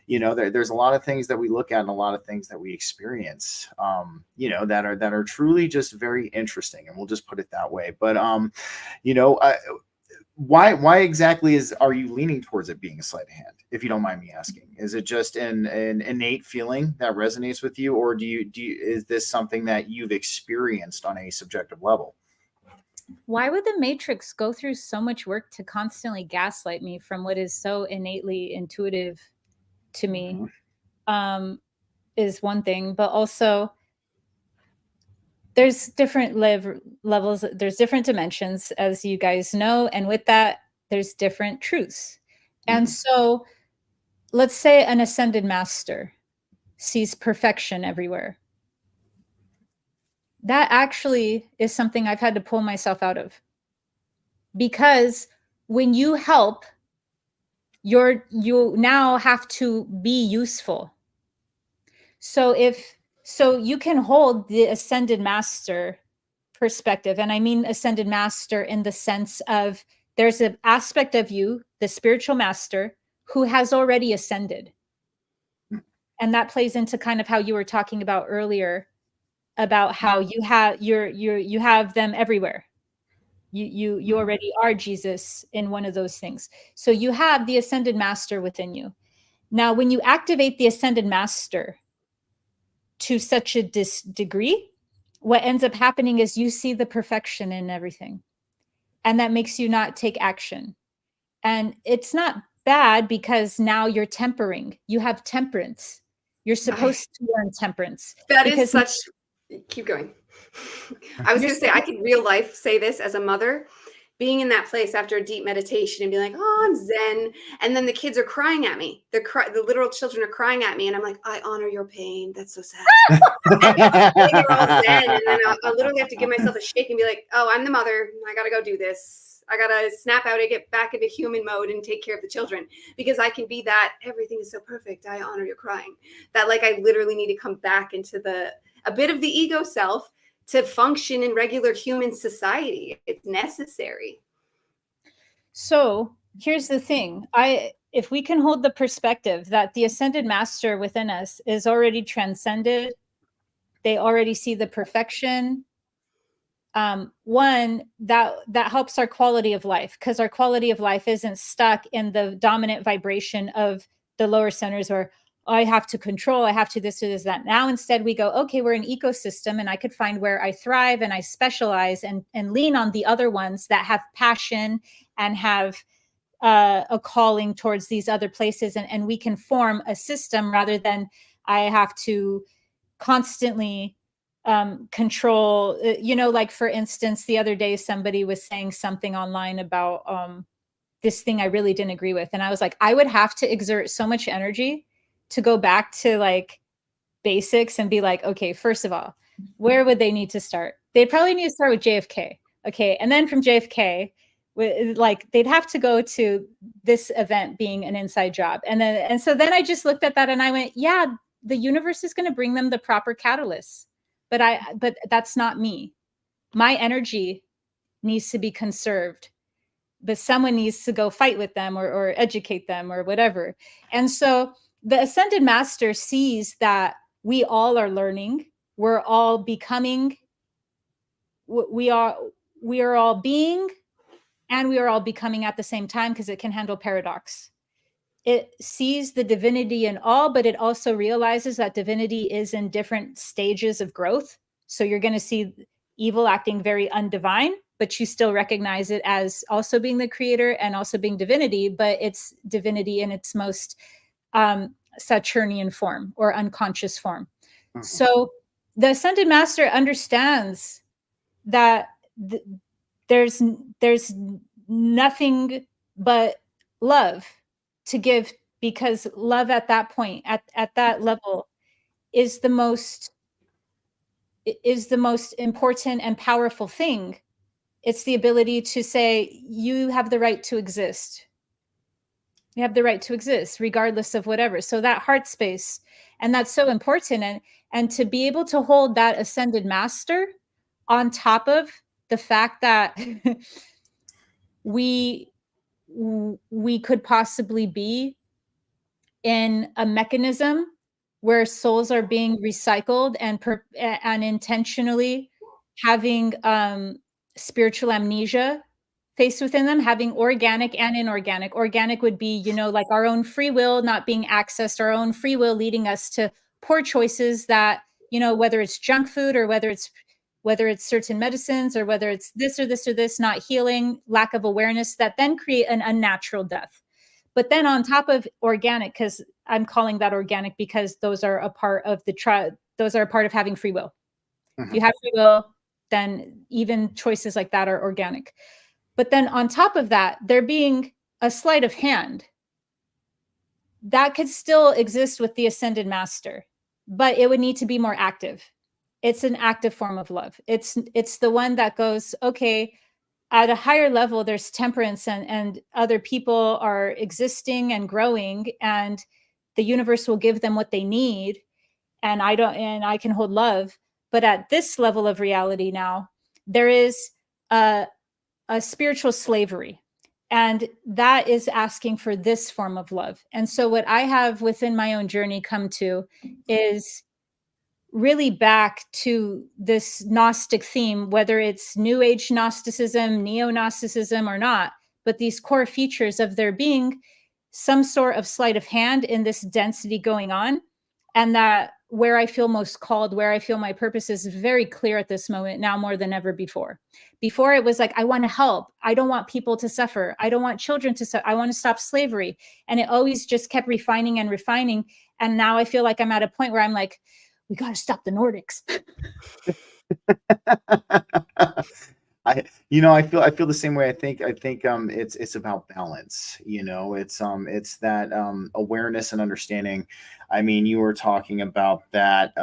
C: you know, there's a lot of things that we look at and a lot of things that we experience, you know, that are truly just very interesting. And we'll just put it that way. But, you know, why exactly are you leaning towards it being a sleight of hand, if you don't mind me asking? Is it just an innate feeling that resonates with you, or is this something that you've experienced on a subjective level?
B: Why would the Matrix go through so much work to constantly gaslight me from what is so innately intuitive to me? Is one thing, but also there's different levels, there's different dimensions, as you guys know, and with that there's different truths. And so let's say an ascended master sees perfection everywhere. That actually is something I've had to pull myself out of, because when you help, you now have to be useful. So you can hold the ascended master perspective. And I mean ascended master in the sense of there's an aspect of you, the spiritual master, who has already ascended. And that plays into kind of how you were talking about earlier about how you have them everywhere. You already are Jesus in one of those things. So you have the ascended master within you. Now, when you activate the ascended master to such a degree, what ends up happening is you see the perfection in everything. And that makes you not take action. And it's not bad because now you're tempering. You have temperance. You're supposed to learn temperance.
A: That is such... Keep going. I was going to say, I could real life say this as a mother, being in that place after a deep meditation and be like, oh, I'm Zen. And then the kids are crying at me. The literal children are crying at me. And I'm like, I honor your pain. That's so sad. They're all Zen. And then I literally have to give myself a shake and be like, oh, I'm the mother. I got to go do this. I got to snap out and get back into human mode and take care of the children, because I can be that. Everything is so perfect. I honor your crying. That like, I literally need to come back into a bit of the ego self to function in regular human society. It's necessary.
B: So here's the thing. If we can hold the perspective that the ascended master within us is already transcended, they already see the perfection. One, that helps our quality of life, because our quality of life isn't stuck in the dominant vibration of the lower centers, or I have to control, I have to this or this, that. Now, instead, we go, okay, we're an ecosystem, and I could find where I thrive and I specialize and lean on the other ones that have passion and have a calling towards these other places. And we can form a system rather than I have to constantly control, like, for instance, the other day, somebody was saying something online about this thing I really didn't agree with. And I was like, I would have to exert so much energy to go back to like basics and be like, okay, first of all, where would they need to start? They'd probably need to start with JFK. Okay. And then from JFK, like they'd have to go to this event being an inside job. And so then I just looked at that and I went, yeah, the universe is going to bring them the proper catalysts, but that's not me. My energy needs to be conserved, but someone needs to go fight with them or educate them or whatever. And so the ascended master sees that we all are learning. We're all becoming. We are all being, and we are all becoming at the same time, because it can handle paradox. It sees the divinity in all, but it also realizes that divinity is in different stages of growth. So you're going to see evil acting very undivine, but you still recognize it as also being the creator and also being divinity, but it's divinity in its most Saturnian form or unconscious form.
C: Mhm.
B: So the Ascended Master understands that there's nothing but love to give, because love at that point, at that level, is the most important and powerful thing. It's the ability to say, you have the right to exist. You have the right to exist regardless of whatever. So that heart space, and that's so important. And to be able to hold that Ascended Master on top of the fact that we could possibly be in a mechanism where souls are being recycled and intentionally having spiritual amnesia faced within them, having organic and inorganic. Organic would be, like our own free will not being accessed, our own free will leading us to poor choices that, whether it's junk food or whether it's certain medicines or whether it's this or this or this, not healing, lack of awareness, that then create an unnatural death. But then on top of organic, because I'm calling that organic because those are a part of those are a part of having free will.
C: Mhm.
B: If you have free will, then even choices like that are organic. But then on top of that, there being a sleight of hand, that could still exist with the Ascended Master, but it would need to be more active. It's an active form of love. It's the one that goes, okay, at a higher level, there's temperance and other people are existing and growing, and the universe will give them what they need. And I can hold love. But at this level of reality now, there is a spiritual slavery. And that is asking for this form of love. And so what I have within my own journey come to is really back to this Gnostic theme, whether it's New Age Gnosticism, Neo-Gnosticism or not, but these core features of there being some sort of sleight of hand in this density going on. And that where I feel most called, where I feel my purpose is very clear at this moment, now more than ever before. Before it was like, I want to help. I don't want people to suffer. I don't want children to suffer. I want to stop slavery. And it always just kept refining and refining. And now I feel like I'm at a point where I'm like, we got to stop the Nordics.
C: I feel the same way. I think it's about balance. It's that awareness and understanding. I mean, you were talking about that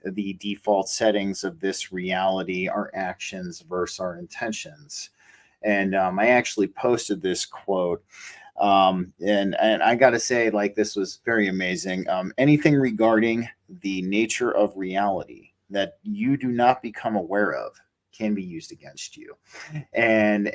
C: the default settings of this reality are actions versus our intentions. And I actually posted this quote. And I got to say, like, this was very amazing. Anything regarding the nature of reality that you do not become aware of can be used against you. And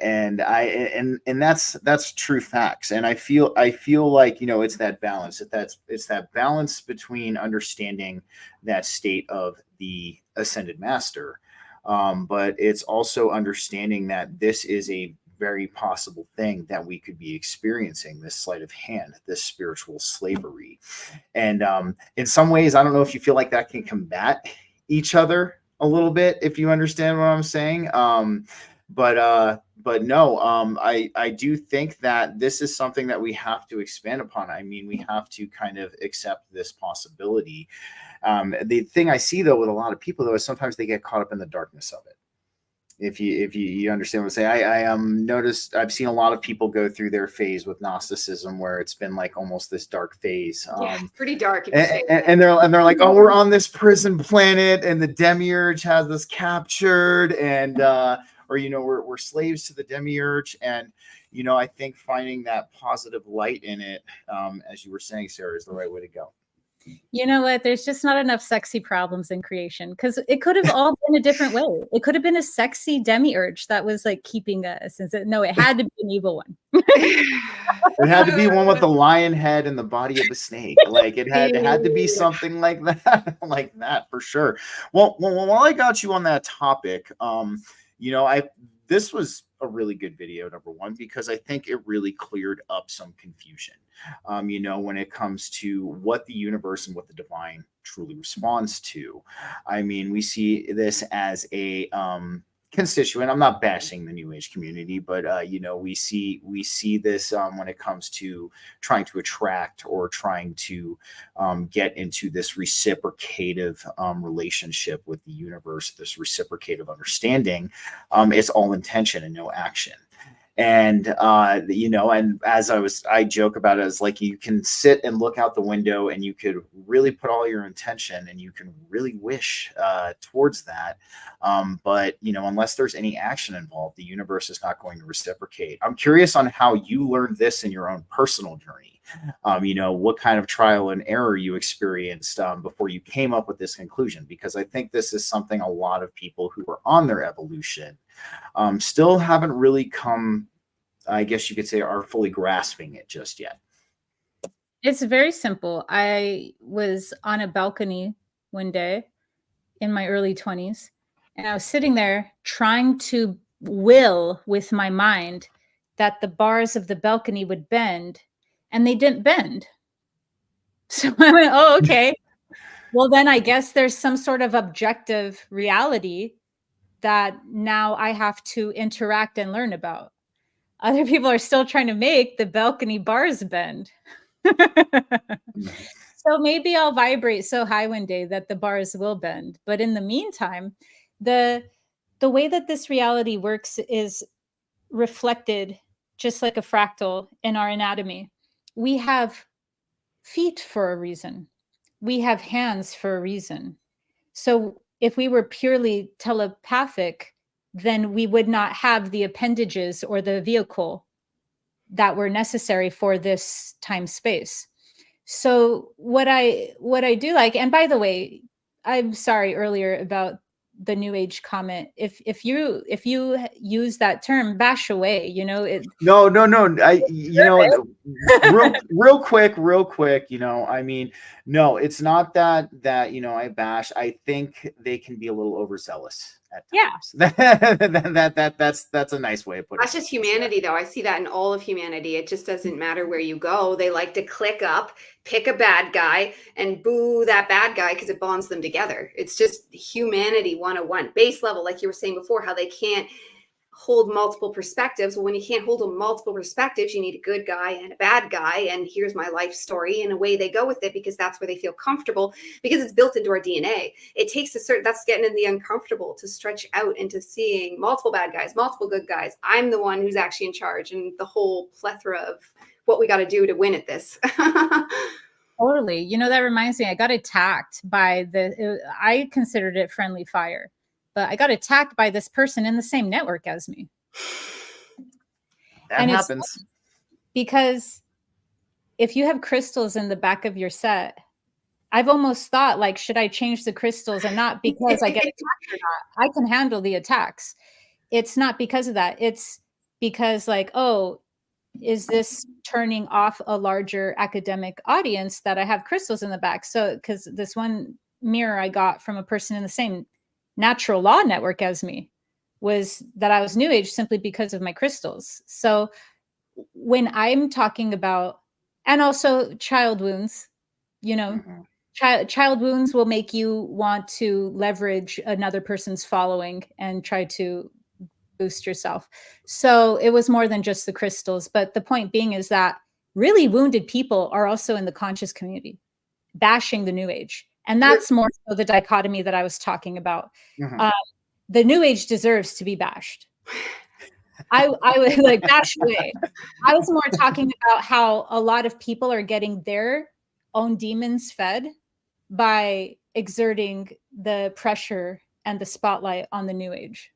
C: that's true facts. And I feel like, it's that balance. It's that balance between understanding that state of the Ascended Master. But it's also understanding that this is a very possible thing that we could be experiencing, this sleight of hand, this spiritual slavery. And in some ways, I don't know if you feel like that can combat each other a little bit, if you understand what I'm saying. But no, I do think that this is something that we have to expand upon. I mean, we have to kind of accept this possibility. The thing I see, though, with a lot of people, though, is sometimes they get caught up in the darkness of it. If you understand what I'm saying, I noticed, I've seen a lot of people go through their phase with Gnosticism where it's been like almost this dark phase.
A: Yeah, it's pretty dark.
C: And they're like, oh, we're on this prison planet and the demiurge has us captured, and or we're slaves to the demiurge. And I think finding that positive light in it, as you were saying, Sarah, is the right way to go.
B: You know what? There's just not enough sexy problems in creation, because it could have all been a different way. It could have been a sexy demiurge that was like keeping us. No, it had to be an evil one.
C: It had to be one with the lion head and the body of a snake. Like it had to be something like that, like that for sure. Well, while I got you on that topic, this was a really good video, number one, because I think it really cleared up some confusion. When it comes to what the universe and what the divine truly responds to. I mean, we see this as a constituent. I'm not bashing the New Age community, but we see this when it comes to trying to attract or trying to get into this reciprocative relationship with the universe, this reciprocative understanding. It's all intention and no action. And and as I joke about it, as like you can sit and look out the window and you could really put all your intention and you can really wish towards that, but unless there's any action involved, the universe is not going to reciprocate. I'm curious on how you learned this in your own personal journey. What kind of trial and error you experienced before you came up with this conclusion, because I think this is something a lot of people who are on their evolution still haven't really come, I guess you could say, are fully grasping it just yet.
B: It's very simple. I was on a balcony one day in my early 20s, and I was sitting there trying to will with my mind that the bars of the balcony would bend, and they didn't bend. So I went, oh, okay. Well, then I guess there's some sort of objective reality that now I have to interact and learn about. Other people are still trying to make the balcony bars bend. So maybe I'll vibrate so high one day that the bars will bend. But in the meantime, the way that this reality works is reflected just like a fractal in our anatomy. We have feet for a reason. We have hands for a reason. So if we were purely telepathic, then we would not have the appendages or the vehicle that were necessary for this time space. So what I do like, and by the way, I'm sorry earlier about the New Age comment. If you use that term, bash away.
C: No. Real quick. I mean, no, it's not that I bash. I think they can be a little overzealous at times. That's a nice way of putting it.
A: That's just humanity, though. I see that in all of humanity. It just doesn't matter where you go. They like to click up, pick a bad guy, and boo that bad guy because it bonds them together. It's just humanity 101, base level, like you were saying before, how they can't hold multiple perspectives. Well, when you can't hold multiple perspectives, you need a good guy and a bad guy. And here's my life story. And away they go with it, because that's where they feel comfortable, because it's built into our DNA. It takes that's getting in the uncomfortable to stretch out into seeing multiple bad guys, multiple good guys. I'm the one who's actually in charge, and the whole plethora of what we got to do to win at this.
B: Totally. That reminds me, I got attacked by I considered it friendly fire, but I got attacked by this person in the same network as me.
C: That happens.
B: Because if you have crystals in the back of your set, I've almost thought, like, should I change the crystals? And not because I get attacked or not. I can handle the attacks. It's not because of that. It's because, like, oh, is this turning off a larger academic audience that I have crystals in the back? So, because this one mirror I got from a person in the same natural law network as me was that I was New Age simply because of my crystals. So when I'm talking about, and also child wounds, child wounds will make you want to leverage another person's following and try to boost yourself. So it was more than just the crystals. But the point being is that really wounded people are also in the conscious community bashing the New Age. And that's more so the dichotomy that I was talking about.
C: Mm-hmm.
B: The New Age deserves to be bashed. I would like bash away. I was more talking about how a lot of people are getting their own demons fed by exerting the pressure and the spotlight on the New Age.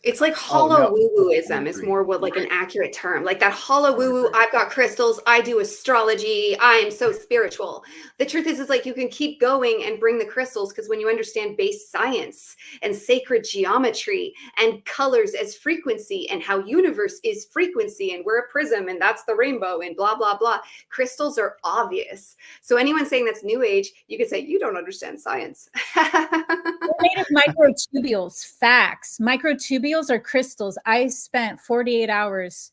A: It's like
C: Oh
A: hollow
C: no,
A: woo-wooism is
C: agree.
A: more what like an accurate term. Like that hollow
C: I would
A: woo-woo,
C: agree.
A: I've got crystals, I do astrology, I am so spiritual. The truth is like you can keep going and bring the crystals because when you understand base science and sacred geometry and colors as frequency and how universe is frequency and we're a prism and that's the rainbow and blah, blah, blah, crystals are obvious. So anyone saying that's new age, you could say, you don't understand science.
B: They're made of microtubules. Facts. Microtubules are crystals. I spent 48 hours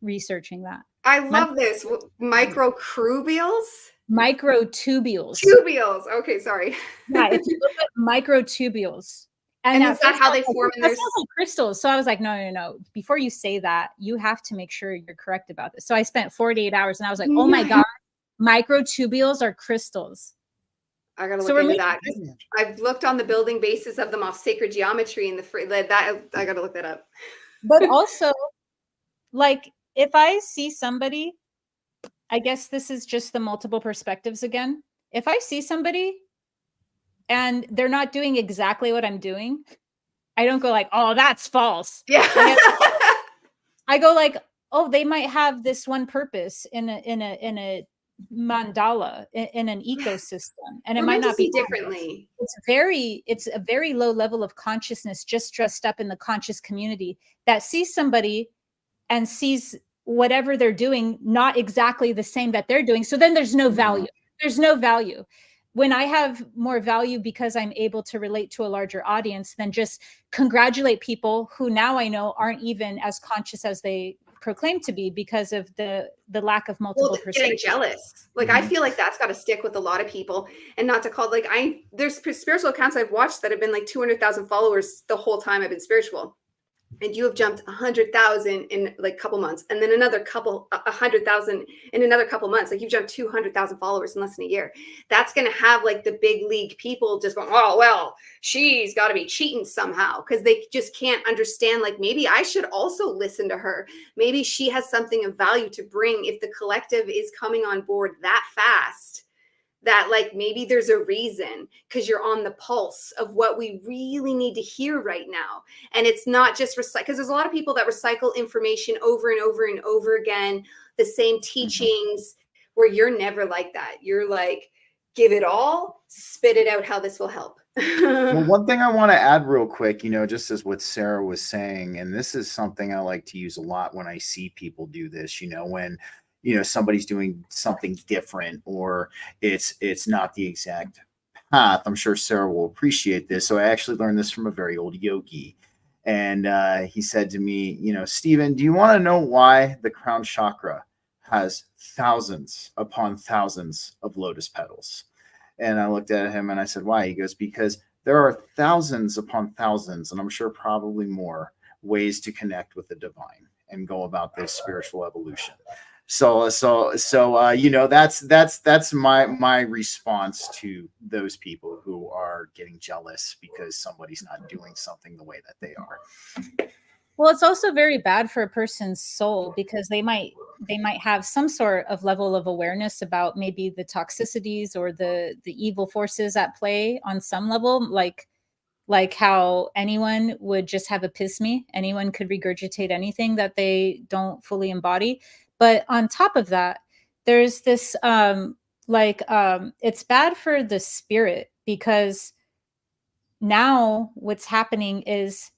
B: researching that.
A: I love this. Microcrubials?
B: Microtubules.
A: Tubules. Okay, sorry.
B: Yeah, if you look at microtubules.
A: And
B: at
A: is that
B: first
A: how
B: I was
A: they
B: like,
A: form in
B: that
A: their
B: sounds like crystals. So I was like, no. Before you say that, you have to make sure you're correct about this. So I spent 48 hours and I was like, oh my God, microtubules are crystals.
A: I gotta
B: So
A: look
B: we're
A: into
B: making
A: that. I've looked on the building basis of them off sacred geometry and that I gotta look that up.
B: But also, like, if I see somebody, I guess this is just the multiple perspectives again. If I see somebody and they're not doing exactly what I'm doing, I don't go like, oh, that's false.
A: Yeah.
B: I go like, oh, they might have this one purpose in a mandala in an ecosystem, and it might not be
A: differently.
B: It's a very low level of consciousness, just dressed up in the conscious community, that sees somebody and sees whatever they're doing not exactly the same that they're doing. So then there's no value. There's no value. When I have more value because I'm able to relate to a larger audience than just congratulate people who now I know aren't even as conscious as they proclaim to be because of the lack of multiple
A: Getting
B: perspectives.
A: jealous. Like I feel like that's got to stick with a lot of people, and not to call like there's spiritual accounts I've watched that have been like 200,000 followers the whole time I've been spiritual. And you have jumped 100,000 in like a couple months, and then another couple 100,000 in another couple months. Like you've jumped 200,000 followers in less than a year. That's going to have like the big league people just going, oh well, she's got to be cheating somehow, because they just can't understand. Like maybe I should also listen to her. Maybe she has something of value to bring if the collective is coming on board that fast. That like maybe there's a reason, because you're on the pulse of what we really need to hear right now. And it's not just because there's a lot of people that recycle information over and over and over again, the same teachings, where you're never like that. You're like, give it all, spit it out how this will help.
C: Well, one thing I want to add real quick, just as what Sarah was saying, and this is something I like to use a lot when I see people do this, when somebody's doing something different, or it's not the exact path. I'm sure Sarah will appreciate this. So I actually learned this from a very old yogi, and he said to me, Stephen, do you want to know why the crown chakra has thousands upon thousands of lotus petals? And I looked at him and I said, why? He goes, because there are thousands upon thousands, and I'm sure probably more, ways to connect with the divine and go about this spiritual evolution. So that's my response to those people who are getting jealous because somebody's not doing something the way that they are.
B: Well, it's also very bad for a person's soul, because they might have some sort of level of awareness about maybe the toxicities or the evil forces at play on some level, like how anyone would just have epiphany. Anyone could regurgitate anything that they don't fully embody. But on top of that, there's this it's bad for the spirit, because now what's happening is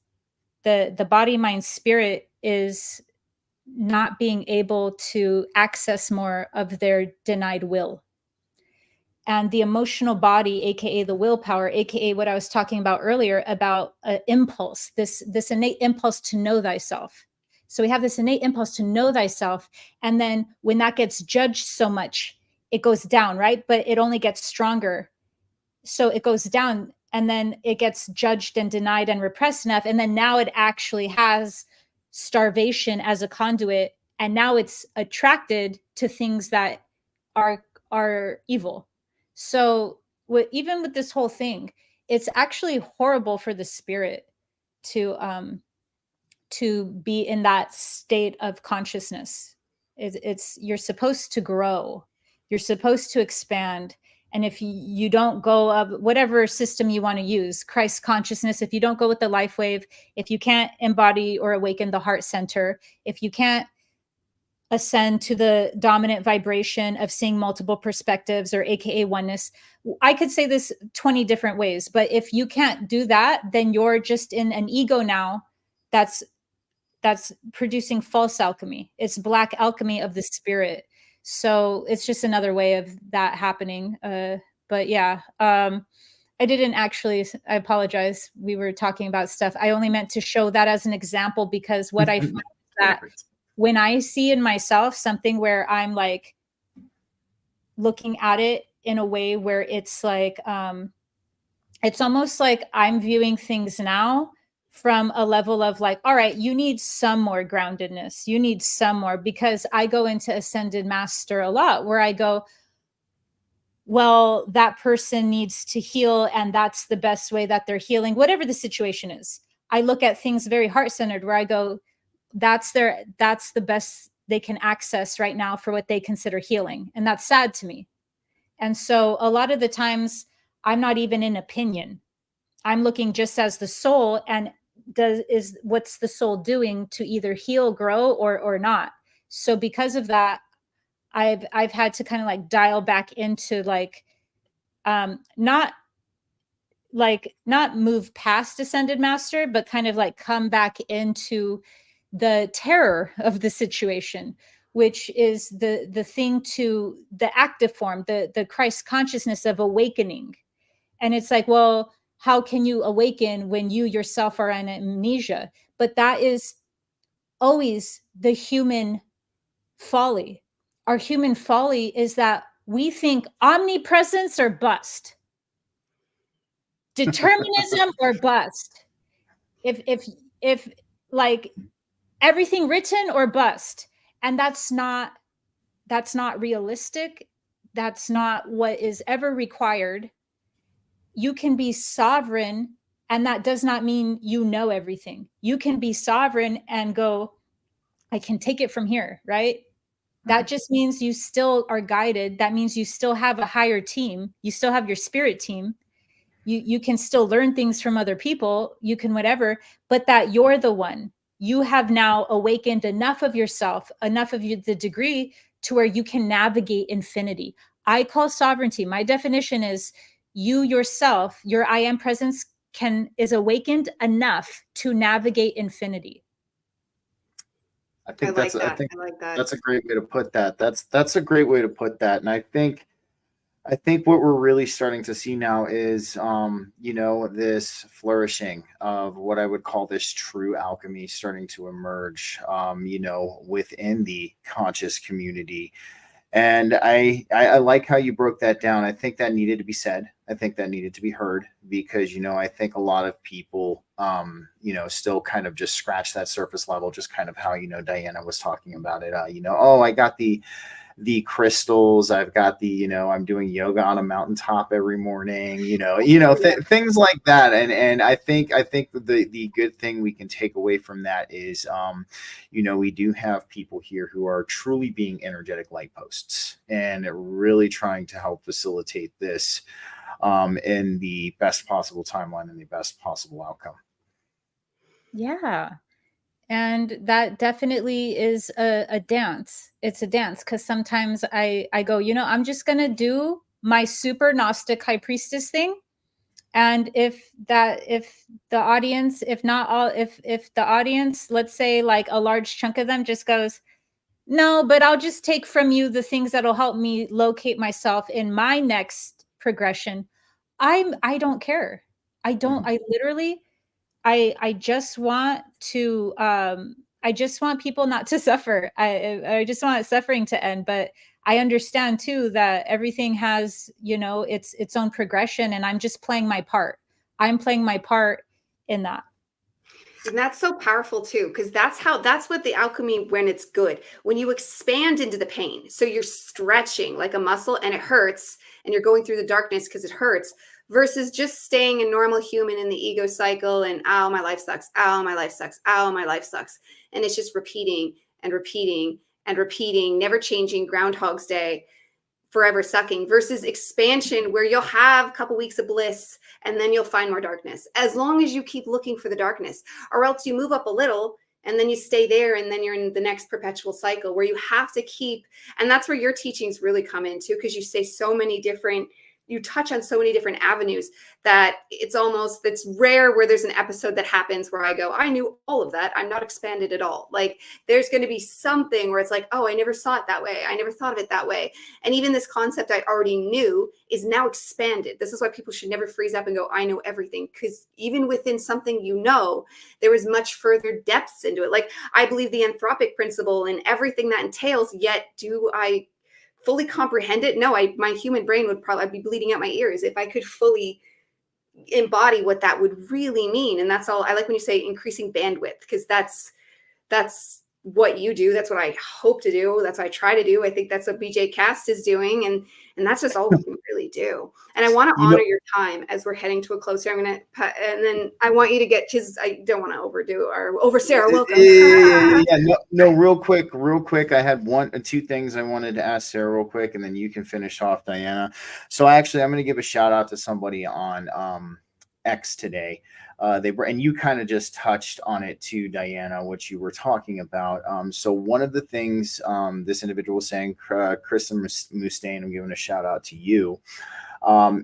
B: the body, mind, spirit is not being able to access more of their denied will. And the emotional body, aka the willpower, aka what I was talking about earlier about impulse, this innate impulse to know thyself. So we have this innate impulse to know thyself, and then when that gets judged so much, it goes down, right? But it only gets stronger. So it goes down, and then it gets judged and denied and repressed enough, and then now it actually has starvation as a conduit, and now it's attracted to things that are evil. So even with this whole thing, it's actually horrible for the spirit to be in that state of consciousness. It's you're supposed to grow, you're supposed to expand, And if you don't go of whatever system you want to use, Christ consciousness, if you don't go with the life wave, if you can't embody or awaken the heart center, if you can't ascend to the dominant vibration of seeing multiple perspectives, or AKA oneness, I could say this 20 different ways, but if you can't do that, then you're just in an ego now that's producing false alchemy. It's black alchemy of the spirit. So it's just another way of that happening. But yeah, I didn't actually, I apologize. We were talking about stuff. I only meant to show that as an example, because what I find is that when I see in myself something where I'm like looking at it in a way where it's like, it's almost like I'm viewing things now from a level of like, all right, you need some more groundedness. You need some more, because I go into Ascended Master a lot where I go, well, that person needs to heal, and that's the best way that they're healing, whatever the situation is. I look at things very heart-centered where I go, that's the best they can access right now for what they consider healing. And that's sad to me. And so a lot of the times I'm not even in opinion. I'm looking just as the soul, and what's the soul doing to either heal, grow, or not. So because of that, I've had to kind of like dial back into like, not move past Ascended Master, but kind of like come back into the terror of the situation, which is the thing, to the active form, the Christ consciousness of awakening. And it's like, well, how can you awaken when you yourself are in amnesia? But that is always the human folly. Our human folly is that we think omnipresence or bust, determinism or bust. If like everything written or bust. And that's not realistic. That's not what is ever required. You can be sovereign, and that does not mean you know everything. You can be sovereign and go, I can take it from here, right? That just means you still are guided. That means you still have a higher team. You still have your spirit team. You can still learn things from other people. You can whatever, but that you're the one. You have now awakened enough of yourself, enough of you, the degree to where you can navigate infinity. I call sovereignty. My definition is you yourself, your I am presence is awakened enough to navigate infinity.
C: I think that's a great way to put that. That's a great way to put that. And I think what we're really starting to see now is, this flourishing of what I would call this true alchemy starting to emerge, within the conscious community. And I like how you broke that down. I think that needed to be said. I think that needed to be heard, because, I think a lot of people, still kind of just scratch that surface level, just kind of how, Diana was talking about it. Oh, I got the crystals. I've got I'm doing yoga on a mountaintop every morning, things like that. And I think the good thing we can take away from that is, we do have people here who are truly being energetic light posts and really trying to help facilitate this, in the best possible timeline and the best possible outcome.
B: Yeah. And that definitely is a dance. It's a dance, because sometimes I go, I'm just going to do my super Gnostic high priestess thing. And if the audience, if the audience, let's say like a large chunk of them just goes, no, but I'll just take from you the things that'll help me locate myself in my next progression. I don't care. I literally, I just want to, I just want people not to suffer. I just want suffering to end. But I understand too that everything has, its own progression, and I'm just playing my part. I'm playing my part in that.
A: And that's so powerful too, because that's what the alchemy, when it's good, when you expand into the pain. So you're stretching like a muscle and it hurts, and you're going through the darkness because it hurts, versus just staying a normal human in the ego cycle and, oh, my life sucks. Oh, my life sucks. Oh, my life sucks. And it's just repeating and repeating and repeating, never changing, Groundhog's Day. forever sucking, versus expansion where you'll have a couple weeks of bliss and then you'll find more darkness, as long as you keep looking for the darkness. Or else you move up a little and then you stay there, and then you're in the next perpetual cycle where you have to keep. And that's where your teachings really come into, because you say so many different, you touch on so many different avenues that it's rare where there's an episode that happens where I go, I knew all of that, I'm not expanded at all. Like, there's going to be something where it's like, oh, I never saw it that way, I never thought of it that way. And even this concept I already knew is now expanded. This is why people should never freeze up and go, I know everything, because even within something, there is much further depths into it. Like, I believe the anthropic principle and everything that entails, yet do I fully comprehend it? No, my human brain would probably be bleeding out my ears if I could fully embody what that would really mean. And that's all. I like when you say increasing bandwidth, because that's what you do. That's what I hope to do. That's what I try to do. I think that's what BJ Cast is doing. And that's just all we can really do. And I want to honor your time as we're heading to a close here. And then I want you to get, because I don't want to over Sarah. Welcome.
C: Yeah. No, real quick. I had two things I wanted to ask Sarah real quick, and then you can finish off, Diana. So I'm going to give a shout out to somebody on X today. And you kind of just touched on it too, Diana, what you were talking about. So one of the things this individual was saying, Chris Mustaine, I'm giving a shout out to you,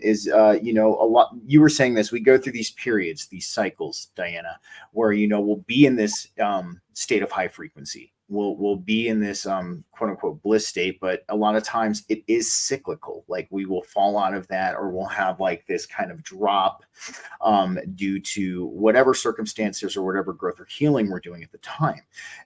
C: is a lot. You were saying this. We go through these periods, these cycles, Diana, where we'll be in this state of high frequency. We'll be in this quote unquote bliss state, but a lot of times it is cyclical. Like, we will fall out of that, or we'll have like this kind of drop due to whatever circumstances or whatever growth or healing we're doing at the time.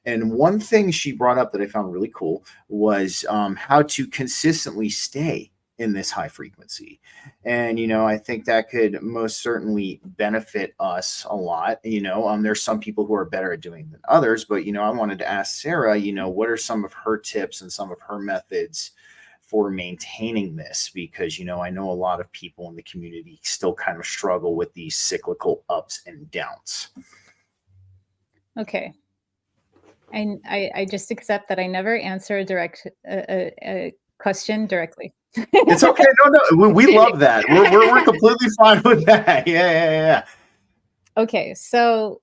C: And one thing she brought up that I found really cool was how to consistently stay in this high frequency. And, I think that could most certainly benefit us a lot. There's some people who are better at doing than others, but, I wanted to ask Sarah, what are some of her tips and some of her methods for maintaining this? Because, I know a lot of people in the community still kind of struggle with these cyclical ups and downs.
B: Okay. I just accept that I never answer a question directly.
C: It's okay. No, we love that. We're completely fine with that. Yeah.
B: Okay, so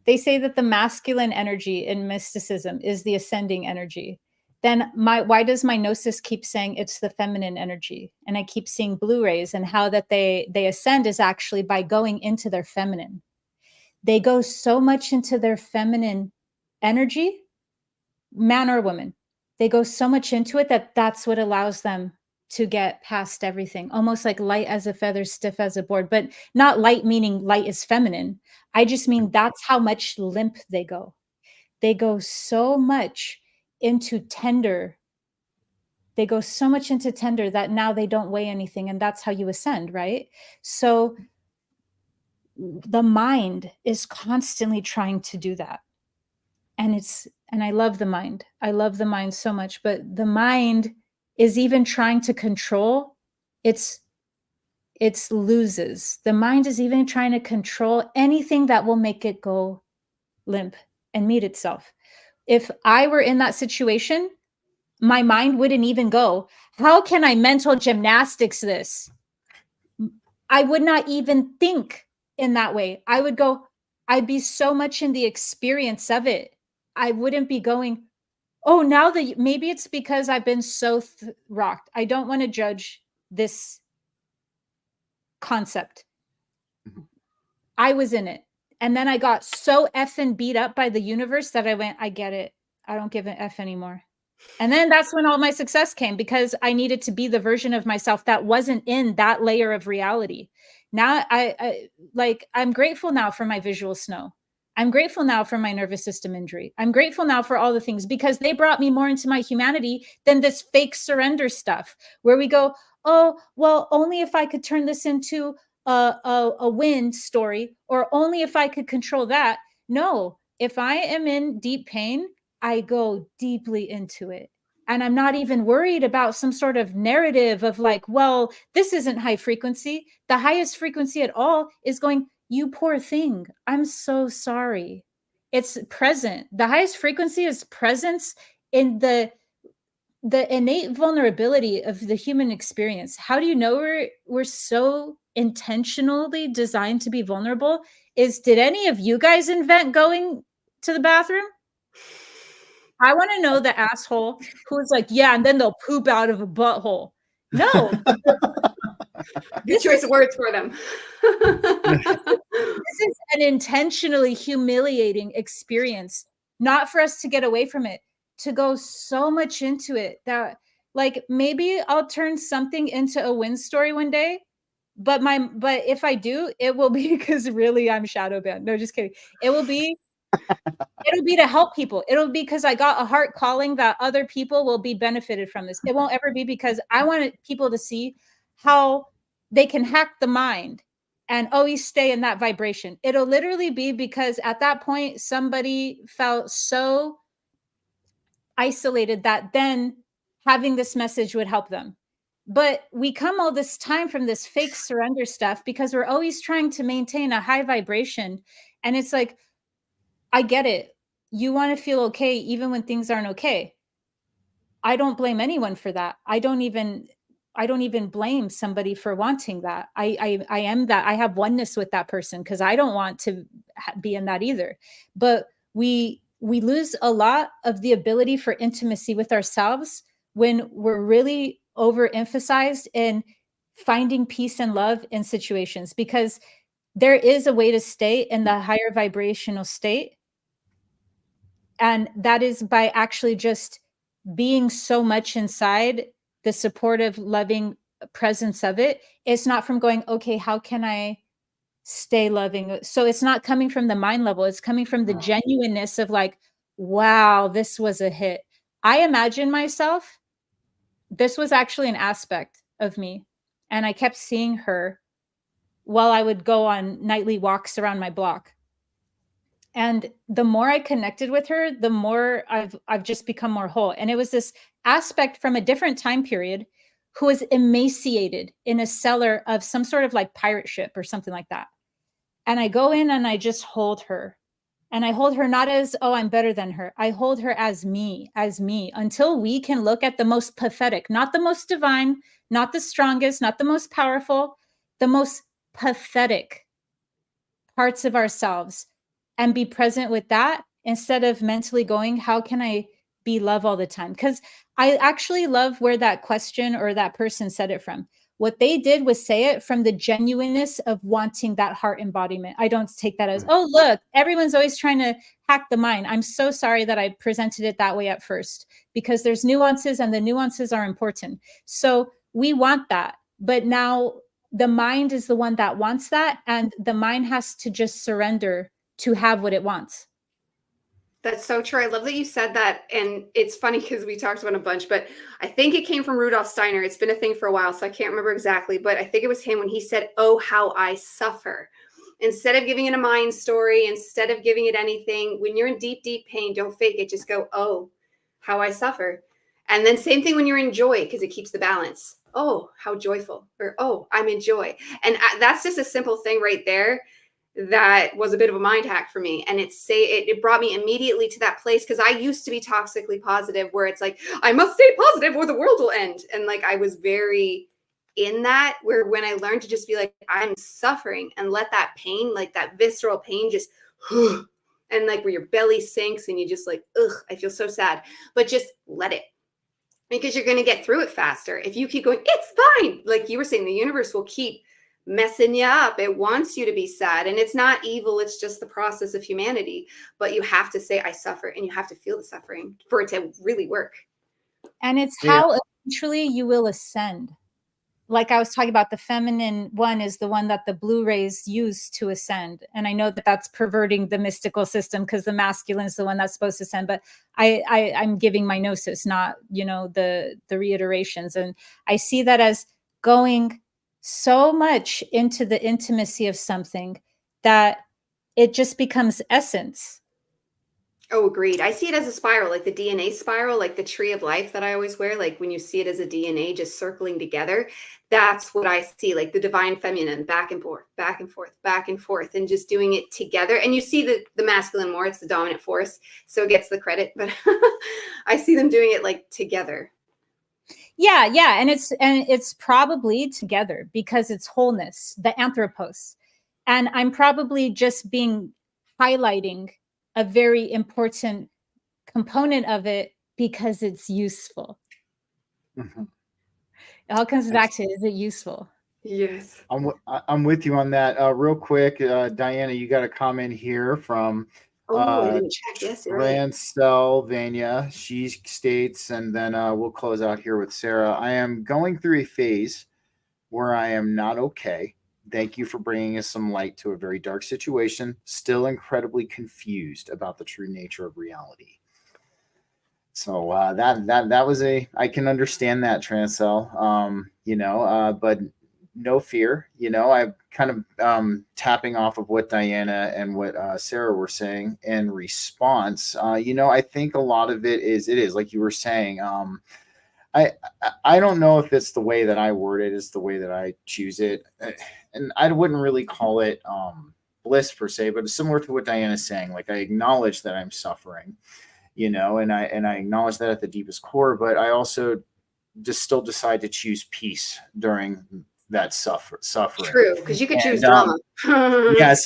B: they say that the masculine energy in mysticism is the ascending energy. Then why does my gnosis keep saying it's the feminine energy? And I keep seeing Blu-rays, and how that they ascend is actually by going into their feminine. They go so much into their feminine energy, man or woman. They go so much into it that's what allows them to get past everything, almost like light as a feather, stiff as a board, but not light meaning light is feminine. I just mean that's how much limp they go. They go so much into tender. They go so much into tender that now they don't weigh anything. And that's how you ascend, right? So the mind is constantly trying to do that. And I love the mind. I love the mind so much, but the mind is even trying to control its loses. The mind is even trying to control anything that will make it go limp and meet itself. If I were in that situation, my mind wouldn't even go, how can I mental gymnastics this? I would not even think in that way. I would go, I'd be so much in the experience of it. I wouldn't be going, oh, now that maybe it's because I've been so rocked. I don't want to judge this concept. Mm-hmm. I was in it. And then I got so effing beat up by the universe that I went, I get it. I don't give an F anymore. And then that's when all my success came, because I needed to be the version of myself that wasn't in that layer of reality. Now I'm grateful now for my visual snow. I'm grateful now for my nervous system injury. I'm grateful now for all the things, because they brought me more into my humanity than this fake surrender stuff where we go, oh, well, only if I could turn this into a win story, or only if I could control that. No, if I am in deep pain, I go deeply into it. And I'm not even worried about some sort of narrative of like, well, this isn't high frequency. The highest frequency at all is going, you poor thing. I'm so sorry. It's present. The highest frequency is presence in the the innate vulnerability of the human experience. How do you know we're so intentionally designed to be vulnerable? Did any of you guys invent going to the bathroom? I want to know the asshole who's like, yeah, and then they'll poop out of a butthole. No.
A: Good choice of words for them.
B: This is an intentionally humiliating experience, not for us to get away from it, to go so much into it that, like, maybe I'll turn something into a win story one day. But if I do, it will be because really I'm shadow banned. No, just kidding. It'll be to help people. It'll be because I got a heart calling that other people will be benefited from this. It won't ever be because I wanted people to see how they can hack the mind and always stay in that vibration. It'll literally be because at that point, somebody felt so isolated that then having this message would help them. But we come all this time from this fake surrender stuff because we're always trying to maintain a high vibration. And it's like, I get it. You want to feel okay even when things aren't okay. I don't blame anyone for that. I don't even blame somebody for wanting that. I am that. I have oneness with that person because I don't want to be in that either. But we lose a lot of the ability for intimacy with ourselves when we're really overemphasized in finding peace and love in situations, because there is a way to stay in the higher vibrational state. And that is by actually just being so much inside the supportive, loving presence of it. It's not from going, okay, how can I stay loving? So it's not coming from the mind level. It's coming from the genuineness of like, wow, this was a hit. I imagine myself, this was actually an aspect of me. And I kept seeing her while I would go on nightly walks around my block. And the more I connected with her, the more I've just become more whole. And it was this aspect from a different time period who was emaciated in a cellar of some sort of like pirate ship or something like that. And I go in and I just hold her. And I hold her not as, oh, I'm better than her. I hold her as me, until we can look at the most pathetic, not the most divine, not the strongest, not the most powerful, the most pathetic parts of ourselves, and be present with that instead of mentally going, how can I be love all the time? Because I actually love where that question or that person said it from. What they did was say it from the genuineness of wanting that heart embodiment. I don't take that as, oh, look, everyone's always trying to hack the mind. I'm so sorry that I presented it that way at first, because there's nuances and the nuances are important. So we want that. But now the mind is the one that wants that. And the mind has to just surrender to have what it wants.
A: That's so true. I love that you said that. And it's funny because we talked about a bunch, but I think it came from Rudolf Steiner. It's been a thing for a while, so I can't remember exactly, but I think it was him when he said, oh, how I suffer. Instead of giving it a mind story, instead of giving it anything, when you're in deep, deep pain, don't fake it. Just go, oh, how I suffer. And then same thing when you're in joy, because it keeps the balance. Oh, how joyful. Or, oh, I'm in joy. And that's just a simple thing right there. That was a bit of a mind hack for me. And it brought me immediately to that place, because I used to be toxically positive, where it's like, I must stay positive or the world will end. And like, I was very in that, where when I learned to just be like, I'm suffering, and let that pain, like that visceral pain, just, and like where your belly sinks and you just like, ugh, I feel so sad, but just let it, because you're going to get through it faster. If you keep going, it's fine. Like you were saying, the universe will keep messing you up. It wants you to be sad, and it's not evil. It's just the process of humanity. But you have to say, I suffer, and you have to feel the suffering for it to really work.
B: And it's how eventually you will ascend. Like I was talking about, the feminine one is the one that the blue rays use to ascend. And I know that that's perverting the mystical system, because the masculine is the one that's supposed to ascend. But I'm giving my gnosis, not, the reiterations. And I see that as going so much into the intimacy of something that it just becomes essence.
A: Oh, agreed. I see it as a spiral, like the DNA spiral, like the tree of life that I always wear. Like when you see it as a DNA just circling together, that's what I see, like the divine feminine, back and forth, back and forth, back and forth, and just doing it together. And you see the masculine more, it's the dominant force, so it gets the credit. But I see them doing it like together.
B: Yeah, and it's probably together because it's wholeness, the anthropos. And I'm probably just being highlighting a very important component of it because it's useful.
C: Mhm.
B: It all comes back to, is it useful?
A: Yes.
C: I'm with you on that. Real quick, Diana, you got a comment here from
A: Oh, I didn't check. Yes, you're right.
C: Transylvania. She states, and then we'll close out here with Sarah. I am going through a phase where I am not okay. Thank you for bringing us some light to a very dark situation. Still incredibly confused about the true nature of reality. So that was I can understand that, Transcell. But no fear. I'm kind of tapping off of what Diana and what Sarah were saying in response. I think a lot of it is like you were saying. I I don't know if it's the way that I word it is the way that I choose it, and I wouldn't really call it bliss per se, but it's similar to what Diana's saying. Like, I acknowledge that I'm suffering, and I acknowledge that at the deepest core, but I also just still decide to choose peace during that suffering.
A: True, because you could choose
C: And
A: drama.
C: yeah, and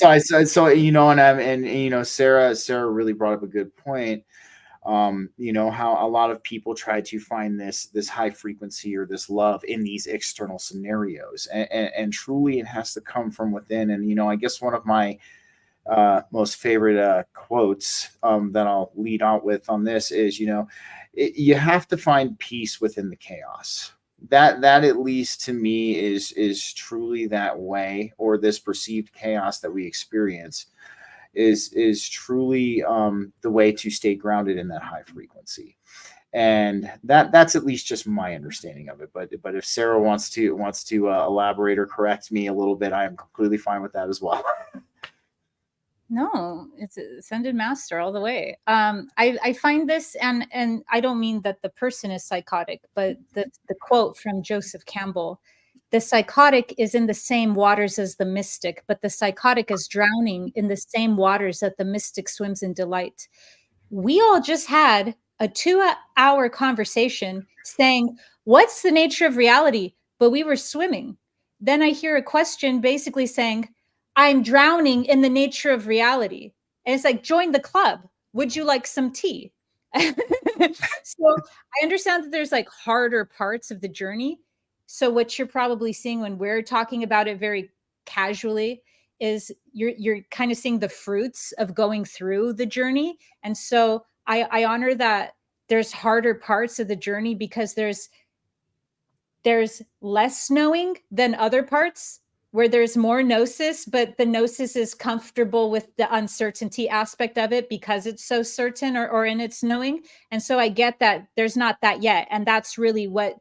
C: Sarah really brought up a good point. How a lot of people try to find this high frequency or this love in these external scenarios, and truly it has to come from within. And I guess one of my most favorite quotes that I'll lead out with on this is, you have to find peace within the chaos. That at least to me is truly that way, or this perceived chaos that we experience is truly the way to stay grounded in that high frequency. And that's at least just my understanding of it. But if Sarah wants to elaborate or correct me a little bit, I am completely fine with that as well.
B: No, it's ascended master all the way. I find this, and I don't mean that the person is psychotic, but the quote from Joseph Campbell: the psychotic is in the same waters as the mystic, but the psychotic is drowning in the same waters that the mystic swims in delight. We all just had a 2-hour conversation saying, what's the nature of reality? But we were swimming. Then I hear a question basically saying, I'm drowning in the nature of reality. And it's like, join the club. Would you like some tea? So I understand that there's like harder parts of the journey. So what you're probably seeing when we're talking about it very casually is you're kind of seeing the fruits of going through the journey. And so I honor that there's harder parts of the journey because there's less knowing than other parts where there's more gnosis, but the gnosis is comfortable with the uncertainty aspect of it because it's so certain or in its knowing. And so I get that there's not that yet. And that's really what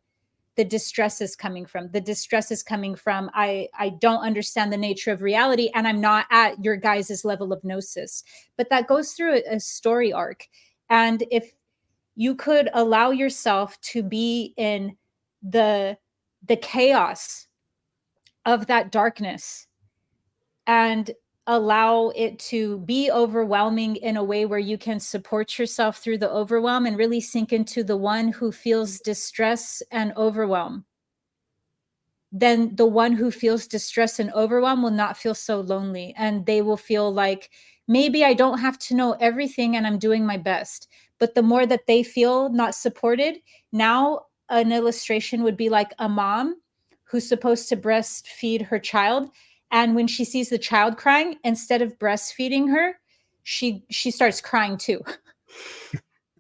B: the distress is coming from. The distress is coming from, I don't understand the nature of reality, and I'm not at your guys' level of gnosis. But that goes through a story arc. And if you could allow yourself to be in the chaos of that darkness and allow it to be overwhelming in a way where you can support yourself through the overwhelm and really sink into the one who feels distress and overwhelm, then the one who feels distress and overwhelm will not feel so lonely, and they will feel like, maybe I don't have to know everything and I'm doing my best. But the more that they feel not supported, now an illustration would be like a mom who's supposed to breastfeed her child, and when she sees the child crying, instead of breastfeeding her, she starts crying too.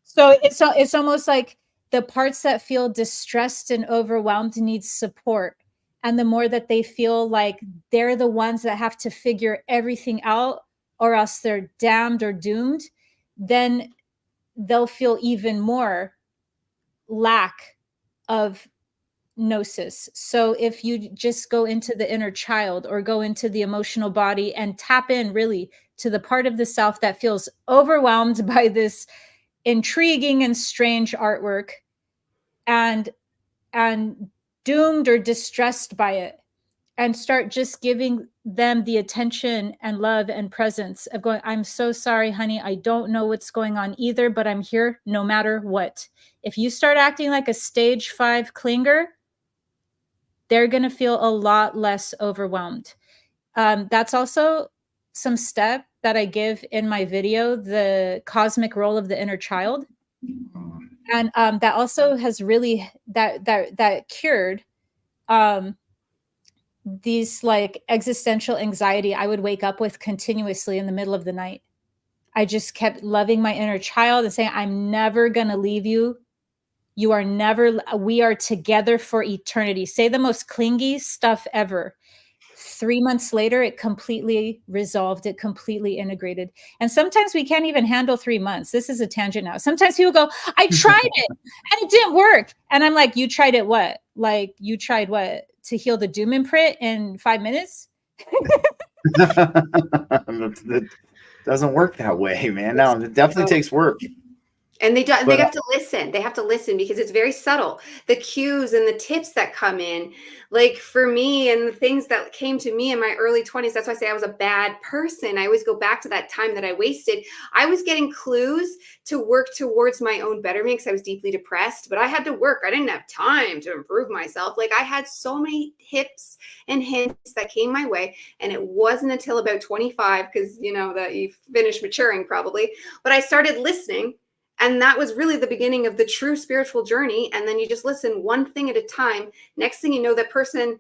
B: So it's almost like the parts that feel distressed and overwhelmed need support. And the more that they feel like they're the ones that have to figure everything out or else they're damned or doomed, then they'll feel even more lack of gnosis. So if you just go into the inner child or go into the emotional body and tap in really to the part of the self that feels overwhelmed by this intriguing and strange artwork and doomed or distressed by it, and start just giving them the attention and love and presence of going, I'm so sorry, honey. I don't know what's going on either, but I'm here no matter what. If you start acting like a stage 5 clinger, they're going to feel a lot less overwhelmed. That's also some step that I give in my video, the cosmic role of the inner child. And that also has really, that cured these like existential anxiety I would wake up with continuously in the middle of the night. I just kept loving my inner child and saying, I'm never going to leave you. You are never, we are together for eternity. Say the most clingy stuff ever. 3 months later, it completely resolved. It completely integrated. And sometimes we can't even handle 3 months. This is a tangent now. Sometimes people go, I tried it and it didn't work. And I'm like, you tried it what? Like, you tried what? To heal the doom imprint in 5 minutes?
C: It doesn't work that way, man. No, it definitely takes work.
A: And they have to listen. They have to listen because it's very subtle. The cues and the tips that come in, like for me and the things that came to me in my early 20s, that's why I say I was a bad person. I always go back to that time that I wasted. I was getting clues to work towards my own betterment because I was deeply depressed, but I had to work. I didn't have time to improve myself. Like I had so many tips and hints that came my way. And it wasn't until about 25, because you know that you finish maturing probably, but I started listening. And that was really the beginning of the true spiritual journey. And then you just listen one thing at a time. Next thing you know, that person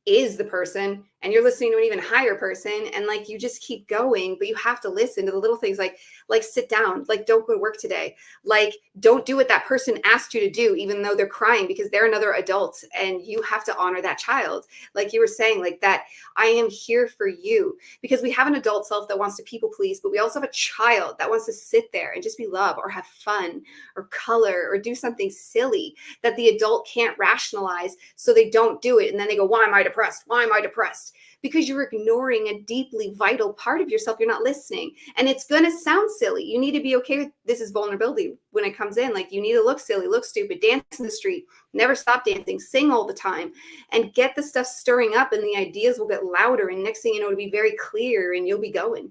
A: is the person, and you're listening to an even higher person, and like you just keep going. But you have to listen to the little things, like sit down, like don't go to work today, like don't do what that person asked you to do, even though they're crying, because they're another adult and you have to honor that child. Like you were saying, like that I am here for you, because we have an adult self that wants to people please, but we also have a child that wants to sit there and just be love or have fun or color or do something silly that the adult can't rationalize, so they don't do it. And then they go, why am I depressed? Why am I depressed? Because you're ignoring a deeply vital part of yourself. You're not listening. And it's going to sound silly. You need to be okay with this. Is vulnerability when it comes in. Like you need to look silly, look stupid, dance in the street, never stop dancing, sing all the time, and get the stuff stirring up, and the ideas will get louder. And next thing you know, it'll be very clear and you'll be going.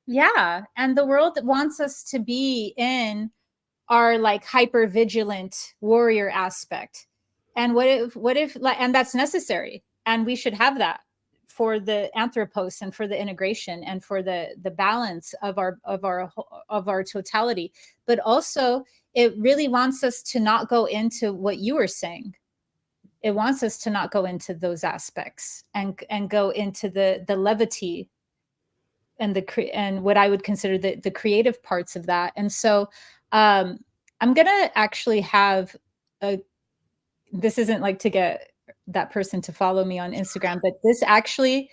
B: Yeah. And the world wants us to be in our like hyper vigilant warrior aspect. And what if like, and that's necessary, and we should have that for the anthropos and for the integration and for the balance of our totality. But also it really wants us to not go into what you were saying. It wants us to not go into those aspects and go into the levity and and what I would consider the creative parts of that. And so I'm gonna actually have this isn't like to get that person to follow me on Instagram, but this actually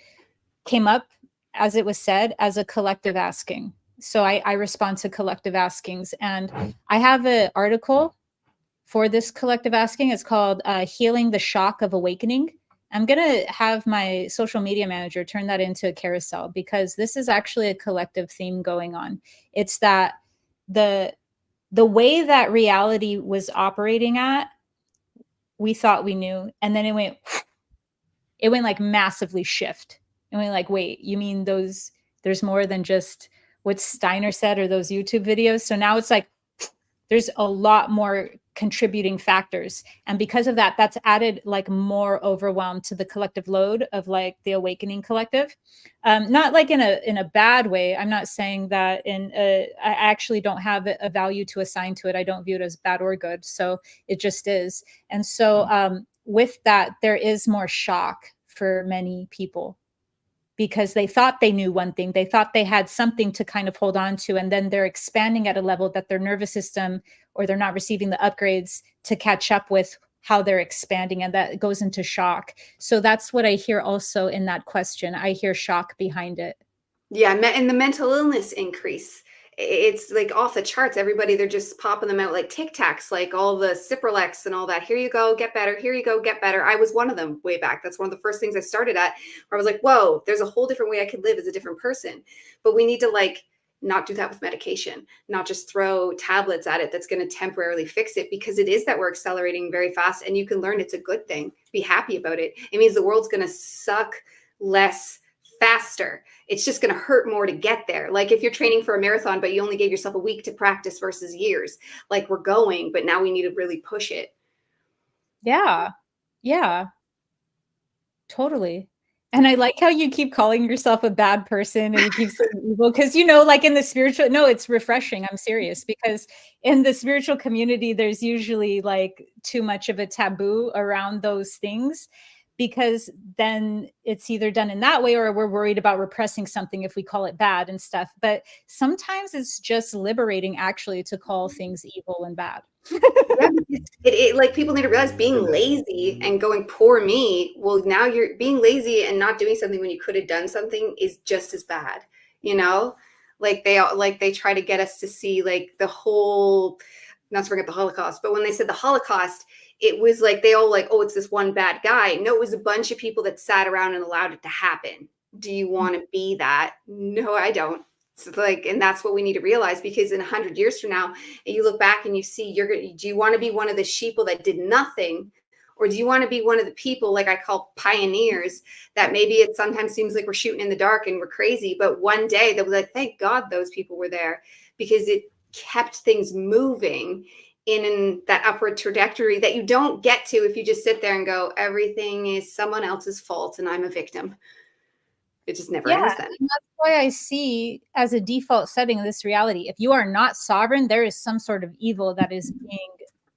B: came up, as it was said, as a collective asking. So I respond to collective askings, and I have an article for this collective asking. It's called Healing the Shock of Awakening. I'm going to have my social media manager turn that into a carousel, because this is actually a collective theme going on. It's that the way that reality was operating at, we thought we knew, and then it went like massively shift. And we like, wait, you mean there's more than just what Steiner said or those YouTube videos? So now it's like there's a lot more contributing factors, and because of that, that's added like more overwhelm to the collective load of like the awakening collective. Not like in a bad way. I'm not saying that I actually don't have a value to assign to it. I don't view it as bad or good, so it just is. And so with that, there is more shock for many people, because they thought they knew one thing, they thought they had something to kind of hold on to, and then they're expanding at a level that their nervous system, or they're not receiving the upgrades to catch up with how they're expanding, and that goes into shock. So that's what I hear also in that question. I hear shock behind it.
A: Yeah, and the mental illness increase, it's like off the charts. Everybody, they're just popping them out like Tic Tacs, like all the Ciprolex and all that. Here you go, get better. Here you go, get better. I was one of them way back. That's one of the first things I started at, where I was like, whoa, there's a whole different way I could live as a different person. But we need to like not do that with medication, not just throw tablets at it that's going to temporarily fix it, because it is that we're accelerating very fast, and you can learn it's a good thing. Be happy about it. It means the world's going to suck less faster. It's just going to hurt more to get there. Like if you're training for a marathon, but you only gave yourself a week to practice versus years, like we're going, but now we need to really push it.
B: Yeah. Yeah. Totally. And I like how you keep calling yourself a bad person and you keep saying evil because, you know, like in the spiritual, no, it's refreshing. I'm serious because in the spiritual community, there's usually like too much of a taboo around those things because then it's either done in that way or we're worried about repressing something if we call it bad and stuff. But sometimes it's just liberating actually to call things evil and bad.
A: Yeah, it like people need to realize being lazy and going poor me. Well, now you're being lazy and not doing something when you could have done something is just as bad, you know? Like they try to get us to see like the whole, not to bring up the Holocaust, but when they said the Holocaust, it was like they all like, oh, it's this one bad guy. No, it was a bunch of people that sat around and allowed it to happen. Do you want to be that? No, I don't. So like, and that's what we need to realize because in 100 years from now, and you look back and you see do you want to be one of the sheeple that did nothing? Or do you want to be one of the people like I call pioneers that maybe it sometimes seems like we're shooting in the dark and we're crazy, but one day they'll be like, thank God those people were there because it kept things moving in that upward trajectory that you don't get to if you just sit there and go, everything is someone else's fault and I'm a victim. It just never ends then.
B: And that's why I see as a default setting of this reality, if you are not sovereign, there is some sort of evil that is being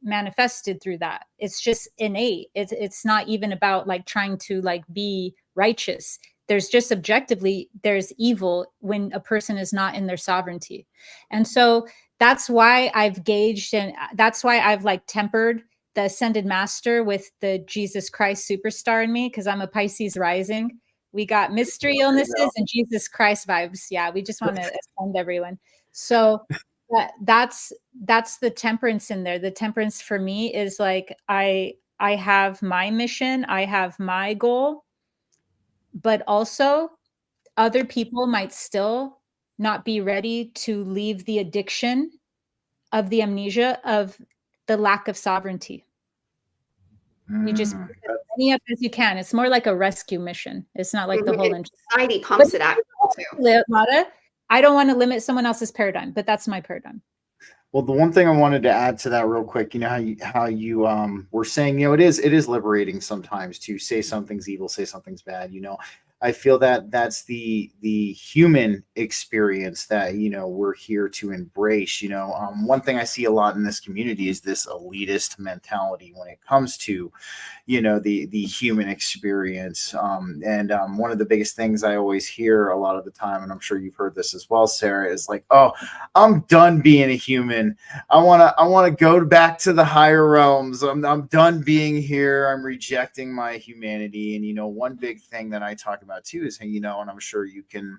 B: manifested through that. It's just innate. It's not even about like trying to like be righteous. There's just objectively, there's evil when a person is not in their sovereignty. And so that's why I've gauged and that's why I've like tempered the ascended master with the Jesus Christ superstar in me because I'm a Pisces rising. We got mystery illnesses and Jesus Christ vibes. Yeah, we just want to ascend everyone. So that's the temperance in there. The temperance for me is like I have my mission, I have my goal, but also other people might still not be ready to leave the addiction of the amnesia of the lack of sovereignty. You just pick as many up as you can. It's more like a rescue mission. It's not like the whole
A: society pumps it out too.
B: I don't want to limit someone else's paradigm, but that's my paradigm.
C: Well, the one thing I wanted to add to that real quick, you know, how you were saying, you know, it is liberating sometimes to say something's evil, say something's bad, you know. I feel that that's the human experience that, you know, we're here to embrace. You know, one thing I see a lot in this community is this elitist mentality when it comes to, you know, the human experience. And one of the biggest things I always hear a lot of the time, and I'm sure you've heard this as well, Sarah, is like, oh, I'm done being a human. I want to go back to the higher realms. I'm done being here. I'm rejecting my humanity. And, you know, one big thing that I talk about too is, you know, and I'm sure you can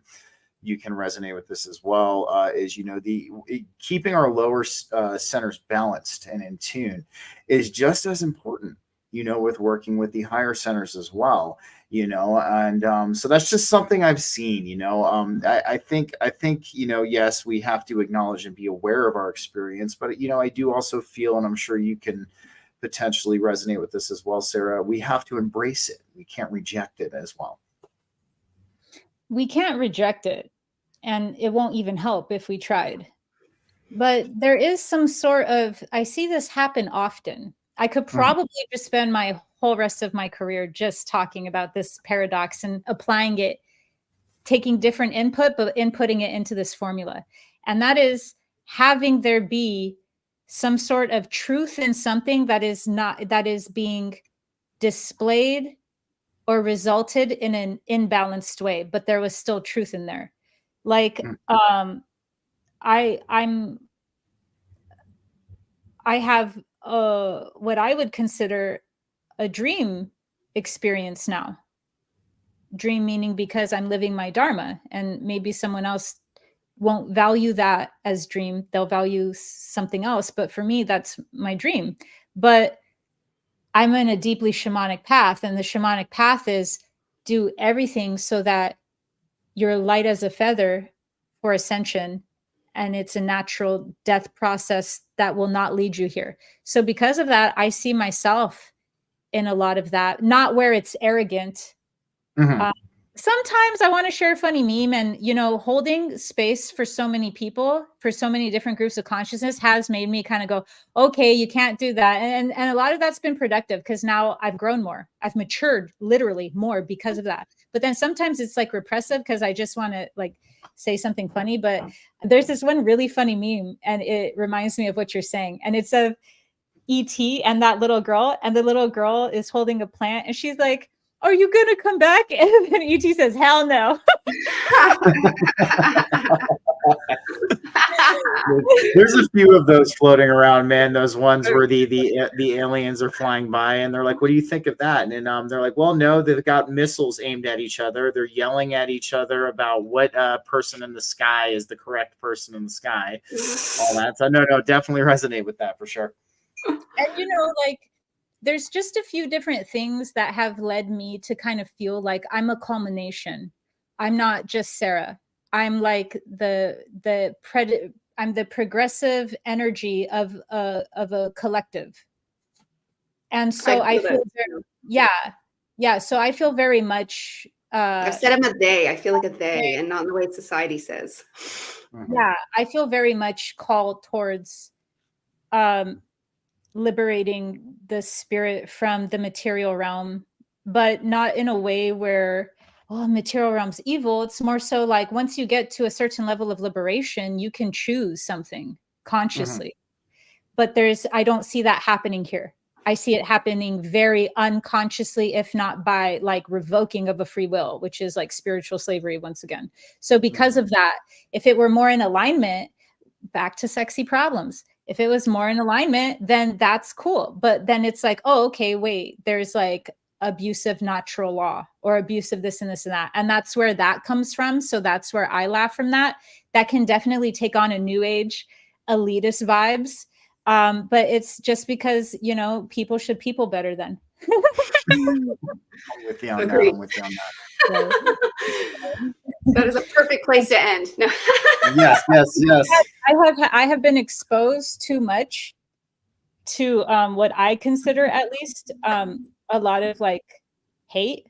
C: resonate with this as well, is, you know, keeping our lower centers balanced and in tune is just as important, you know, with working with the higher centers as well, you know. And so that's just something I've seen, you know. I think, you know, yes, we have to acknowledge and be aware of our experience, but, you know, I do also feel, and I'm sure you can potentially resonate with this as well, Sarah, we have to embrace it. We can't reject it as well.
B: We can't reject it, and it won't even help if we tried. But there is some sort of, I see this happen often. I could probably just spend my whole rest of my career just talking about this paradox and applying it, taking different input, but inputting it into this formula. And that is having there be some sort of truth in something that is being displayed or resulted in an imbalanced way, but there was still truth in there. Like, I have what I would consider a dream experience now. Dream meaning because I'm living my dharma, and maybe someone else won't value that as dream. They'll value something else. But for me, that's my dream. But I'm in a deeply shamanic path, and the shamanic path is do everything so that you're light as a feather for ascension, and it's a natural death process that will not lead you here. So because of that, I see myself in a lot of that, not where it's arrogant. sometimes I want to share a funny meme, and holding space for so many people, for so many different groups of consciousness, has made me kind of go, okay, you can't do that. And a lot of that's been productive, because now I've grown more. I've matured literally more because of that. But then sometimes it's like repressive, because I just want to like say something funny. But there's this one really funny meme, and it reminds me of what you're saying. And it's of E.T. and that little girl, and the little girl is holding a plant, and she's like, "Are you gonna come back?" And then E.T. says, "Hell no."
C: There's a few of those floating around, man. Those ones where the aliens are flying by, and they're like, "What do you think of that?" And they're like, "Well, no, they've got missiles aimed at each other. They're yelling at each other about what person in the sky is the correct person in the sky." All that. So no, definitely resonate with that for sure.
B: And like, there's just a few different things that have led me to kind of feel like I'm a culmination. I'm not just Sarah. I'm like I'm the progressive energy of a collective. And so I feel so I feel very much
A: I've said I'm a they. I feel like a they, and not in the way society says.
B: Yeah, I feel very much called towards liberating the spirit from the material realm, but not in a way where, oh, material realm's evil. It's more so like, once you get to a certain level of liberation, you can choose something consciously. But I don't see that happening here. I see it happening very unconsciously, if not by like revoking of a free will, which is like spiritual slavery once again. So because of that, if it were more in alignment, back to sexy problems, if it was more in alignment, then that's cool. But then it's like, oh, okay, wait, there's like abusive natural law or abusive this and this and that. And that's where that comes from. So that's where I laugh from that. That can definitely take on a new age elitist vibes. But it's just because, people should people better then.
C: I'm with you on that.
A: That is a perfect place to end. No.
C: Yes.
B: I have been exposed too much to what I consider, at least, a lot of like hate.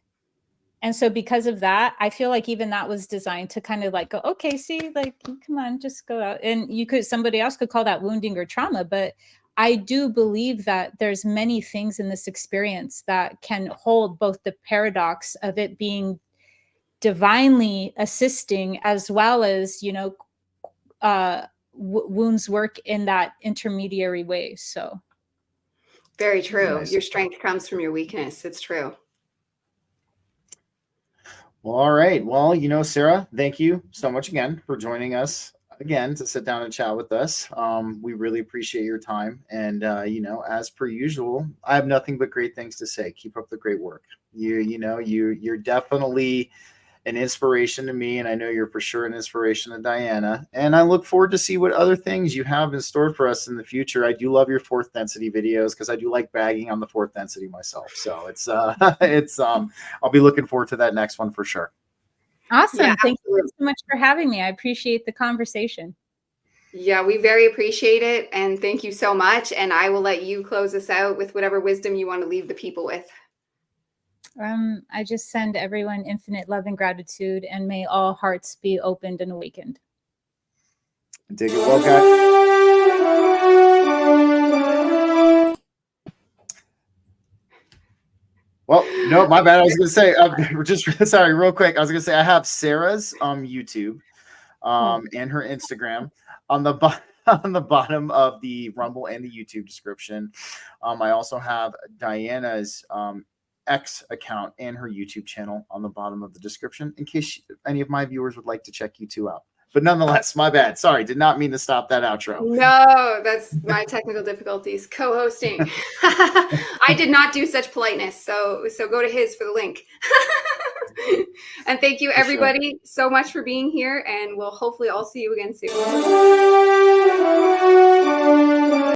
B: And so because of that, I feel like even that was designed to kind of like go, okay, see, like, come on, just go out. And somebody else could call that wounding or trauma. But I do believe that there's many things in this experience that can hold both the paradox of it being divinely assisting, as well as, wounds work in that intermediary way. So
A: very true. Your strength comes from your weakness. It's true.
C: Well, all right. Well, Sarah, thank you so much again for joining us again to sit down and chat with us. We really appreciate your time. And, as per usual, I have nothing but great things to say. Keep up the great work. You're definitely an inspiration to me, and I know you're for sure an inspiration to Diana. And I look forward to see what other things you have in store for us in the future. I do love your fourth density videos, because I do like bagging on the fourth density myself. So I'll be looking forward to that next one for sure.
B: Awesome. Yeah, thank you so much for having me. I appreciate the conversation.
A: Yeah, we very appreciate it. And thank you so much. And I will let you close us out with whatever wisdom you want to leave the people with.
B: I just send everyone infinite love and gratitude, and may all hearts be opened and awakened.
C: Dig it. Well, guys. Well, no, my bad. I was going to say, sorry, real quick. I was going to say, I have Sarah's YouTube and her Instagram on the bottom of the Rumble and the YouTube description. I also have Diana's X account and her YouTube channel on the bottom of the description, in case any of my viewers would like to check you two out. But nonetheless, my bad. Sorry, did not mean to stop that outro.
A: No, that's my technical difficulties co-hosting. I did not do such politeness, so go to his for the link. And thank you everybody so much for being here, and we'll hopefully all see you again soon.